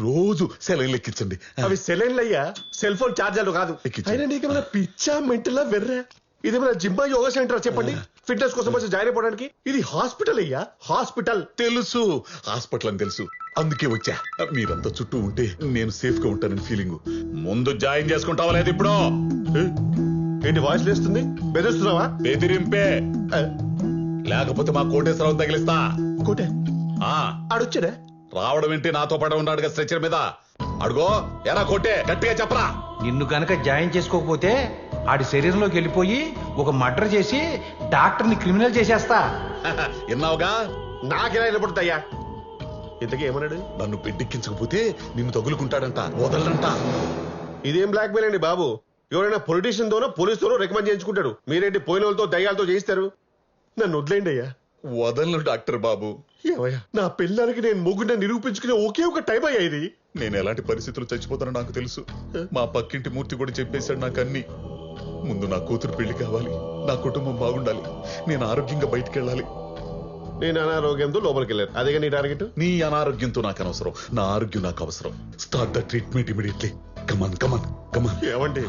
Speaker 4: రోజు సెలైన్లు ఎక్కించండి.
Speaker 7: అవి సెలైన్లు అయ్యా, సెల్ ఫోన్ ఛార్జర్లు కాదు. అయినా నీకేమైనా పిచ్చా మెంటలా వెర్రా? ఇదేమైనా జిమ్మా యోగా సెంటర్ చెప్పండి, ఫిట్నెస్ కోసం వచ్చి జాయిన్ అయిపోవడానికి? ఇది హాస్పిటల్ అయ్యా, హాస్పిటల్.
Speaker 4: తెలుసు, హాస్పిటల్ అని తెలుసు, అందుకే వచ్చా. మీరంతా చుట్టూ ఉంటే నేను సేఫ్ గా ఉంటానని ఫీలింగ్. ముందు జాయిన్ చేసుకుంటావా లేదు? ఇప్పుడు
Speaker 7: ఏంటి వాయిస్ లేస్తుంది? బెదిరిస్తున్నావా?
Speaker 4: బెదిరింపే, లేకపోతే మా కోటేశ్వరరావు తగిలిస్తా.
Speaker 7: కోటే ఆడొచ్చాడా?
Speaker 4: రావడం ఏంటి, నాతో పడ ఉన్నాడు కదా స్ట్రెచర్ మీద. అడుగో ఎరా కోటే, గట్టిగా చెప్పరా.
Speaker 5: నిన్ను గనక జాయిన్ చేసుకోకపోతే ఆడి శరీరంలోకి వెళ్ళిపోయి ఒక మర్డర్ చేసి డాక్టర్ని క్రిమినల్ చేసేస్తా.
Speaker 4: విన్నావుగా?
Speaker 7: నాకెలా నిలబడుతాయ్యా? ఇంతకీ ఏమన్నాడు?
Speaker 4: నన్ను పెద్దెక్కించకపోతే నిన్ను తగులుకుంటాడంట, వదలంట.
Speaker 7: ఇదేం బ్లాక్ మెయిల్ అండి బాబు? ఎవరైనా పొలిటీషియన్ తోనో పోలీస్ తోనో రికమెండ్ చేయించుకుంటాడు. మీరేంటి పోయిన వాళ్ళతో దయ్యాలతో చేయిస్తారు? నన్ను వదిలేండి అయ్యా.
Speaker 4: వదలను డాక్టర్ బాబు.
Speaker 7: ఏమయ్యా, నా పిల్లలకి నేను మొగ్గున నిరూపించుకునే ఒకే ఒక టైం అయ్యా ఇది.
Speaker 4: నేను ఎలాంటి పరిస్థితులు చచ్చిపోతానో నాకు తెలుసు. మా పక్కింటి మూర్తి కూడా చెప్పేశాడు నాకు అన్ని. ముందు నా కూతురు పెళ్లి కావాలి, నా కుటుంబం బాగుండాలి, నేను ఆరోగ్యంగా బయటికి వెళ్ళాలి.
Speaker 7: నేను అనారోగ్యంతో లోపలికి వెళ్ళాను, అదేగా నీ టార్గెట్?
Speaker 4: నీ అనారోగ్యంతో నాకు అనవసరం, నా ఆరోగ్యం నాకు అవసరం. Start the treatment immediately. Come on come on come on.
Speaker 7: ఏమండి,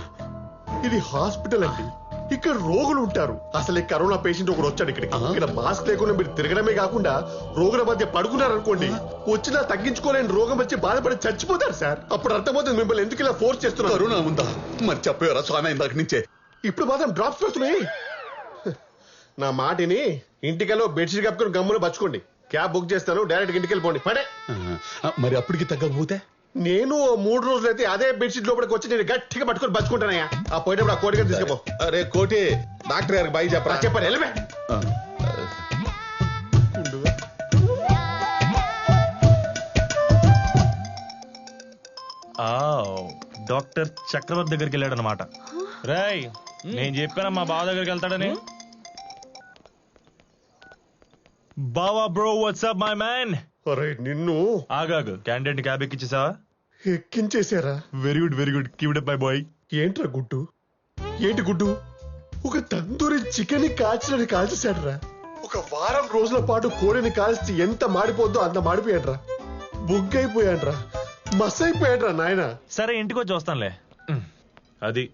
Speaker 7: ఇది హాస్పిటల్ అండి, ఇక్కడ రోగులు ఉంటారు. అసలు ఈ కరోనా పేషెంట్ ఒకడు వచ్చాడు ఇక్కడికి. ఇక్కడ మాస్క్ లేకుండా మీరు తిరగడమే కాకుండా రోగుల మధ్య పడుకున్నారనుకోండి, వచ్చినా తగ్గించుకోలేని రోగం వచ్చి బాధపడి చచ్చిపోతారు సార్. అప్పుడు అర్థమవుతుంది మిమ్మల్ని ఎందుకు ఇలా ఫోర్స్ చేస్తున్నారు.
Speaker 4: కరోనా ఉందా? మరి చెప్పారా స్వామి ఇందాక నుంచే?
Speaker 7: ఇప్పుడు మాత్రం డ్రాప్స్ వస్తున్నాయి. నా మాటిని ఇంటికెళ్ళో బెడ్షీట్ కప్పుకొని గమ్మున పచ్చుకోండి. క్యాబ్ బుక్ చేస్తాను, డైరెక్ట్ ఇంటికి వెళ్ళిపోండి. పడే.
Speaker 4: మరి అప్పటికి తగ్గకపోతే?
Speaker 7: నేను 3 రోజులైతే అదే బెడ్షీట్ లోపలికి వచ్చి నేను గట్టిగా పట్టుకొని పచ్చుకుంటానయ్యా. ఆ పోయేటప్పుడు ఆ కోటి గారు తీసుకుపో.
Speaker 4: అరే కోటి, డాక్టర్ గారికి బాయ్ చెప్పరా.
Speaker 7: చెప్పాను, వెళ్ళమే.
Speaker 1: డాక్టర్ చక్రవర్తి దగ్గరికి వెళ్ళాడు అనమాట. రాయ్, నేను చెప్పానా మా బావ దగ్గరికి వెళ్తాడని. బావా బ్రో, వాట్సాప్ మై మ్యాన్.
Speaker 7: అరే నిన్ను.
Speaker 1: ఆగాగు, క్యాండిడేట్ క్యాబ్ ఎక్కించేసావా?
Speaker 7: ఎక్కించేసారా?
Speaker 1: Very good very good, keep it up my boy.
Speaker 7: ఏంట్రా గుడ్డు? ఏంటి గుడ్డు? ఒక తందూరి చికెన్ కాల్చడానికి కాల్చేశాడురా. ఒక వారం రోజుల పాటు కోడిని కాల్చి ఎంత మాడిపోద్దో అంత మాడిపోయాడ్రా. బుగ్గైపోయాడ్రా, మస్ అయిపోయాడ్రా నాయన.
Speaker 1: సరే ఇంటికి వచ్చి వస్తానులే. అది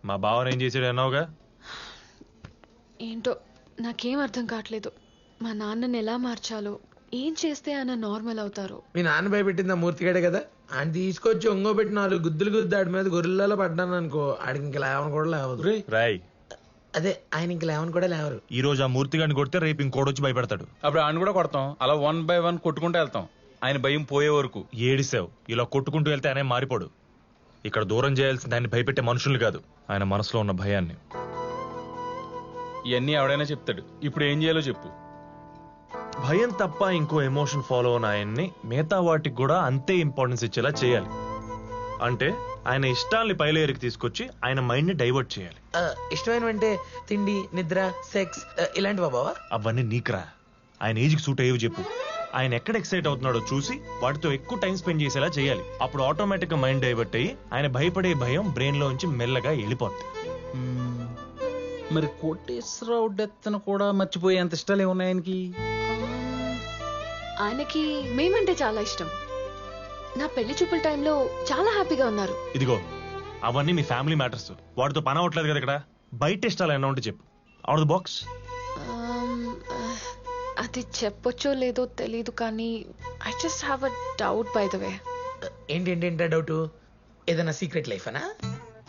Speaker 1: మా బావని ఏం చేసాడు అన్నావుగా?
Speaker 2: ఏంటో నాకేం అర్థం కావట్లేదు. మా నాన్నని ఎలా మార్చాలో, ఏం చేస్తే ఆయన నార్మల్ అవుతారు.
Speaker 18: మీ నాన్న భయపెట్టింది ఆ మూర్తిగాడే కదా, ఆయన తీసుకొచ్చి ఒంగోబెట్టి 4 గుద్దులు గుద్దు ఆడి మీద గొర్రెలలో పడ్డాను అనుకో, ఆడికి ఇంక లేవని కూడా లేవదు.
Speaker 1: రాయ్,
Speaker 18: అదే ఆయన ఇంక లేవని కూడా లేవరు.
Speaker 1: ఈ రోజు ఆ మూర్తి గారిని కొడితే రేపు ఇంకోడొచ్చి భయపెడతాడు.
Speaker 8: అప్పుడు ఆయన కూడా కొడతాం, అలా 1 by 1 కొట్టుకుంటూ వెళ్తాం. ఆయన భయం పోయే వరకు.
Speaker 1: ఏడిసావు, ఇలా కొట్టుకుంటూ వెళ్తే ఆయన మారిపోడు. ఇక్కడ దూరం చేయాల్సింది ఆయన భయపెట్టే మనుషులు కాదు, ఆయన మనసులో ఉన్న భయాన్ని.
Speaker 8: ఇవన్నీ ఎవడైనా చెప్తాడు. ఇప్పుడు ఏం చేయాలో చెప్పు.
Speaker 1: భయం తప్ప ఇంకో ఎమోషన్ ఫాలో అయిన ఆయన్ని మిగతా వాటికి కూడా అంతే ఇంపార్టెన్స్ ఇచ్చేలా చేయాలి. అంటే ఆయన ఇష్టాల్ని పైలేరికి తీసుకొచ్చి ఆయన మైండ్ ని డైవర్ట్ చేయాలి.
Speaker 18: ఇష్టమైనవంటే తిండి, నిద్ర, సెక్స్ ఇలాంటివా బావా?
Speaker 1: అవన్నీ నీకురా, ఆయన ఏజ్ కి సూట్ అయ్యేవి చెప్పు. ఆయన ఎక్కడ ఎక్సైట్ అవుతున్నాడో చూసి వాటితో ఎక్కువ టైం స్పెండ్ చేసేలా చేయాలి. అప్పుడు ఆటోమేటిక్ గా మైండ్ డైవర్ట్ అయ్యి ఆయన భయపడే భయం బ్రెయిన్ లోంచి మెల్లగా వెళ్ళిపోద్ది.
Speaker 8: మరి కోటేశ్వరరావు డెత్ కూడా మర్చిపోయేంత ఇష్టాలు ఏమున్నాయి ఆయనకి?
Speaker 2: ఆయనకి మేమంటే చాలా ఇష్టం. నా పెళ్లి చూపుల టైంలో చాలా హ్యాపీగా ఉన్నారు.
Speaker 1: ఇదిగో, అవన్నీ మీ ఫ్యామిలీ మ్యాటర్స్, వాటితో పని అవ్వట్లేదు కదా. ఇక్కడ బయట ఇష్టాలు ఏమన్నా ఉంటే చెప్పు, అవుట్ ద బాక్స్.
Speaker 2: అది చెప్పొచ్చో లేదో తెలీదు కానీ I just have a doubt by the way.
Speaker 18: ఏంటేంటా డౌట్? ఏదైనా సీక్రెట్ లైఫ్ అనా?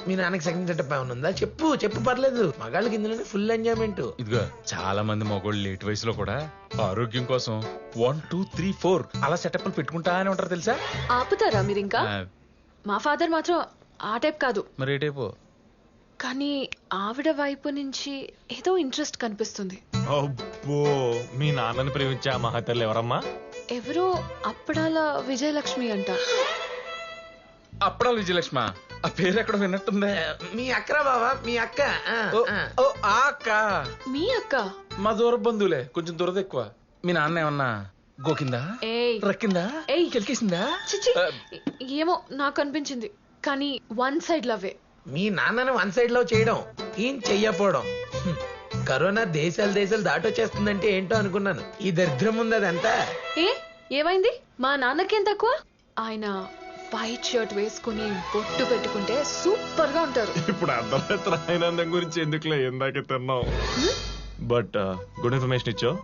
Speaker 19: మీ నాన్నకి సెకండ్ సెటప్ ఏమైనా ఉందా? చెప్పు చెప్పు, పర్లేదు. మగాళ్ళకి ఇందులోనే ఫుల్ ఎంజాయ్మెంట్.
Speaker 8: ఇదిగో చాలా మంది మగోళ్ళు లేట్ వయసులో కూడా ఆరోగ్యం కోసం 1 2 3 4 అలా సెటప్లు పెట్టుకుంటా అని ఉంటారు తెలుసా?
Speaker 2: ఆపుతారా మీరు ఇంకా? మా ఫాదర్ మాత్రం ఆ టైప్ కాదు.
Speaker 8: మరి ఏ టైపు?
Speaker 2: కానీ ఆవిడ వైపు నుంచి ఏదో ఇంట్రెస్ట్ కనిపిస్తుంది.
Speaker 1: అబ్బో, మీ నాన్నని ప్రేమించే ఆ మహతల్లి ఎవరమ్మా?
Speaker 2: ఎవరో అప్పడాల విజయలక్ష్మి అంట.
Speaker 8: అప్పడాల విజయలక్ష్మ? ఆ పేరు ఎక్కడ విన్నట్టుందే.
Speaker 19: మీ అక్కరా బావా? మీ అక్క?
Speaker 8: ఓ ఆ అక్క.
Speaker 2: మీ అక్క?
Speaker 8: మా దూర బంధువులే, కొంచెం దూరద ఎక్కువ. మీ నాన్న ఏమన్నా గోకిందా, రక్కిందా, కెలికేసిందా?
Speaker 2: ఏమో నాకు అనిపించింది, కానీ వన్ సైడ్ లవ్వే.
Speaker 19: మీ నాన్నని వన్ సైడ్ లవ్ చేయడం, ఏం చెయ్యపోవడం. కరోనా దేశాలు దాటొచ్చేస్తుందంటే ఏంటో అనుకున్నాను. ఈ దరిద్రం ఉంది అదంతా.
Speaker 2: ఏమైంది? మా నాన్నకేం తక్కువ? ఆయన వైట్ షర్ట్ వేసుకుని బొట్టు పెట్టుకుంటే సూపర్ గా ఉంటారు.
Speaker 1: ఇప్పుడు అర్ధరాత్రి ఆనందం గురించి ఎందుకులే, ఇందాకే తిన్నాం. బట్ గుడ్ ఇన్ఫర్మేషన్ ఇచ్చావు.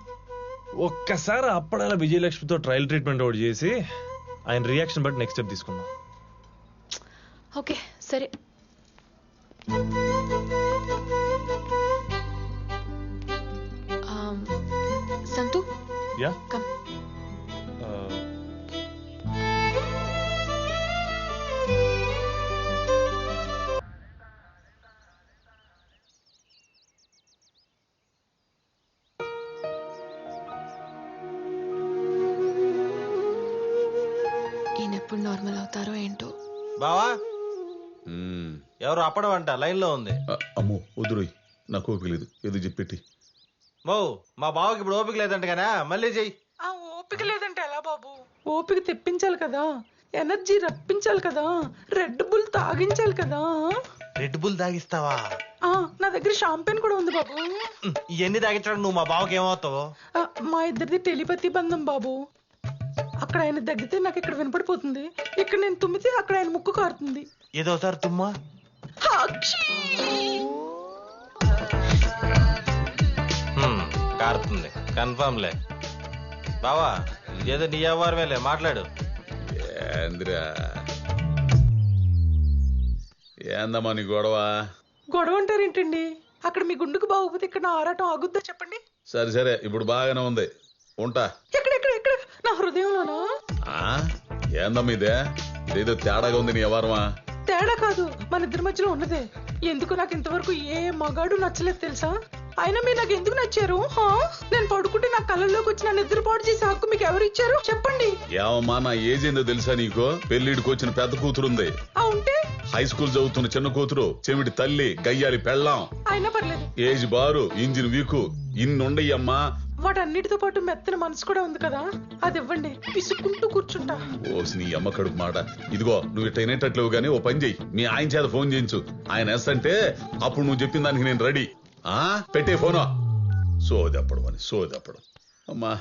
Speaker 1: ఒక్కసారి అప్పడాల విజయలక్ష్మితో ట్రయల్ ట్రీట్మెంట్ ఒకటి చేసి ఆయన రియాక్షన్ బట్టి నెక్స్ట్ స్టెప్ తీసుకుందాం.
Speaker 2: ఓకే సరే. సంతు
Speaker 1: యా
Speaker 2: కమ్. ఈయనెప్పుడు నార్మల్ అవుతారో ఏంటో.
Speaker 18: బావా ఎవరు అప్పడం అంట లైన్ లో ఉంది.
Speaker 4: అమ్మో వద్దురు, నాకు ఓపిక లేదు, ఏదో చెప్పెట్టి.
Speaker 18: మో మా బావకి ఇప్పుడు ఓపిక లేదంట కదా, మళ్ళీ చెయ్యి.
Speaker 15: ఓపిక లేదంటే ఎలా బాబు? ఓపిక తెప్పించాలి కదా, ఎనర్జీ రప్పించాలి కదా, రెడ్ బుల్ తాగించాలి కదా.
Speaker 18: రెడ్ బుల్ తాగిస్తావా?
Speaker 15: నా దగ్గర షాంపెన్ కూడా ఉంది బాబు.
Speaker 18: ఇవన్నీ తాగించడం నువ్వు మా బావకి ఏమవుతావు?
Speaker 15: మా ఇద్దరిది టెలిపతి బంధం బాబు. అక్కడ ఆయన దగ్గితే నాకు ఇక్కడ వినపడిపోతుంది, ఇక్కడ నేను తుమ్మితే అక్కడ ఆయన ముక్కు కారుతుంది.
Speaker 18: ఏదో సార్ తుమ్మా కారుతుంది కన్ఫర్మ్ లే. బావా ఏదో నీ వ్యవహారమేలే, మాట్లాడు.
Speaker 4: ఏందమ్మా నీ గొడవ?
Speaker 15: గొడవ అంటారేంటండి? అక్కడ మీ గుండుకు బాగోపోతే ఇక్కడ నా ఆరాటం ఆగుద్దా చెప్పండి?
Speaker 4: సరే ఇప్పుడు బాగానే ఉంది, ఉంటా.
Speaker 15: ఎక్కడ నా హృదయంలోనా?
Speaker 4: ఏందమ్మా ఇదే? ఇదేదో తేడాగా ఉంది నీ వ్యవహారమా?
Speaker 15: తేడా కాదు, మన ఇద్దరి మధ్యలో ఉన్నదే. ఎందుకు నాకు ఇంతవరకు ఏ మగాడు నచ్చలేదు తెలుసా? అయినా మీరు నాకు ఎందుకు నచ్చారు? నేను పడుకుంటే నా కళ్ళల్లోకి వచ్చి నా నిద్ర పాటు చేసే హక్కు మీకు ఎవరు ఇచ్చారు చెప్పండి?
Speaker 4: ఏమమ్మా నా ఏజ్ ఏందో తెలుసా నీకు? పెళ్లిడికి వచ్చిన పెద్ద కూతురుంది,
Speaker 15: ఉంటే
Speaker 4: హై స్కూల్ చదువుతున్న చిన్న కూతురు, చెవిటి తల్లి, గయ్యాలి పెళ్ళాం,
Speaker 15: అయినా పర్లేదు.
Speaker 4: ఏజ్ బారు, ఇంజిన్ వీకు, ఇన్నుండయ్యమ్మా.
Speaker 15: వాటన్నిటితో పాటు మెత్తన మనసు కూడా ఉంది కదా, అది ఇవ్వండి, పిసుక్కుంటూ కూర్చుంటా.
Speaker 4: ఓసి నీ అమ్మ కడుపు మాట. ఇదిగో నువ్వు ఇట్ట అయినట్లేవు గానీ ఓ పని చెయ్యి, మీ ఆయన చేత ఫోన్ చేయించు. ఆయన ఎస్ అంటే అప్పుడు నువ్వు చెప్పిన దానికి నేను రెడీ. పెట్టే ఫోను. సోదప్పడు అమ్మా.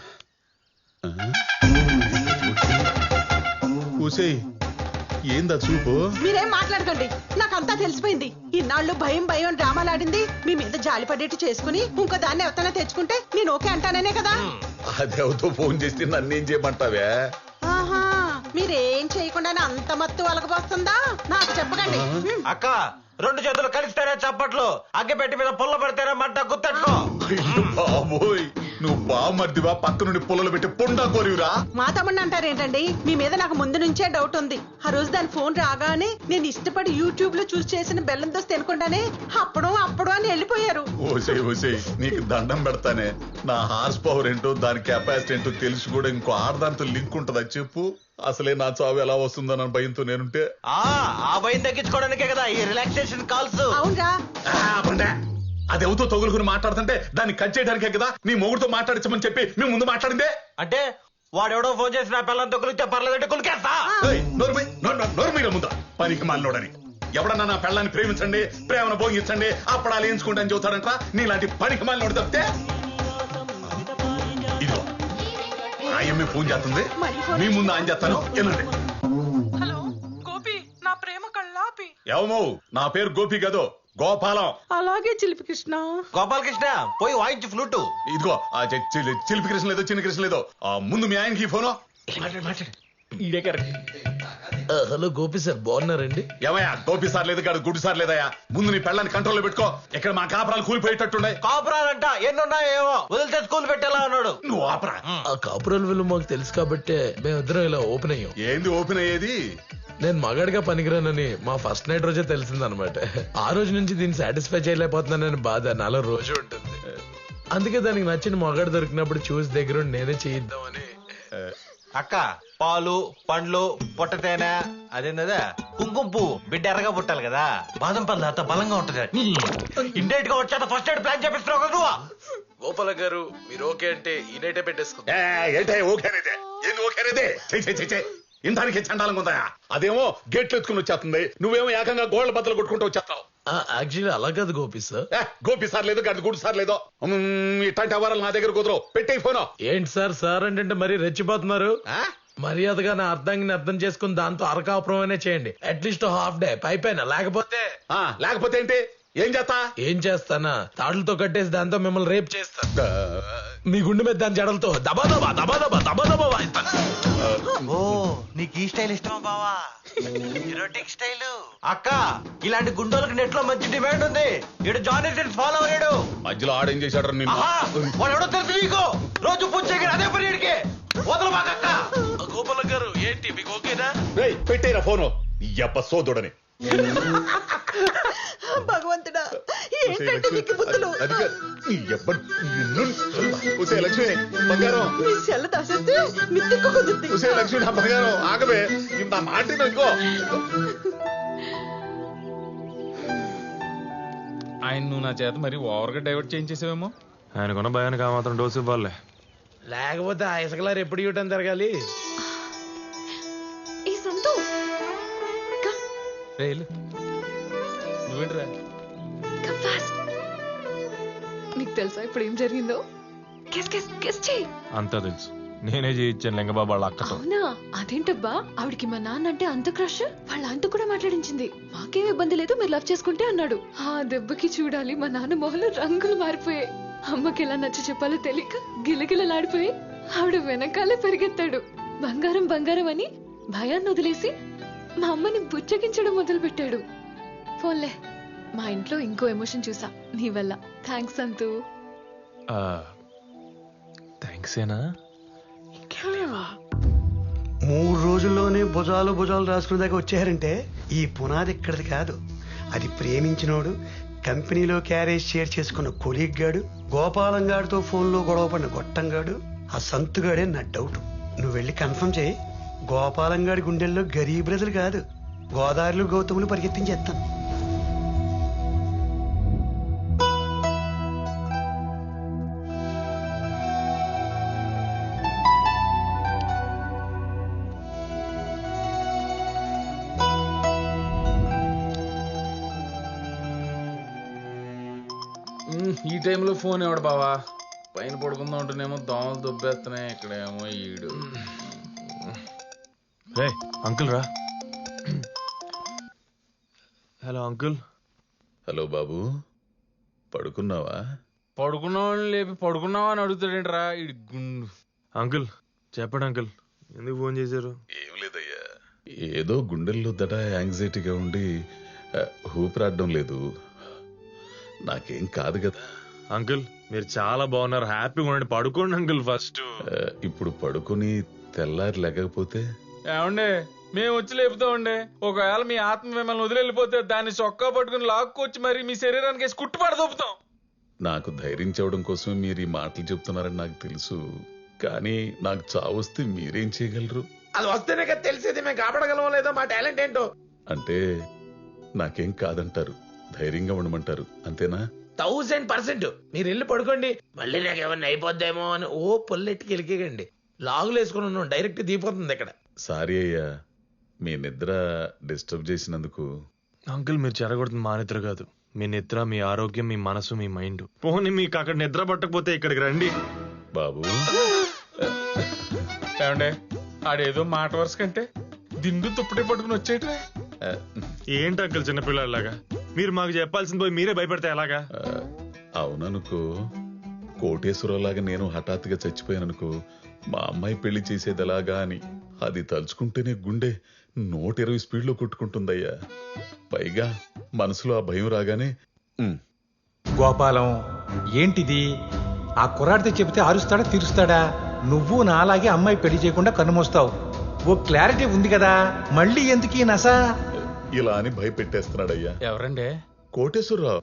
Speaker 4: కూసేయ్, ఏందా చూపు?
Speaker 6: మీరేం మాట్లాడకండి, నాకంతా తెలిసిపోయింది. ఇన్నాళ్ళు భయం డ్రామాలాడింది మీ మీద జాలి పడేట్టు చేసుకుని ఇంకో దాన్ని ఎవరైనా తెచ్చుకుంటే నేను ఓకే అంటాననే కదా.
Speaker 4: అదేవతో ఫోన్ చేస్తే నన్నేం చేయమంటావే?
Speaker 6: మీరేం చేయకుండానే అంత మత్తు వలకపోస్తుందా? నాకు చెప్పకండి.
Speaker 18: అక్క 2 చేతులు కలిస్తేనే చప్పట్లు, అగ్గిపెట్టి మీద పుల్ల పెడితేనే మంట గుర్తెట్టుకో.
Speaker 4: బాబోయ్, నువ్వు బామర్దివా? పక్క నుండి పుల్లలు పెట్టి పుండా కోరివురా?
Speaker 6: మా తమ్ముడిని అంటారేంటండి? మీ మీద నాకు ముందు నుంచే డౌట్ ఉంది. ఆ రోజు దాని ఫోన్ రాగానే నేను ఇష్టపడి యూట్యూబ్ లో చూసి చేసిన బెల్లం దోశ తినకుండానే అప్పుడు అని వెళ్ళిపోయారు.
Speaker 4: ఓసే నీకు దండం పెడతానే. నా హార్స్ పవర్ ఏంటో, దాని కెపాసిటీ ఏంటో తెలిసి కూడా ఇంకో ఆడదాంతో లింక్ ఉంటుందా చెప్పు? అసలే నా చావు ఎలా వస్తుందన్న భయంతో నేనుంటే.
Speaker 18: ఆ భయం తగ్గించుకోవడానికే కదా ఈ రిలాక్సేషన్ కాల్స్.
Speaker 6: అవునరా,
Speaker 4: అది ఎవరితో తగులుకుని మాట్లాడుతుంటే దాన్ని కట్ చేయడానికే కదా నీ మొగుడుతో మాట్లాడించమని చెప్పి మేము ముందు మాట్లాడిందే.
Speaker 18: అంటే వాడెవడో ఫోన్ చేసి నా పిల్లలతో తొక్కులిస్తే పర్లేదంటే కులికేస్తా.
Speaker 4: నోరు మీద ముందా పనికి మాలోడని. ఎవడన్నా నా పిల్లాన్ని ప్రేమించండి, ప్రేమను భోగించండి, అప్పడాలు వేయించుకుంటాను చెబుతాడంట. నీలాంటి పనికి మాలోడు తప్పితే. ఇదిగో ఆయమ్మే ఫోన్ చేస్తుంది, మీ ముందు ఆయన చేస్తాను.
Speaker 15: హలో గోపి, నా ప్రేమ కళ్ళాపి.
Speaker 4: ఏమో నా పేరు గోపి కాదు, గోపాలం.
Speaker 15: అలాగే చిలిపి కృష్ణ.
Speaker 18: గోపాల కృష్ణ పోయి వాయించు ఫ్లూటు.
Speaker 4: ఇదిగో చిలిపి కృష్ణ లేదో చిన్న కృష్ణ లేదో, ముందు మీ ఆయనకి ఫోను.
Speaker 18: మాట్లాడు.
Speaker 19: హలో గోపి సార్ బాగున్నారండి?
Speaker 4: ఏమయ్యా గోపి సార్ లేదు కాదు గుడి సార్ లేదయ్యా. ముందు నీ పెళ్ళాన్ని కంట్రోల్లో పెట్టుకో. ఇక్కడ మా కాపురాలు కూలిపోయేటట్టుండే.
Speaker 18: కాపురాలంట ఎన్నున్నాయో ఏమో వదిలితే స్కూల్ పెట్టేలా ఉన్నాడు.
Speaker 4: నువ్వు ఆపరా.
Speaker 19: ఆ కాపురాల విలువ మాకు తెలుసు కాబట్టే మేమిద్దరం ఇలా ఓపెన్ అయ్యాం.
Speaker 4: ఏంది ఓపెన్ అయ్యేది?
Speaker 19: నేను మగాడిగా పనికిరానని మా ఫస్ట్ నైట్ రోజే తెలిసిందనమాట. ఆ రోజు నుంచి దీన్ని సాటిస్ఫై చేయలేకపోతున్నానని బాధ నాలో రోజు ఉంటుంది. అందుకే దానికి నచ్చిన మగాడు దొరికినప్పుడు చూసి దగ్గర నేనే చేయిద్దామని.
Speaker 18: అక్క పాలు పండ్లు పొట్టతేనె అదేందా కుంకుమ పువ్వు బిడ్డ ఎర్రగా పుట్టాలి కదా. బాదం పళ్ళు అంత బలంగా ఉంటది. ఇండైట్ గా వచ్చాక ఫస్ట్ ఎయిడ్ ప్లాన్ చేపిస్తున్నావు కదా నువ్వు.
Speaker 19: గోపాల గారు మీరు ఓకే అంటే ఈ నైటే పెట్టేసుకుంటా.
Speaker 4: ఇంతానికి చండాలంగా ఉందా? అదేమో గేట్లు ఎత్తుకుని వచ్చేస్తుంది, నువ్వేమో ఏకంగా గోళ్ల బద్దలు కొట్టుకుంటూ వచ్చేస్తావు.
Speaker 19: యాక్చువల్లీ అలా కాదు గోపి సార్.
Speaker 4: గోపి సార్ లేదు గడి గుడి సార్ లేదో ఇట్లాంటి అవరాలు నా దగ్గర కుదరవు. పెట్టే ఫోన్.
Speaker 19: ఏంటి సార్ సార్ అంటే మరీ రెచ్చిపోతున్నారు. మర్యాదగా నా అర్థాన్ని అర్థం చేసుకుని దాంతో అరకాపురమైనా చేయండి. అట్లీస్ట్ హాఫ్ డే పైపైన. లేకపోతే
Speaker 4: ఏంటి? ఏం
Speaker 19: చేస్తానా తాడులతో కట్టేసి దాంతో మిమ్మల్ని రేప్ చేస్తా. మీ గుండె మీద దాని జడలతో దబా దబా దబా దబా దబా దబా వాయిస్తాను.
Speaker 18: ఓ నీకు ఈ స్టైల్ ఇష్టమా బావా? Erotic style. అక్క ఇలాంటి గుండోలకు నెట్ లో మంచి డిమాండ్ ఉంది. ఇడు జానీ సిన్స్ ఫాలో అయ్యాడు.
Speaker 4: మధ్యలో ఆడేం చేశాడు నిన్ను?
Speaker 18: వాడు ఎవడో తెలుసు నీకు. రోజు పూజ చేయగలి అదే పని ఇడికి వదలు మాకక్క.
Speaker 19: గోపాల గారు ఏంటి మీకు ఓకేనా?
Speaker 4: పెట్టేరా ఫోను. ఎప్ప సోదోడని.
Speaker 6: భగవంతుడా ఏంటంటే నీకు బుద్ధులు.
Speaker 4: లక్ష్మి బంగారం
Speaker 6: నీ సెల్ల దాసేస్తే మిత్తికు కుదురుద్ది.
Speaker 4: లక్ష్మి నా బంగారం ఆగవే. ఇంత మాట ఇంకో
Speaker 8: ఆయన నువ్వు నా చేత మరి ఓవర్గా డైవర్ట్ చేయించేసావేమో.
Speaker 1: ఆయనకున్న భయానికి ఆ మాత్రం డోసు ఇవ్వాలి.
Speaker 19: లేకపోతే ఆ ఇసుకలారు ఎప్పుడు ఇవ్వటం జరగాలి.
Speaker 2: ఈ సంతు
Speaker 8: నువ్వేంట్రా
Speaker 2: నీకు తెలుసా ఇప్పుడు ఏం జరిగిందో?
Speaker 1: అంతా తెలుసు. నేనే చేయించాను లింగబాబు వాళ్ళ అక్కతో.
Speaker 2: అవునా? అదేంటబ్బా ఆవిడికి మా నాన్న అంటే అంత క్రష్. వాళ్ళ ఆయనతో కూడా మాట్లాడించింది. మాకేం ఇబ్బంది లేదు మీరు లవ్ చేసుకుంటే అన్నాడు. ఆ దెబ్బకి చూడాలి మా నాన్న మొహంలో రంగులు మారిపోయాయి. అమ్మకి ఎలా నచ్చ చెప్పాలో తెలియక గిలగిలలాడిపోయి ఆవిడ వెనకాలే పెరిగెత్తాడు. బంగారం బంగారం అని భయాన్ని వదిలేసి మా అమ్మని బుచ్చగించడం మొదలు పెట్టాడు. ఫోన్లే మా ఇంట్లో ఇంకో ఎమోషన్ చూసా నీ వల్ల. థ్యాంక్స్ అంతు.
Speaker 1: థ్యాంక్సేనా?
Speaker 3: 3 రోజుల్లోనే భుజాలు భుజాలు రాసుకునే దాకా వచ్చారంటే ఈ పునాది ఇక్కడిది కాదు. అది ప్రేమించినోడు, కంపెనీలో క్యారేజ్ షేర్ చేసుకున్న కొలీగ్ గాడు, గోపాలం గాడితో ఫోన్లో గొడవపడిన గొట్టంగాడు, ఆ సంతుగాడే నా డౌట్. నువ్వు వెళ్ళి కన్ఫర్మ్ చేయి. గోపాలం గాడి గుండెల్లో గరీబ్ రజలు కాదు, గోదావరిలో గౌతములు పరిగెత్తించేస్తాను.
Speaker 8: ఈ టైంలో ఫోన్ ఎవడు బావా? పైన పడుకుందాం ఉంటేనేమో దోమలు దుబ్బేస్తున్నాయి. ఇక్కడేమో ఈడు.
Speaker 1: రే అంకుల్ రా. Hello uncle.
Speaker 4: హలో బాబు, పడుకున్నావా?
Speaker 8: పడుకున్నావు లేపి పడుకున్నావా అని అడుగుతాడేంట్రా ఇడు గుండు.
Speaker 1: అంకుల్ చెప్పండి అంకుల్, ఎందుకు ఫోన్ చేశారు?
Speaker 4: ఏం లేదయ్యా, ఏదో గుండెల్లో దడ యాంగ్జైటీగా ఉండి ఊపిరాడడం లేదు. నాకేం కాదు కదా
Speaker 1: అంకుల్. మీరు చాలా బాగున్నారు, హ్యాపీగా ఉండండి. పడుకోండి అంకుల్ ఫస్ట్.
Speaker 4: ఇప్పుడు పడుకుని తెల్లారి లేకపోతే
Speaker 8: ఏమండే మేము వచ్చి లేపుతామండే. ఒకవేళ మీ ఆత్మ మిమ్మల్ని వదిలిపోతే దాన్ని చొక్కా పట్టుకుని లాక్కొచ్చి మరి మీ శరీరానికి వేసి కుట్టుపడ దొప్పుతాం.
Speaker 4: నాకు ధైర్యం చెప్పడం కోసం మీరు ఈ మాటలు చెప్తున్నారని నాకు తెలుసు, కానీ నాకు చావొస్తే మీరేం చేయగలరు?
Speaker 14: అది వస్తేనే కదా తెలిసేది మేము కాపాడగలమో లేదో మా టాలెంట్ ఏంటో.
Speaker 4: అంటే నాకేం కాదంటారు, ధైర్యంగా ఉండమంటారు, అంతేనా?
Speaker 19: 1000% మీరు వెళ్ళి పడుకోండి. మళ్ళీ నాకు ఏమన్నా అయిపోద్దేమో అని ఓ పొల్లెట్టికి వెళ్ళికేయండి. లాగులు వేసుకుని ఉన్నాం, డైరెక్ట్ దిగిపోతుంది ఇక్కడ.
Speaker 4: సారీ అయ్యా, మీ నిద్ర డిస్టర్బ్ చేసినందుకు.
Speaker 1: అంకుల్ మీరు చెరగొడుతుంది మా నిద్ర కాదు, మీ నిద్ర, మీ ఆరోగ్యం, మీ మనసు, మీ మైండ్. పోనీ మీకు అక్కడ నిద్ర పట్టకపోతే ఇక్కడికి రండి.
Speaker 4: బాబు
Speaker 8: ఏమండే ఆడేదో మాట వరుస కంటే దిండు తుప్పటి పట్టుకుని వచ్చేట్రా.
Speaker 1: ఏంటి అంకుల్ చిన్నపిల్లలాగా మీరు మాకు చెప్పాల్సింది పోయి మీరే భయపడితే ఎలాగా?
Speaker 4: అవుననుకో, కోటేశ్వరలాగా నేను హఠాత్తుగా చచ్చిపోయాననుకో, మా అమ్మాయి పెళ్లి చేసేది ఎలాగా అని అది తలుచుకుంటేనే గుండె 120 స్పీడ్లో కొట్టుకుంటుందయ్యా. పైగా మనసులో ఆ భయం రాగానే
Speaker 5: గోపాలం ఏంటిది? ఆ కుర్రాడితో చెబితే అరుస్తాడా తీరుస్తాడా? నువ్వు నాలాగే అమ్మాయి పెళ్లి చేయకుండా కన్నుమోస్తావు. ఓ క్లారిటీ ఉంది కదా, మళ్ళీ ఎందుకు ఈ నస?
Speaker 4: ఇలా అని భయపెట్టేస్తున్నాడయ్యా.
Speaker 8: ఎవరండి?
Speaker 4: కోటేశ్వరరావు.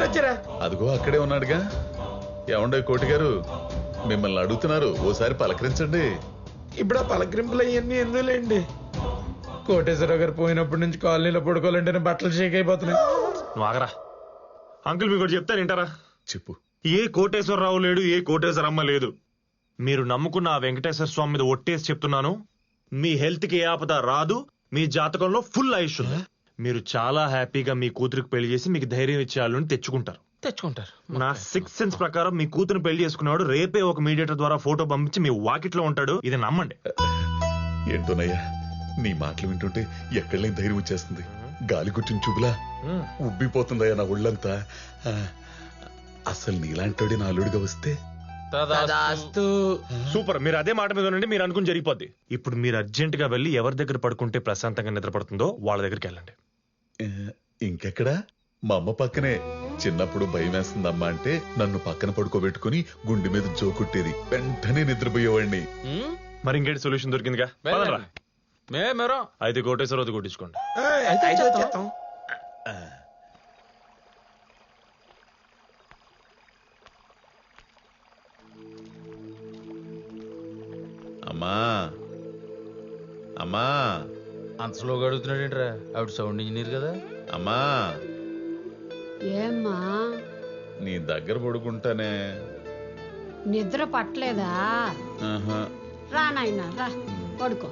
Speaker 19: వచ్చారా?
Speaker 4: అదిగో అక్కడే ఉన్నాడుగా. ఏమండే కోటి గారు, మిమ్మల్ని అడుగుతున్నారు, ఓసారి పలకరించండి.
Speaker 19: ఇప్పుడు ఆ పలకరింపులు అవన్నీ ఎందులేండి. కోటేశ్వరరావు గారు పోయినప్పటి నుంచి కాలనీలో పడుకోవాలంటే బట్టలు షేక్ అయిపోతున్నాయి.
Speaker 1: నువ్వు ఆగరా. అంకుల్ మీకు చెప్తాను వింటారా?
Speaker 4: చెప్పు.
Speaker 1: ఏ కోటేశ్వరరావు లేడు, ఏ కోటేశ్వరమ్మ లేదు. మీరు నమ్ముకున్న ఆ వెంకటేశ్వర స్వామి మీద ఒట్టేసి చెప్తున్నాను, మీ హెల్త్ కి ఏ ఆపద రాదు. మీ జాతకంలో ఫుల్ ఆయుష్ ఉంది. మీరు చాలా హ్యాపీగా మీ కూతురికి పెళ్లి చేసి మీకు ధైర్యం ఇచ్చే వాళ్ళని తెచ్చుకుంటారు. నా 6th సెన్స్ ప్రకారం మీ కూతురు పెళ్లి చేసుకున్నాడు రేపే ఒక మీడియేటర్ ద్వారా ఫోటో పంపించి మీ వాకిట్లో ఉంటాడు. ఇది నమ్మండి.
Speaker 4: ఏంటోనయ్యా, నీ మాటలు వింటుంటే ఎక్కడ లేని ధైర్యం వచ్చేస్తుంది. గాలి కుట్టిన చూపులా ఉబ్బిపోతుందయ్యా నా ఒళ్ళంతా. అసలు నీలాంటోడి నా అల్లుడిగా వస్తే
Speaker 1: సూపర్. మీరు అదే మాట మీద ఉండండి, మీరు అనుకుని జరిగిపోద్ది. ఇప్పుడు మీరు అర్జెంట్ గా వెళ్ళి ఎవరి దగ్గర పడుకుంటే ప్రశాంతంగా నిద్రపడుతుందో వాళ్ళ దగ్గరికి వెళ్ళండి.
Speaker 4: ఇంకెక్కడా? మా అమ్మ పక్కనే. చిన్నప్పుడు భయం వేస్తుందమ్మా అంటే నన్ను పక్కన పడుకోబెట్టుకుని గుండె మీద జోకుట్టేది, వెంటనే నిద్రపోయేవాడిని.
Speaker 1: మరి ఇంకేంటి సొల్యూషన్ దొరికిందిగా? అయితే కోటేశ్వరరావు కొట్టించుకోండి.
Speaker 4: అమ్మా అమ్మా,
Speaker 8: అంత స్లోగా అడుగుతున్నాడేంట్రా? ఆవిడ సౌండ్ ఇంజనీర్ కదా.
Speaker 4: అమ్మా,
Speaker 11: ఏమ్మా
Speaker 4: నీ దగ్గర పడుకుంటానే.
Speaker 11: నిద్ర పట్టలేదా? రా నాయనా రా పడుకో.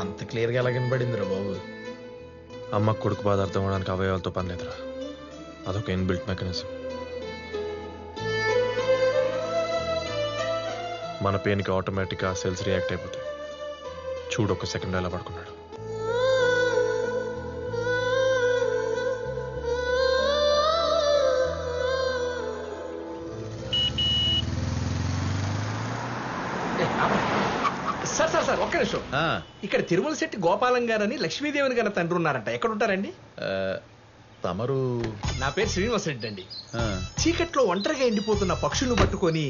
Speaker 19: అంత క్లియర్ గా ఎలా కనబడిందిరా బాబు?
Speaker 1: అమ్మ కొడుకు బాధ అర్థం అవడానికి అవయవాలతో పని లేదురా, అదొక ఇన్బిల్ట్ మెకానిజం. మన పెయిన్కి ఆటోమేటిక్గా సెల్స్ రియాక్ట్ అయిపోతాయి. చూడు, ఒక సెకండ్ ఎలా పడుకున్నాడు.
Speaker 12: సార్ ఒక్క నిమిషం. ఇక్కడ తిరుమల శెట్టి గోపాలం గారని లక్ష్మీదేవిని గారి తండ్రి ఉన్నారంట. ఎక్కడ ఉంటారండి?
Speaker 4: తమరు?
Speaker 12: నా పేరు శ్రీనివాస్ రెడ్డి అండి. చీకట్లో ఒంటరిగా ఎండిపోతున్న పక్షులను పట్టుకొని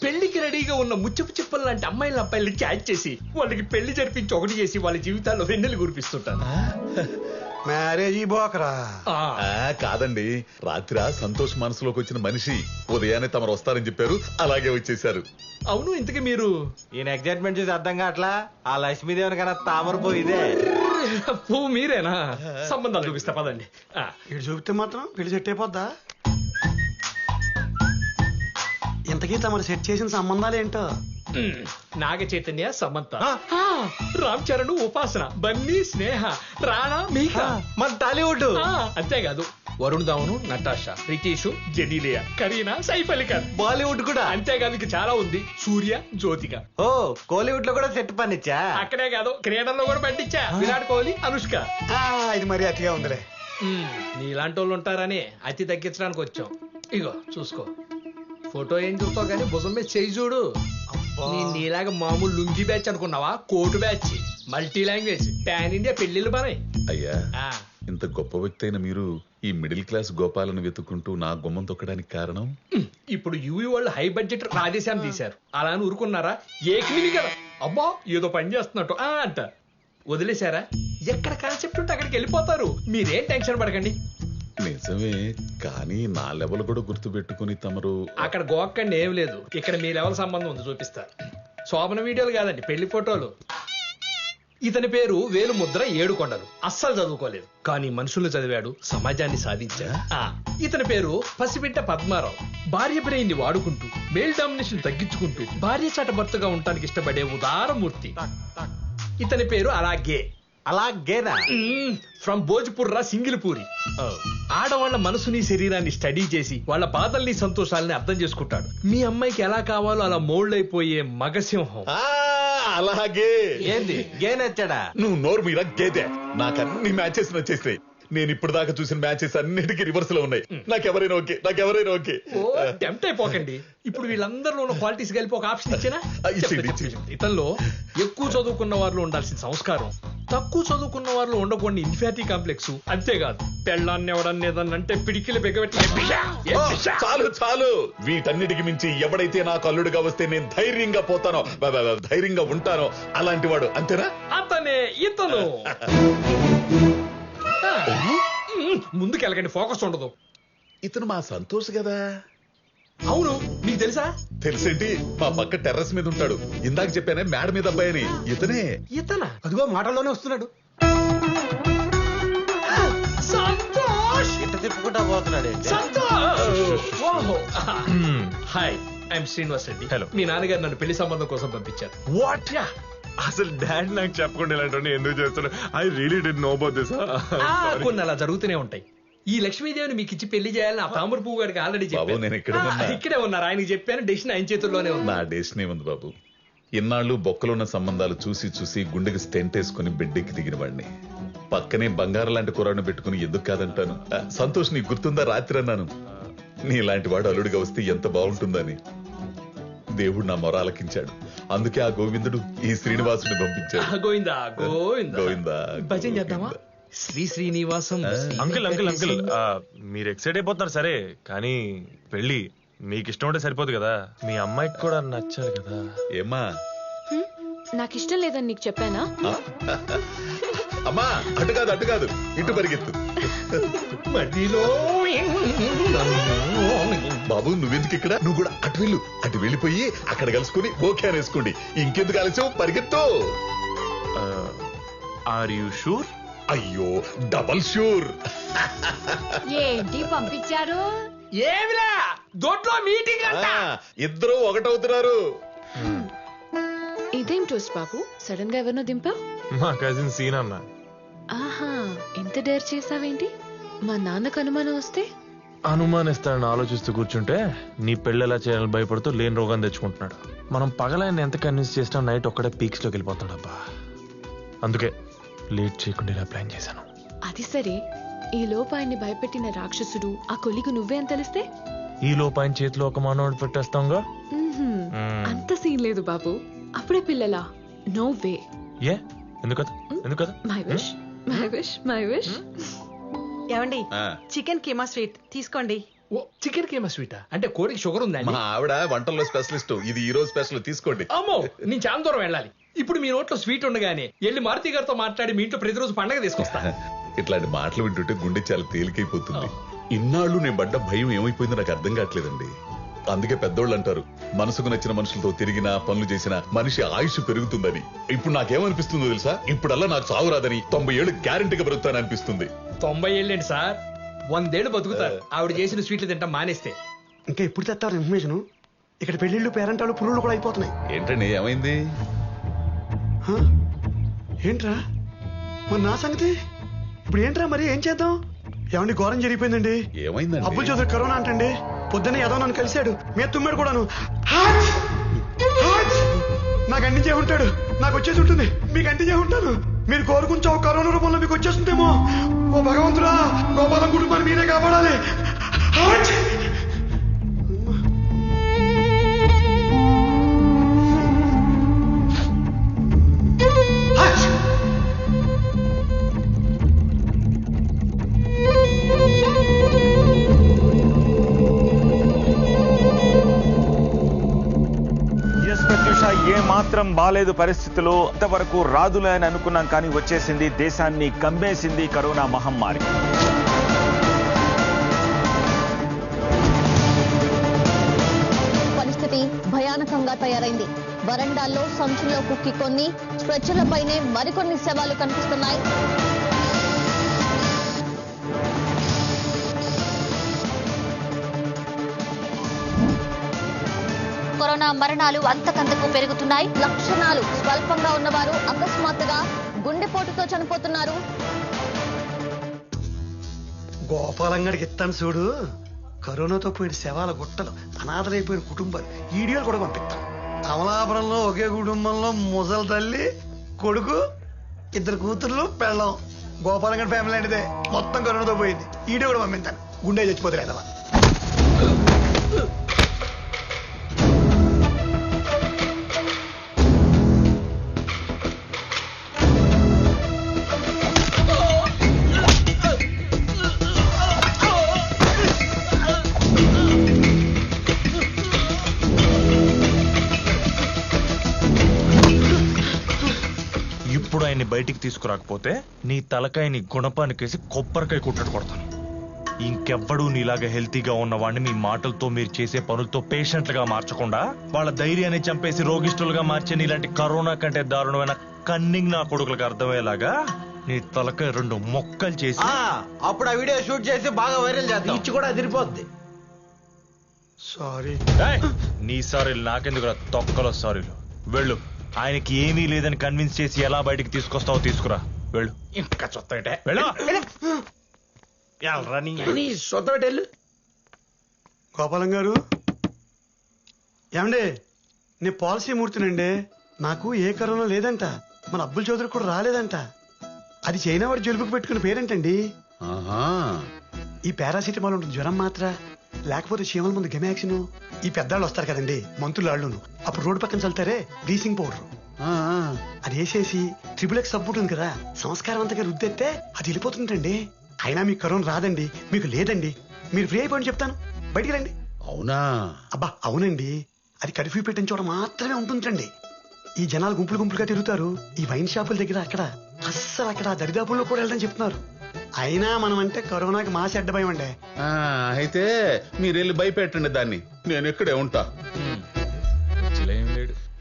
Speaker 12: పెళ్లికి రెడీగా ఉన్న ముచ్చపు చిప్పలు లాంటి అమ్మాయిల అబ్బాయిలు క్యాచ్ చేసి వాళ్ళకి పెళ్లి జరిపించి ఒకటి చేసి వాళ్ళ జీవితాల్లో వెన్నెలు కురిపిస్తుంటాను.
Speaker 3: మ్యారేజీ బోకరా?
Speaker 4: కాదండి, రాత్రి సంతోష్ మనసులోకి వచ్చిన మనిషి ఉదయాన్నే తమరు వస్తారని చెప్పారు, అలాగే వచ్చేసారు.
Speaker 12: అవును, ఇంతకీ మీరు?
Speaker 18: ఈయన ఎగ్జైట్మెంట్ చూసి అర్థం కావట్లా. ఆ లక్ష్మీదేవిని కన్నా తామర పోయిదే.
Speaker 12: పువ్వు మీరేనా? సంబంధాలు చూపిస్తా పదండి.
Speaker 3: ఇటు చూపితే మాత్రం పెళ్లి సెట్ అయిపోద్దా? ఇంతకీ తమరు సెట్ చేసిన సంబంధాలు ఏంటో?
Speaker 12: నాగ చైతన్య, సమంత, రామ్ చరణ్, ఉపాసన, బన్నీ, స్నేహ, రాణా, మీకా,
Speaker 18: మన టాలీవుడ్.
Speaker 12: అంతేకాదు వరుణ్ ధావన్, నటాషా, రితీష్, జెనీలియా, కరీనా, సైఫ్ అలీ ఖాన్,
Speaker 18: బాలీవుడ్ కూడా.
Speaker 12: అంతేకాదు ఇంకా చాలా ఉంది. సూర్య, జ్యోతిక.
Speaker 18: ఓ, కోలీవుడ్ లో కూడా సెట్ పనిచ్చా.
Speaker 12: అక్కడే కాదు, క్రీడల్లో కూడా పండించా. విరాట్ కోహ్లీ, అనుష్క.
Speaker 3: ఇది మరి అతిగా ఉందిలే.
Speaker 12: నీలాంటి వాళ్ళు ఉంటారని అతి తగ్గించడానికి వచ్చాం. ఇగో చూసుకో. ఫోటో ఏం చూస్తావు కానీ భుజం మీద చేయి చూడు. నీలాగా మామూలు లుంగి బ్యాచ్ అనుకున్నావా? Coat batch, multi language, pan India పెళ్లిళ్ళు బానే.
Speaker 4: అయ్యా, ఇంత గొప్ప వ్యక్తి అయిన మీరు ఈ మిడిల్ క్లాస్ గోపాలను వెతుక్కుంటూ నా గుమ్మం తొక్కడానికి కారణం?
Speaker 12: ఇప్పుడు యూవీ వాళ్ళు హై బడ్జెట్ రాధేశాన్ని తీశారు. అలా అని ఊరుకున్నారా? ఏకమిని కదా, అబ్బా ఏదో పని చేస్తున్నట్టు అంట వదిలేశారా? ఎక్కడ కాన్సెప్ట్ ఉంటే అక్కడికి వెళ్ళిపోతారు. మీరేం టెన్షన్ పడకండి.
Speaker 4: నిజమే, కానీ నా లెవెల్ కూడా గుర్తు పెట్టుకుని తమరు
Speaker 12: అక్కడ గోక్కండి ఏం లేదు. ఇక్కడ మీ లెవెల్ సంబంధం ఉంది, చూపిస్తారు. శోభన వీడియోలు కాదండి, పెళ్లి ఫోటోలు. ఇతని పేరు వేలుముద్ర ఏడుకొండలు. అస్సలు చదువుకోలేదు, కానీ మనుషులు చదివాడు, సమాజాన్ని సాధించాడు. ఇతని పేరు పసిబిడ్డ పద్మారావు. భార్య బ్రెయిన్ని వాడుకుంటూ మేల్ డామినేషన్ తగ్గించుకుంటూ భార్య చాట భర్తగా ఉండటానికి ఇష్టపడే ఉదారమూర్తి. ఇతని పేరు అలాగేనా ఫ్రమ్ భోజ్పుర్రా, సింగిల్పూరి. ఆడవాళ్ల మనసుని శరీరాన్ని స్టడీ చేసి వాళ్ళ బాధల్ని సంతోషాలని అర్థం చేసుకుంటాడు. మీ అమ్మాయికి ఎలా కావాలో అలా మోల్డ్ అయిపోయే మగసింహం.
Speaker 4: అలాగే.
Speaker 18: ఏంది గే నచ్చాడా?
Speaker 4: నువ్వు నోరు మీద గేదే. నాకు అన్ని మ్యాచెస్ నచ్చేస్తాయి. నేను ఇప్పుడు దాకా చూసిన మ్యాచెస్ అన్నిటికీ రివర్స్ లో ఉన్నాయి. నాకెవరైనా ఓకే.
Speaker 12: ఓ టెంప్ట్ అయిపోకండి. ఇప్పుడు వీళ్ళందరిలో ఉన్న క్వాలిటీస్ కలిపి ఒక ఆప్షన్ ఇచ్చేనా? ఇతనిలో ఎక్కువ చదువుకున్న వారిలో ఉండాల్సిన సంస్కారం, తక్కువ చదువుకున్న వారిలో ఉండకూడని ఇన్ఫాటీ కాంప్లెక్స్, అంతేకాదు పెళ్ళాన్ని ఎవడన్నా ఏదన్నంటే పిడికిలు బిగబెట్టి
Speaker 4: చాలు. వీటన్నిటికి మించి ఎవడైతే నాకు అల్లుడుగా వస్తే నేను ధైర్యంగా పోతానో, ధైర్యంగా ఉంటానో అలాంటి వాడు, అంతేనా?
Speaker 12: అతనే ఇతను. ముందుకెళ్ళకండి, ఫోకస్ ఉండదు.
Speaker 4: ఇతను మా సంతోష్ కదా?
Speaker 12: అవును, నీకు తెలుసా?
Speaker 4: తెలిసేంటి, మా పక్క టెర్రస్ మీద ఉంటాడు. ఇందాక చెప్పానే మేడ మీద అబ్బాయి అని.
Speaker 12: ఇతనా?
Speaker 3: అదిగో మాటల్లోనే వస్తున్నాడు.
Speaker 12: సంతోష్
Speaker 18: ఇంట తిప్పుకుంటా పోతున్నాడు.
Speaker 12: Hi, I am Srinivas Reddy. Hello. మీ నాన్నగారు నన్ను పెళ్లి సంబంధం కోసం పంపించారు.
Speaker 1: వాట్? అసలు డాడీ నాకు చెప్పకుండా ఇలాంటి ఎందుకు చేస్తున్నా? I really did know about this.
Speaker 12: కొన్ని అలా జరుగుతూనే ఉంటాయి. ఈ లక్ష్మీదేవిని మీకు ఇచ్చి పెళ్లి చేయాలని ఆ తామర పువ్వు గారికి ఆల్రెడీ చెప్పాను. ఇక్కడే ఉన్నారు, ఆయనకి చెప్పాను. డెసిషన్ ఆయన చేతుల్లోనే ఉంది.
Speaker 4: నా డెసిషన్ ఏముంది బాబు? ఇన్నాళ్ళు బొక్కలున్న సంబంధాలు చూసి గుండెకి స్టెంట్ వేసుకుని బిడ్డెక్కి దిగిన వాడిని పక్కనే బంగారం లాంటి కూరను పెట్టుకుని ఎందుకు కాదంటాను? సంతోష్, నీకు గుర్తుందా రాత్రి అన్నాను నీలాంటి వాడు అల్లుడిగా వస్తే ఎంత బాగుంటుందని. దేవుడు నా మొర ఆలకించాడు. అందుకే ఆ గోవిందుడు ఈ శ్రీనివాసుని పంపించాడు.
Speaker 12: గోవిందా
Speaker 4: గోవిందా.
Speaker 12: భజన చేద్దామా? శ్రీనివాసం.
Speaker 1: అంకుల్ మీరు ఎక్సైట్ అయిపోతున్నారు సరే, కానీ పెళ్లి మీకు ఇష్టం ఉంటే సరిపోదు కదా, మీ అమ్మాయికి కూడా నచ్చాలి కదా.
Speaker 4: ఏమ్మా?
Speaker 2: నాకు ఇష్టం లేదని నీకు చెప్పానా?
Speaker 4: అమ్మా అటు కాదు ఇటు పరిగెత్తు. బాబు నువ్వెందుకు ఇక్కడ? నువ్వు కూడా అటు వెళ్ళిపోయి అక్కడ కలుసుకుని ఓకే అనేసుకోండి. ఇంకెందుకు ఆలస్యం, పరిగెత్తు.
Speaker 1: Are you sure?
Speaker 4: అయ్యో డబల్ షూర్.
Speaker 11: ఏంటి పంపించారు?
Speaker 12: ఏమిలా దొడ్లో మీటింగ్ అంట.
Speaker 4: ఇద్దరు ఒకటవుతున్నారు.
Speaker 2: ఇదేం ట్విస్ట్ బాబు, సడన్ గా ఎవరినో దింపా?
Speaker 1: మా కజిన్ సీన్ అన్న.
Speaker 2: ఆహా, ఎంత డేర్ చేసావేంటి? మా నాన్నకు అనుమానం వస్తే?
Speaker 1: అనుమానిస్తాడని ఆలోచిస్తూ కూర్చుంటే నీ పెళ్ళి ఎలా చేయాలని భయపడుతూ లేని రోగం తెచ్చుకుంటున్నాడు. మనం పగలైన ఎంత కన్విన్స్ చేసినా నైట్ ఒక్కడే పీక్స్ లోకి వెళ్ళిపోతాడు అబ్బా. అందుకే లేట్ చేయకుండా ఇలా ప్లాన్ చేశాను.
Speaker 2: అది సరే, ఈ లోపు ఆయన్ని భయపెట్టిన రాక్షసుడు ఆ కొలిగు నువ్వే అని తెలిస్తే?
Speaker 1: ఈ లోపు ఆయన చేతిలో ఒక మానవుడు పెట్టేస్తాంగా.
Speaker 2: అంత సీన్ లేదు బాబు. అప్పుడే పిల్లలా? No way.
Speaker 1: ఏ ఎందుకదా?
Speaker 2: My wish, my wish, my wish.
Speaker 6: ఏమండి, చికెన్ కీమా స్వీట్ తీసుకోండి.
Speaker 12: చికెన్ కీమా స్వీటా? అంటే కోడికి షుగర్ ఉందా?
Speaker 4: మా ఆవిడ వంటల్లో స్పెషలిస్ట్. ఇది ఈ రోజు స్పెషల్, తీసుకోండి.
Speaker 12: అమ్మో, నేను చాలా దూరం వెళ్ళాలి. ఇప్పుడు మీ నోట్లో స్వీట్ ఉండగానే వెళ్ళి మారుతి గారితో మాట్లాడి మీ ఇంట్లో ప్రతిరోజు పండగ తీసుకొస్తా.
Speaker 4: ఇట్లాంటి మాటలు వింటుంటే గుండె చాలా తేలికైపోతుంది. ఇన్నాళ్ళు నేను పడ్డ భయం ఏమైపోయిందో నాకు అర్థం కావట్లేదండి. అందుకే పెద్దోళ్ళు అంటారు, మనసుకు నచ్చిన మనుషులతో తిరిగినా పనులు చేసినా మనిషి ఆయుష్ పెరుగుతుందని. ఇప్పుడు నాకేమనిపిస్తుందో తెలుసా? ఇప్పుడల్లా నాకు చావు రాదని 90 ఏళ్ళు గ్యారెంటీగా బతుకుతాను అనిపిస్తుంది.
Speaker 12: 90 ఏళ్ళేంటి సార్, 100 ఏళ్ళు బతుకుతారు ఆవిడ చేసిన స్వీట్లు తింటాం మానేస్తే.
Speaker 3: ఇంకా ఎప్పుడు తెస్తారు ఇన్ఫర్మేషన్? ఇక్కడ పెళ్లిళ్ళు పేరెంటాలు పురుగులు కూడా అయిపోతున్నాయి.
Speaker 4: ఏంటండి ఏమైంది?
Speaker 3: ఏంట్రా మరి నా సంగతి? ఇప్పుడు ఏంట్రా మరి ఏం చేద్దాం? ఏమండి ఘోరం జరిగిపోయిందండి.
Speaker 4: ఏమైందండి?
Speaker 3: అబ్బుల్ చదువు కరోనా అంటండి. పొద్దున్న ఏదో నన్ను కలిశాడు, మీద తుమ్మాడు కూడాను. నాకు అంటించే ఉంటాడు, నాకు వచ్చేసి ఉంటుంది, మీకు అంటించే ఉంటాను. మీరు కోరుకుంటే కరోనా రూపంలో మీకు వచ్చేస్తుందేమో. ఓ భగవంతుడా, గోపాలం కుటుంబాన్ని మీరే కాపాడాలి.
Speaker 20: ఏ మాత్రం బాలేదు పరిస్థితులు. ఇంతవరకు రాదులే అని అనుకున్నాం, కానీ వచ్చేసింది. దేశాన్ని కమ్మేసింది కరోనా మహమ్మారి.
Speaker 21: పరిస్థితి భయానకంగా తయారైంది. వరండాల్లో సంచుల్లో కుక్కి కొన్ని స్ట్రెచ్చర్లపైనే మరికొన్ని శవాలు కనిపిస్తున్నాయి. కరోనా మరణాలు అంతకంతకు పెరుగుతున్నాయి. లక్షణాలు స్వల్పంగా ఉన్నవారు అకస్మాత్తుగా గుండెపోటుతో చనిపోతున్నారు.
Speaker 3: గోపాలంగడికి ఇస్తాను చూడు, కరోనాతో పోయిన శవాల గుట్టలు, అనాథలైపోయిన కుటుంబాలు వీడియోలు కూడా పంపిస్తాను. అమలాపురంలో ఒకే కుటుంబంలో ముసలి తల్లి, కొడుకు, 2 కూతుర్లు, పెళ్ళం. గోపాలం గారి ఫ్యామిలీ లాంటిదే, మొత్తం కరోనాతో పోయింది. ఈడే కూడా పంపించాను, గుండె చచ్చిపోతారు కదా.
Speaker 1: ఇప్పుడు ఆయన్ని బయటికి తీసుకురాకపోతే నీ తలకాయని గుణపానికేసి కొబ్బరికాయ కొట్టడు కొడతాను. ఇంకెవ్వడూ నీలాగా హెల్తీగా ఉన్నవాడిని మీ మాటలతో మీరు చేసే పనులతో పేషెంట్లుగా మార్చకుండా వాళ్ళ ధైర్యాన్ని చంపేసి రోగిష్ఠులుగా మార్చే నీలాంటి కరోనా కంటే దారుణమైన కన్నింగ్ నా కొడుకులకు అర్థమయ్యేలాగా నీ తలకాయ 2 మొక్కలు చేసి
Speaker 18: అప్పుడు ఆ వీడియో షూట్ చేసి బాగా వైరల్ చేద్దాం.
Speaker 10: ఇచ్చి కూడా అదిరిపోద్ది.
Speaker 3: సారీ.
Speaker 1: నీ సారీలు నాకెందుకు తొక్కలో సారీలు. వెళ్ళు, ఆయనకి ఏమీ లేదని కన్విన్స్ చేసి ఎలా బయటికి తీసుకొస్తావో తీసుకురా. వెళ్ళు.
Speaker 10: ఇంకా చొత్తటే
Speaker 1: వెళ్ళు.
Speaker 3: సొత్తబెట్టెళ్ళు. గోపాలం గారు, ఏమండే, నేను పాలసీ మూర్తినండి. నాకు ఏ కరోనా లేదంట, మన అబ్బుల్ చౌదరి కూడా రాలేదంట. అది చైనా వాడు జలుబుకు పెట్టుకున్న పేరేంటండి? ఈ పారాసిటమాల్ ఉంటుంది, జ్వరం మాత్ర, లేకపోతే చీమల ముందు గెమాక్సిన్. ఈ పెద్దాళ్ళు వస్తారు కదండి, మంత్రులాళ్ళును, అప్పుడు రోడ్డు పక్కన చల్లుతారే బ్లీచింగ్ పౌడర్, అది వేసేసి XXX సబ్బు ఉంటుంది కదా, సంస్కారం అంతగా రుద్దెత్తే అది వెళ్ళిపోతుందండి. అయినా మీకు కరోనా రాదండి, మీకు లేదండి. మీరు ఫ్రీ అయిపోయి చెప్తాను, బయటికి రండి.
Speaker 4: అవునా?
Speaker 3: అబ్బా అవునండి, అది కర్ఫ్యూ పెట్టిన చోట మాత్రమే ఉంటుందండి. ఈ జనాలు గుంపులు గుంపులుగా తిరుగుతారు ఈ వైన్ షాపుల దగ్గర, అక్కడ అస్సలు అక్కడ దరిదాపుల్లో కూడా వెళ్ళని చెప్తున్నారు. అయినా మనం అంటే కరోనాకి మాసి అడ్డ భయం అండి.
Speaker 4: అయితే మీరు వెళ్ళి భయపెట్టండి దాన్ని, నేను ఇక్కడే ఉంటా.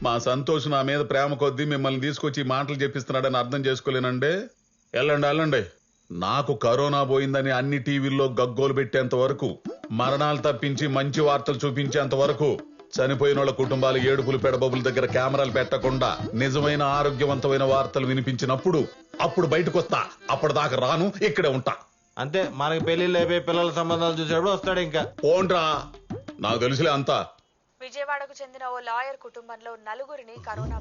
Speaker 4: మా సంతోష్ నా మీద ప్రేమ కొద్దీ మిమ్మల్ని తీసుకొచ్చి మాటలు చెప్పిస్తున్నాడని అర్థం చేసుకోలేనండి. వెళ్ళండి వెళ్ళండి. నాకు కరోనా పోయిందని అన్ని టీవీల్లో గగ్గోలు పెట్టేంత వరకు, మరణాలు తప్పించి మంచి వార్తలు చూపించేంత వరకు, చనిపోయిన వాళ్ళ కుటుంబాలు ఏడుపులు పెడబొబ్బుల దగ్గర కెమెరాలు పెట్టకుండా నిజమైన ఆరోగ్యవంతమైన వార్తలు వినిపించినప్పుడు అప్పుడు బయటకు వస్తా. అప్పటిదాకా రాను, ఇక్కడే ఉంటా.
Speaker 18: అంతే, మనకి పెళ్లిళ్ళు అయిపోయి పిల్లల సంబంధాలు చూసేప్పుడు వస్తాడు. ఇంకా
Speaker 4: ఓన్రా, నాకు తెలుసులే అంతా.
Speaker 13: విజయవాడకు చెందిన ఓ లాయర్ కుటుంబంలో 4గురిని కరోనా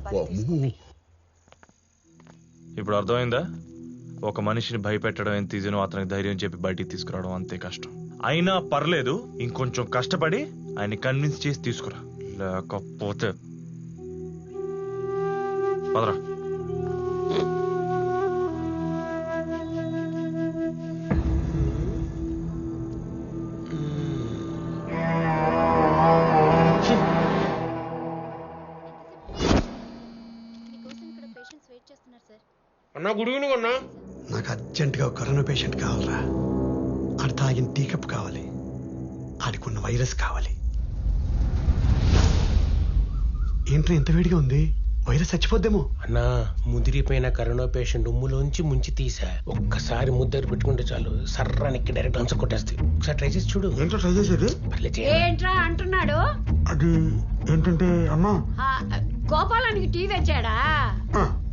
Speaker 1: ఇప్పుడు అర్థమైందా? ఒక మనిషిని భయపెట్టడం ఎంత ఈజీనో అతనికి ధైర్యం చెప్పి బయటికి తీసుకురావడం అంతే కష్టం. అయినా పర్లేదు, ఇంకొంచెం కష్టపడి ఆయన్ని కన్విన్స్ చేసి తీసుకురా, లేకపోతే పదరా.
Speaker 3: అన్నా గుడి అన్నా, నాకు అర్జెంటుగా ఒక కరోనా పేషెంట్ కావాలరా. ఆడు తాగిన టీ కప్ కావాలి, ఆడికున్న వైరస్ కావాలి. ఏంట్రా ఎంత వేడిగా ఉంది, వైరస్ చచ్చిపోద్దేమో.
Speaker 10: అన్నా, ముదిరిపోయిన కరోనా పేషెంట్ ఉమ్ములోంచి ముంచి తీసా. ఒక్కసారి ముద్దరు పెట్టుకుంటే చాలు, సర్రానికి డైరెక్ట్ ఆన్సర్ కొట్టేస్తాయి. ఒకసారి ట్రై చేసి చూడు.
Speaker 3: ఏంటో ట్రై చేసేది?
Speaker 11: ఏంట్రా అంటున్నాడు?
Speaker 3: అది ఏంటంటే అమ్మా,
Speaker 11: గోపాలానికి టీ తెచ్చాడా?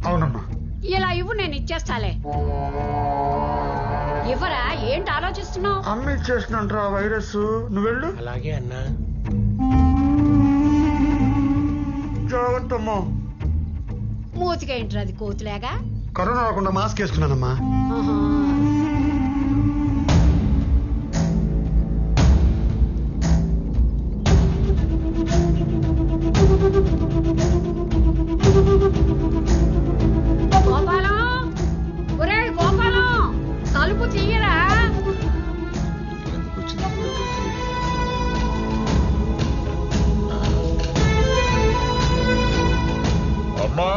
Speaker 3: అవునమ్మా.
Speaker 11: ఇలా ఇవ్వు, నేను ఇచ్చేస్తాలే. ఇవ్వరా, ఏంటి ఆలోచిస్తున్నావు?
Speaker 3: అమ్మ ఇచ్చేసినంట్రా వైరస్, నువ్వు వెళ్ళు.
Speaker 10: అలాగే అన్నా.
Speaker 3: జాగ్రత్తమ్మా.
Speaker 11: మూతికేంట్రా అది కోతులేగా?
Speaker 3: కరోనా రాకుండా మాస్క్ వేసుకున్నానమ్మా.
Speaker 11: గోపాలం, ఒరే గోపాలం, తలుపు తీయరా.
Speaker 8: అమ్మా,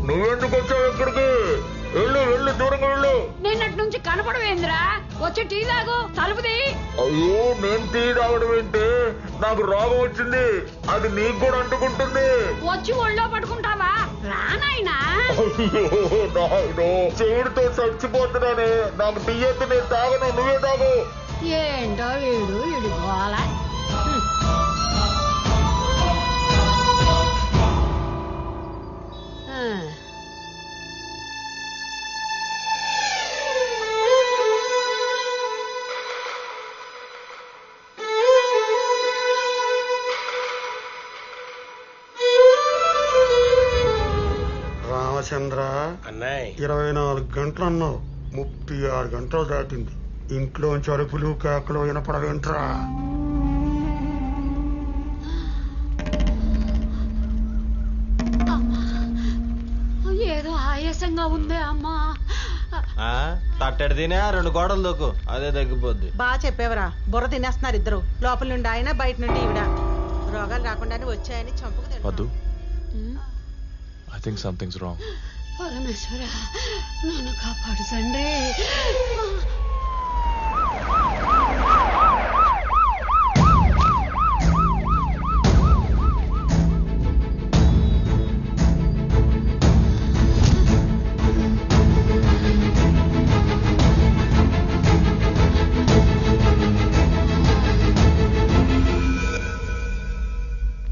Speaker 8: నువ్వెందుకు వచ్చావు ఇక్కడికి? వెళ్ళు వెళ్ళు, దూరంగా వెళ్ళు.
Speaker 11: నిన్నటి నుంచి కనపడవేంద్రా, వచ్చి టీ తాగు, తలుపు తీ.
Speaker 8: అయ్యో, నేను టీ తాగడం ఏంటి? నాకు రోగం వచ్చింది, అది నీకు కూడా అంటుకుంటుంది.
Speaker 11: వచ్చి ఒళ్ళో పడుకుంటావా? రానాయనా.
Speaker 8: చెవుడితో చచ్చిపోతున్నానే, నాకు టీ అయితే నేను తాగను, నువ్వే తాగు.
Speaker 11: ఏంటో వీడు ఇడిపోవాలా.
Speaker 3: రామచంద్ర,
Speaker 10: అన్నాయ్
Speaker 3: 24 గంటలు అన్నావు, 36 గంటలు దాటింది. ఇంట్లోంచి అరుపులు కేకలు వినపడవేంట్రా?
Speaker 11: ఏదో ఆయాసంగా ఉందే అమ్మా.
Speaker 18: తట్టెడు తినే 2 గోడలు దూకు, అదే తగ్గిపోద్ది.
Speaker 6: బాగా చెప్పేవరా, బుర్ర తినేస్తున్నారు ఇద్దరు. లోపల నుండి ఆయన, బయట నుండి ఈవిడ. రోగాలు రాకుండానే వచ్చాయని చంపుకు
Speaker 1: వద్దు, ఐ థింక్ సంథింగ్స్ రాంగ్.
Speaker 11: పరమేశ్వర నన్ను కాపాడు తండ్రి.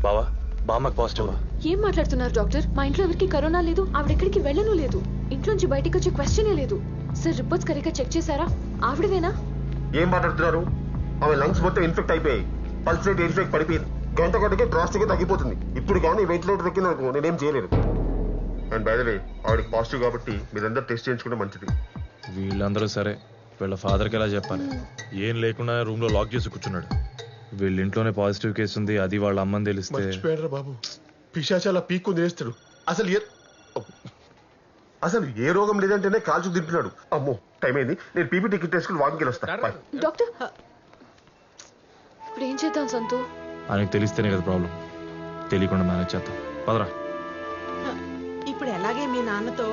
Speaker 1: బావా, బామ్మకు పాజిటివ్.
Speaker 2: ఏం మాట్లాడుతున్నారు డాక్టర్? మా ఇంట్లో ఎవరికి కరోనా లేదు, ఆవిడెక్కడికి వెళ్ళను లేదు, ఇంట్లోంచి బయటికి వచ్చే క్వశ్చనే లేదు. సార్ రిపోర్ట్స్ కరెక్ట్గా చెక్ చేశారా? ఆవిడవేనా?
Speaker 7: ఏం మాట్లాడుతున్నారు? ఆమె లంగ్స్ మొత్తం ఇన్ఫెక్ట్ అయిపోయాయి, పల్స్ రేట్ ఇన్ఫెక్ట్ పడిపోయింది, గంట గంటకి డ్రాస్టిక్ తగ్గిపోతుంది. ఇప్పుడు కానీ వెంటిలేటర్ ఎక్కిందనుకో నేనేం చేయలేదు. అండ్ బై ద వే ఆవిడకి పాజిటివ్ కాబట్టి మీరందరూ టెస్ట్ చేయించుకుంటే మంచిది.
Speaker 1: వీళ్ళందరూ సరే, వీళ్ళ ఫాదర్కి ఎలా చెప్పాలి? ఏం లేకుండా రూమ్ లో లాక్ చేసి కూర్చున్నాడు. వీళ్ళ ఇంట్లోనే పాజిటివ్ కేసు ఉంది, అది వాళ్ళ అమ్మని తెలిస్తే.
Speaker 7: మర్చిపోయారా బాబు, పిశాచాల పీక్కు తినేస్తాడు. అసలు ఏ రోగం లేదంటేనే కాల్చు తింటున్నాడు. అమ్మో టైం అయింది, నేను పీపీ టికెట్ వేసుకుని వాకింగ్కి వస్తాను.
Speaker 2: డాక్టర్ ఇప్పుడు ఏం చేద్దాం సంతు?
Speaker 1: ఆయనకు తెలిస్తేనే కదా ప్రాబ్లం, తెలియకుండా మేనేజ్ చేద్దాం. పదరా.
Speaker 6: ఇప్పుడు ఎలాగే మీ నాన్నతో?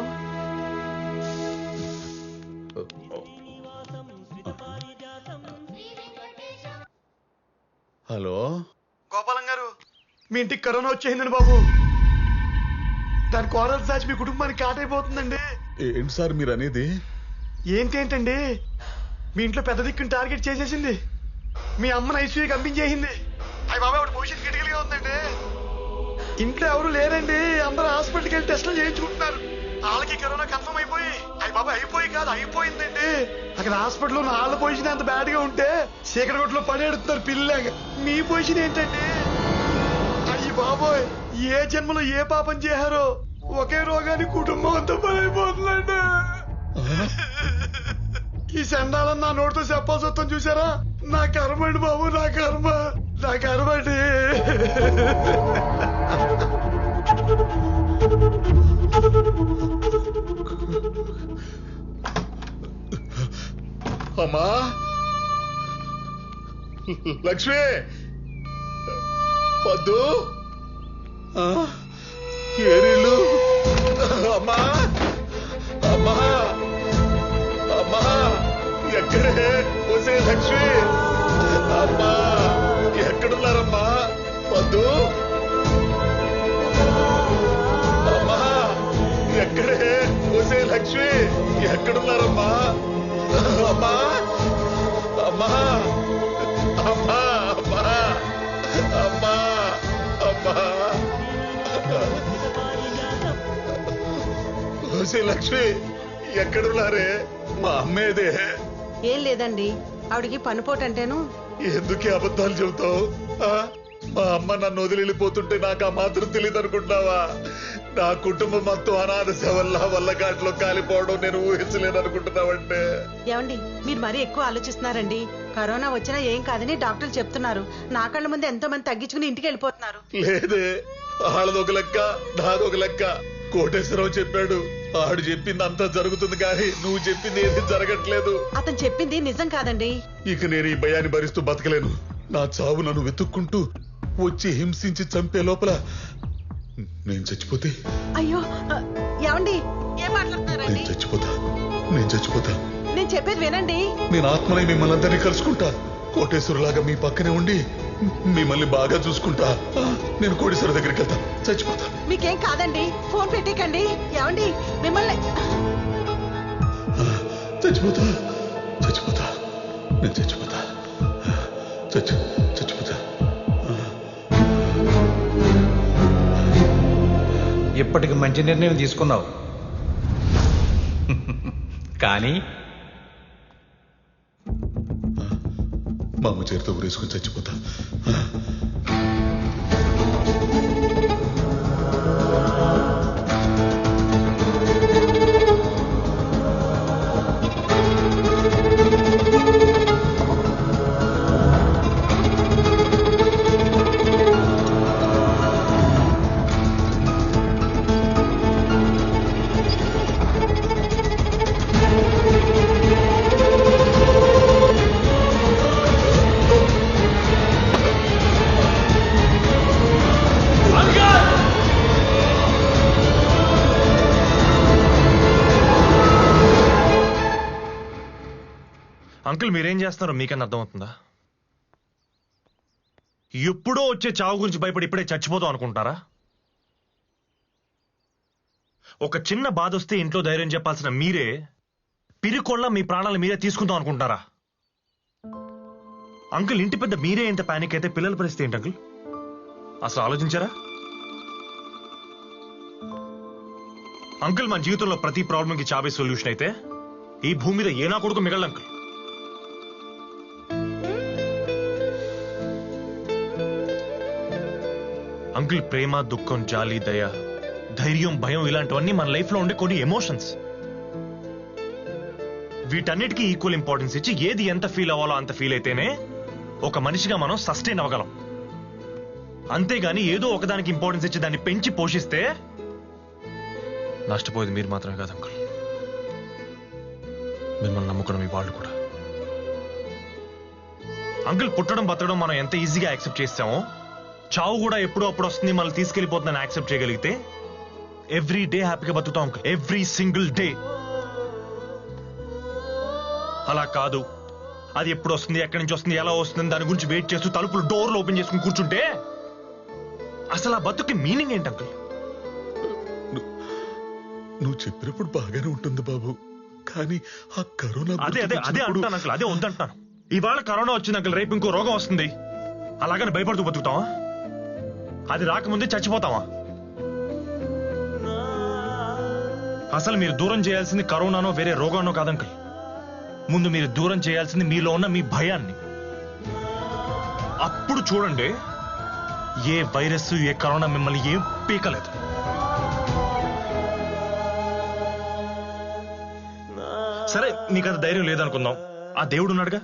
Speaker 4: హలో
Speaker 3: గోపాలం గారు, మీ ఇంటికి కరోనా వచ్చేసిందండి బాబు. దాని కోరల్ సాచి మీ కుటుంబానికి కాటైపోతుందండి.
Speaker 4: ఏంటి సార్ మీరు అనేది?
Speaker 3: ఏంటండి, మీ ఇంట్లో పెద్ద దిక్కుని టార్గెట్ చేసేసింది. మీ అమ్మని ఐసీయూకి పంపించేసింది. అయ్యి బాబాయ్ ఆవిడ భవిష్యత్తు క్రిటికల్ గా ఉందండి. ఇంట్లో ఎవరు లేరండి, అందరూ హాస్పిటల్కి వెళ్ళి టెస్టులు చేయించుకుంటున్నారు. వాళ్ళకి కరోనా కన్ఫర్మ్ అయిపోయి, అయ్యి బాబాయ్ అయిపోయి కాదు అయిపోయిందండి. అక్కడ హాస్పిటల్లో ఉన్న వాళ్ళ పొజిషన్ అంత బ్యాడ్ గా ఉంటే చీకటిగొట్లో పడేడుతున్నారు పిల్లగా. మీ పొజిషన్ ఏంటండి? అయ్యి బాబోయ్, ఏ జన్మలో ఏ పాపం చేశారో ఒకే రోగానికి కుటుంబం అంతా పడైపోతుందండి. ఈ చండాలని నా నోటితో చెప్పాల్సి వస్తాను చూసారా? నా కర్మ అండి బాబు, నా కర్మ, నా కర్మ అండి.
Speaker 4: అమ్మా లక్ష్మి, వద్దు, ఏరీలు, అమ్మా అమ్మా అమ్మా, ఎక్కడే వసే లక్ష్మి? అమ్మా ఎక్కడున్నారమ్మా? వద్దు, అమ్మా ఎక్కడే వసే లక్ష్మి? ఎక్కడున్నారమ్మా? అమ్మా అమ్మా అమ్మా అమ్మా అమ్మా అమ్మా, లక్ష్మి ఎక్కడున్నారే? మా అమ్మేదే.
Speaker 6: ఏం లేదండి, ఆవిడికి పనిపోటంటేను.
Speaker 4: ఎందుకే అబద్ధాలు చెబుతావు? మా అమ్మ నన్ను వదిలిపోతుంటే నాకు ఆ మాత్రం తెలియదు అనుకుంటున్నావా? నా కుటుంబం మొత్తం అనాథ వల్ల ఘాట్లో కాలిపోవడం నేను ఊహించలేను అనుకుంటున్నావంటే.
Speaker 6: ఏమండి, మీరు మరీ ఎక్కువ ఆలోచిస్తున్నారండి. కరోనా వచ్చినా ఏం కాదని డాక్టర్లు చెప్తున్నారు. నా కళ్ళ ముందు ఎంతో మంది తగ్గించుకుని ఇంటికి వెళ్ళిపోతున్నారు.
Speaker 4: లేదే, ఆడదొక లెక్క నాదొక లెక్క. కోటేశ్వరరావు చెప్పాడు, ఆడు చెప్పింది అంతా జరుగుతుంది కానీ నువ్వు చెప్పింది ఏది జరగట్లేదు.
Speaker 6: అతను చెప్పింది నిజం కాదండి.
Speaker 4: ఇక నేను ఈ భయాన్ని భరిస్తూ బతకలేను. నా చావు నన్ను వెతుక్కుంటూ వచ్చి హింసించి చంపే లోపల నేను చచ్చిపోతే?
Speaker 6: అయ్యో ఏమండి, ఏం మాట్లాడుతున్నారండి?
Speaker 4: నేను చచ్చిపోతా.
Speaker 6: నేను చెప్పేది వినండి.
Speaker 4: నేను ఆత్మని మిమ్మల్ని అందరినీ కలుసుకుంటా. కోటేశ్వరులాగా మీ పక్కనే ఉండి మిమ్మల్ని బాగా చూసుకుంటా. నేను కోటేశ్వర దగ్గరికి వెళ్తా. చచ్చిపోతా.
Speaker 6: మీకేం కాదండి, ఫోన్ పెట్టేకండి. ఏమండి, మిమ్మల్ని
Speaker 4: చచ్చిపోతా. నేను చచ్చిపోతా.
Speaker 5: ఇప్పటికి మంచి నిర్ణయం తీసుకున్నావు, కానీ
Speaker 4: మా అమ్మ చేతితో ఊరేసుకుని చచ్చిపోతా.
Speaker 1: అంకుల్ మీరేం చేస్తున్నారో మీకన్నా అర్థమవుతుందా? ఎప్పుడో వచ్చే చావు గురించి భయపడి ఇప్పుడే చచ్చిపోతాం అనుకుంటారా? ఒక చిన్న బాధ వస్తే ఇంట్లో ధైర్యం చెప్పాల్సిన మీరే పిరికొళ్ళ మీ ప్రాణాలు మీరే తీసుకుందాం అనుకుంటారా? అంకుల్ ఇంటి పెద్ద మీరే ఇంత పానిక్ అయితే పిల్లల పరిస్థితి ఏంటి అంకుల్? అసలు ఆలోచించారా? అంకుల్ మన జీవితంలో ప్రతి ప్రాబ్లంకి చావే సొల్యూషన్ అయితే ఈ భూమి మీద ఏనా కొడుకు మిగలదు అంకుల్. అంకుల్ ప్రేమ, దుఃఖం, జాలి, దయ, ధైర్యం, భయం ఇలాంటివన్నీ మన లైఫ్ లో ఉండే కొన్ని ఎమోషన్స్. వీటన్నిటికీ ఈక్వల్ ఇంపార్టెన్స్ ఇచ్చి ఏది ఎంత ఫీల్ అవ్వాలో అంత ఫీల్ అయితేనే ఒక మనిషిగా మనం సస్టైన్ అవ్వగలం. అంతేగాని ఏదో ఒకదానికి ఇంపార్టెన్స్ ఇచ్చి దాన్ని పెంచి పోషిస్తే నష్టపోయేది మీరు మాత్రమే కాదు అంకుల్, మిమ్మల్ని నమ్ముకున్న మీ వాళ్ళు కూడా. అంకుల్ పుట్టడం బతకడం మనం ఎంత ఈజీగా యాక్సెప్ట్ చేస్తామో చావు కూడా ఎప్పుడో అప్పుడు వస్తుంది మనల్ని తీసుకెళ్లిపోతుందని యాక్సెప్ట్ చేయగలిగితే ఎవ్రీ డే హ్యాపీగా బతుకుతాం అంకుల్, ఎవ్రీ సింగిల్ డే. అలా కాదు, అది ఎప్పుడు వస్తుంది, ఎక్కడి నుంచి వస్తుంది, ఎలా వస్తుంది దాని గురించి వెయిట్ చేస్తూ తలుపులు డోర్లు ఓపెన్ చేసుకుని కూర్చుంటే అసలు ఆ బతుకి మీనింగ్ ఏంటి అంకుల్?
Speaker 4: నువ్వు చెప్పినప్పుడు బాగానే ఉంటుంది బాబు, కానీ ఆ కరోనా
Speaker 1: అదే అంటాను అంకుల్, అదే వద్దంటున్నాను. ఇవాళ కరోనా వచ్చింది అంకుల్, రేపు ఇంకో రోగం వస్తుంది, అలాగని భయపడుతూ బతుకుతావా? అది రాకముందే చచ్చిపోతావా? అసలు మీరు దూరం చేయాల్సింది కరోనానో వేరే రోగానో కాదంకుల్, ముందు మీరు దూరం చేయాల్సింది మీలో ఉన్న మీ భయాన్ని. అప్పుడు చూడండి ఏ వైరస్ ఏ కరోనా మిమ్మల్ని ఏం పీకలేదు. సరే మీకు అంత ధైర్యం లేదనుకుందాం, ఆ దేవుడు ఉన్నాడుగా,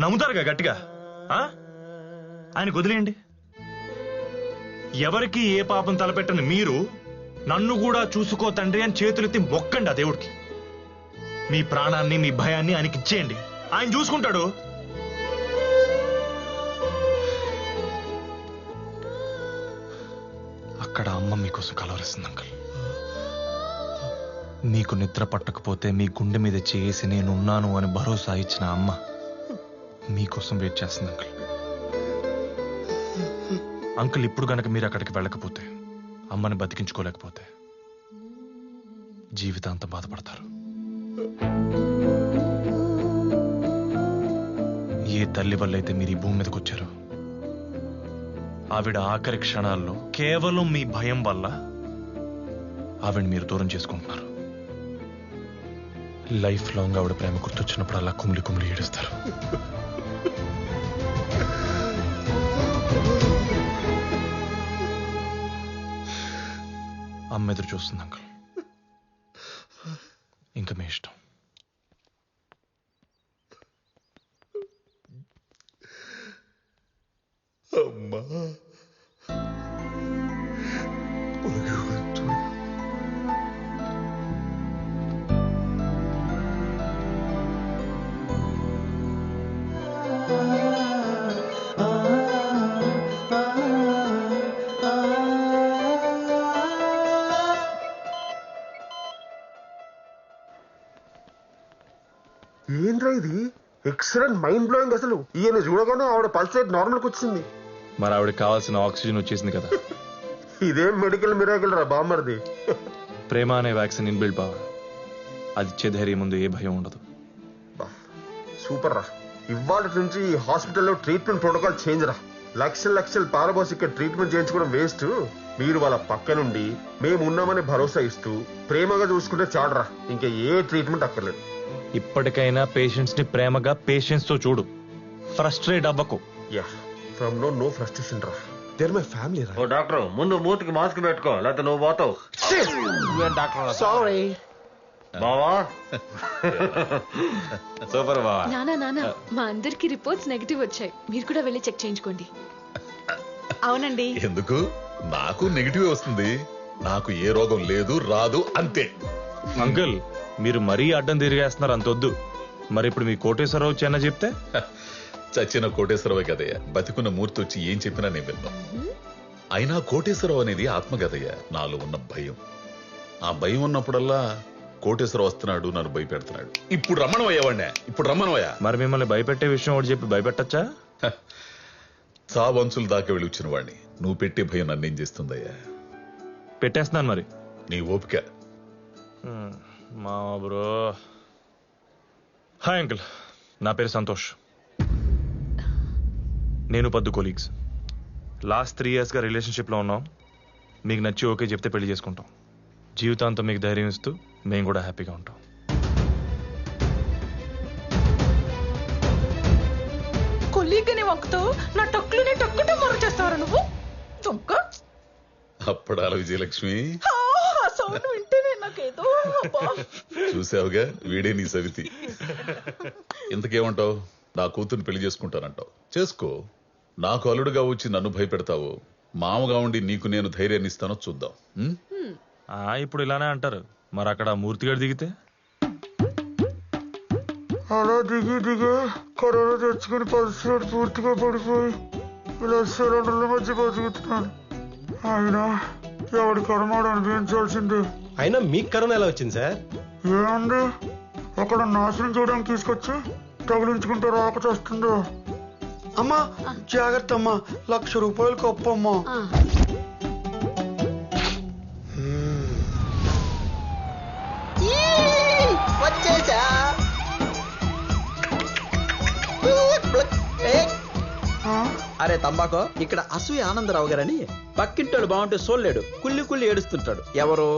Speaker 1: నమ్ముతారుగా గట్టిగా, ఆయనకు వదిలేయండి. ఎవరికి ఏ పాపం తలపెట్టని మీరు నన్ను కూడా చూసుకో తండ్రి అని చేతులెత్తి మొక్కండి ఆ దేవుడికి. మీ ప్రాణాన్ని మీ భయాన్ని ఆయనకి ఇచ్చేయండి, ఆయన చూసుకుంటాడు. అక్కడ అమ్మ మీకోసం కలవరిస్తుంది అంకల్. మీకు నిద్ర పట్టకపోతే మీ గుండె మీద చేసి నేనున్నాను అని భరోసా ఇచ్చిన అమ్మ మీకోసం వెయిట్ చేస్తుంది అంకల్. అంకుల్ ఇప్పుడు గనక మీరు అక్కడికి వెళ్ళకపోతే, అమ్మని బతికించుకోలేకపోతే జీవితాంతం బాధపడతారు. ఏ తల్లి వల్ల అయితే మీరు ఈ భూమి మీదకి వచ్చారో ఆవిడ ఆఖరి క్షణాల్లో కేవలం మీ భయం వల్ల ఆవిడ మీరు దూరం చేసుకుంటున్నారు. లైఫ్ లాంగ్ ఆవిడ ప్రేమ గుర్తొచ్చినప్పుడు అలా కుమిలి కుమిలి ఏడుస్తారు. అమ్మ ఎదురు చూస్తుంది అంకుల్, ఇంకా మీ ఇష్టం.
Speaker 4: అమ్మా
Speaker 7: ఏంద్రా ఇది ఎక్సలెంట్, మైండ్ బ్లోయింగ్. అసలు ఈయన చూడగానే ఆవిడ పల్స్ రేట్ నార్మల్కి వచ్చింది.
Speaker 1: మరి ఆవిడకి కావాల్సిన ఆక్సిజన్ వచ్చేసింది కదా.
Speaker 7: ఇదేం మెడికల్ మిరాకిల్ రా బామ్మర్ది.
Speaker 1: ప్రేమ అనే వ్యాక్సిన్ ఇన్బిల్డ్ పవర్, అది ఇచ్చే ధైర్యం ముందు ఏ భయం ఉండదు.
Speaker 7: సూపర్ రా. ఇవాళ నుంచి ఈ హాస్పిటల్లో ట్రీట్మెంట్ ప్రోటోకాల్ చేంజ్ రా. లక్షలు పారబోసి ఇక్కడ ట్రీట్మెంట్ చేయించుకోవడం వేస్ట్. మీరు వాళ్ళ పక్క నుండి మేము ఉన్నామని భరోసా ఇస్తూ ప్రేమగా చూసుకుంటే చాలరా, ఇంకా ఏ ట్రీట్మెంట్ అక్కర్లేదు.
Speaker 1: ఇప్పటికైనా పేషెంట్స్ ని ప్రేమగా పేషెన్స్ తో చూడు, ఫ్రస్ట్రేట్ అవ్వకు.
Speaker 7: యా, ఫ్రమ్ నో ఫ్రస్ట్రేషన్ రా. దేర్ మై ఫ్యామిలీ రా.
Speaker 18: ఓ డాక్టర్, ముందు మూతికి మాస్క్ పెట్టుకో, లేకపోతే నువ్వు పోతావు.
Speaker 7: సారీ
Speaker 18: బావా. సూపర్ బావా.
Speaker 2: నానా మా అందరికి రిపోర్ట్స్ నెగటివ్ వచ్చాయి, మీరు కూడా వెళ్ళి చెక్ చేయించుకోండి.
Speaker 6: అవునండి.
Speaker 4: ఎందుకు? నాకు నెగిటివ్ వస్తుంది, నాకు ఏ రోగం లేదు రాదు అంతే.
Speaker 1: అంకుల్ మీరు మరీ అడ్డం తిరిగేస్తున్నారు, అంతొద్దు. మరి ఇప్పుడు మీ కోటేశ్వరరావు వచ్చి చెప్తే?
Speaker 4: చచ్చిన కోటేశ్వరరావు కదయ్యా, బతికున్న మూర్తి వచ్చి ఏం చెప్పినా నేను విన్నా. అయినా కోటేశ్వరరావు అనేది ఆత్మకథయ్యా. నాలో ఉన్న భయం, ఆ భయం ఉన్నప్పుడల్లా కోటేశ్వరం వస్తున్నాడు, నన్ను భయపెడుతున్నాడు. ఇప్పుడు రమ్మనవయ్యావాడినే, ఇప్పుడు రమ్మనవయ్యా.
Speaker 1: మరి మిమ్మల్ని భయపెట్టే విషయం ఒకటి చెప్పి భయపెట్టచ్చా?
Speaker 4: చావంచులు దాకా వెళ్ళి వచ్చిన వాడిని నువ్వు పెట్టే భయం నన్నేం చేస్తుందయ్యా?
Speaker 1: పెట్టేస్తున్నాను మరి.
Speaker 4: నీ ఓపిక.
Speaker 1: మా బ్రో. హాయ్ అంకుల్, నా పేరు సంతోష్. నేను పద్దు కొలీగ్స్. లాస్ట్ 3 yearsగా రిలేషన్షిప్లో ఉన్నాం. మీకు నచ్చి ఓకే చెప్తే పెళ్లి చేసుకుంటాం. జీవితాంతం మీకు ధైర్యం ఇస్తూ మేము కూడా హ్యాపీగా ఉంటాం.
Speaker 15: కొలీగని వంకుతో నా టక్కులుని టక్కుట మొర చేస్తావరా నువ్వు? దొంగ
Speaker 4: అప్పడాల విజయలక్ష్మి.
Speaker 15: సౌండ్ వింటేనే నాకేదో
Speaker 4: చూసావుగా, వీడే నీ సవితి. ఇంతకేమంటావు? నా కూతుర్ని పెళ్లి చేసుకుంటానంటావు, చేసుకో. నాకు అల్లుడుగా వచ్చి నన్ను భయపెడతావు, మామగా ఉండి నీకు నేను ధైర్యాన్ని ఇస్తానో చూద్దాం.
Speaker 1: ఇప్పుడు ఇలానే అంటారు, మరి అక్కడ మూర్తిగాడు దిగితే?
Speaker 16: అలా దిగి కరోనా తెచ్చుకుని పరిస్థితి పూర్తిగా పడిపోయి ఇలా సిలిండర్ల మధ్య బతుకుతున్నాను. అయినా ఎవడి కర్మాడు అనిపించాల్సిందే.
Speaker 10: అయినా మీకు కరోనా ఎలా వచ్చింది సార్?
Speaker 16: ఏముంది, అక్కడ నాశనం చేయడానికి తీసుకొచ్చి తగిలించుకుంటే రాక వస్తుందో.
Speaker 3: అమ్మా జాగ్రత్త అమ్మా, 1,00,000 రూపాయలు కప్పమ్మా.
Speaker 22: వచ్చేసా. అరే తంబాకో, ఇక్కడ అసూయ ఆనందరావు గారని పక్కింటోడు బాగుంటే సోల్లేడు కుళ్ళి కుళ్ళి ఏడుస్తుంటాడు. ఎవరు?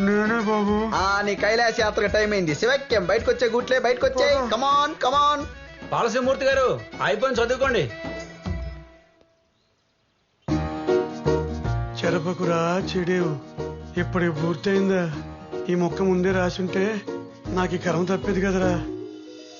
Speaker 16: నేనే బాబు.
Speaker 22: నీ కైలాస యాత్రకు టైం అయింది. శివక్యం బయటకు వచ్చే గుట్లే, బయటకు వచ్చే. కమాన్ కమాన్.
Speaker 14: పాలసింహమూర్తి గారు అయిపోయింది, చదువుకోండి.
Speaker 3: చెరపకురా చెడేవు, ఇప్పటికి పూర్తయిందా? ఈ మొక్క ముందే రాసుంటే నాకు ఈ కర్మ తప్పేది కదరా.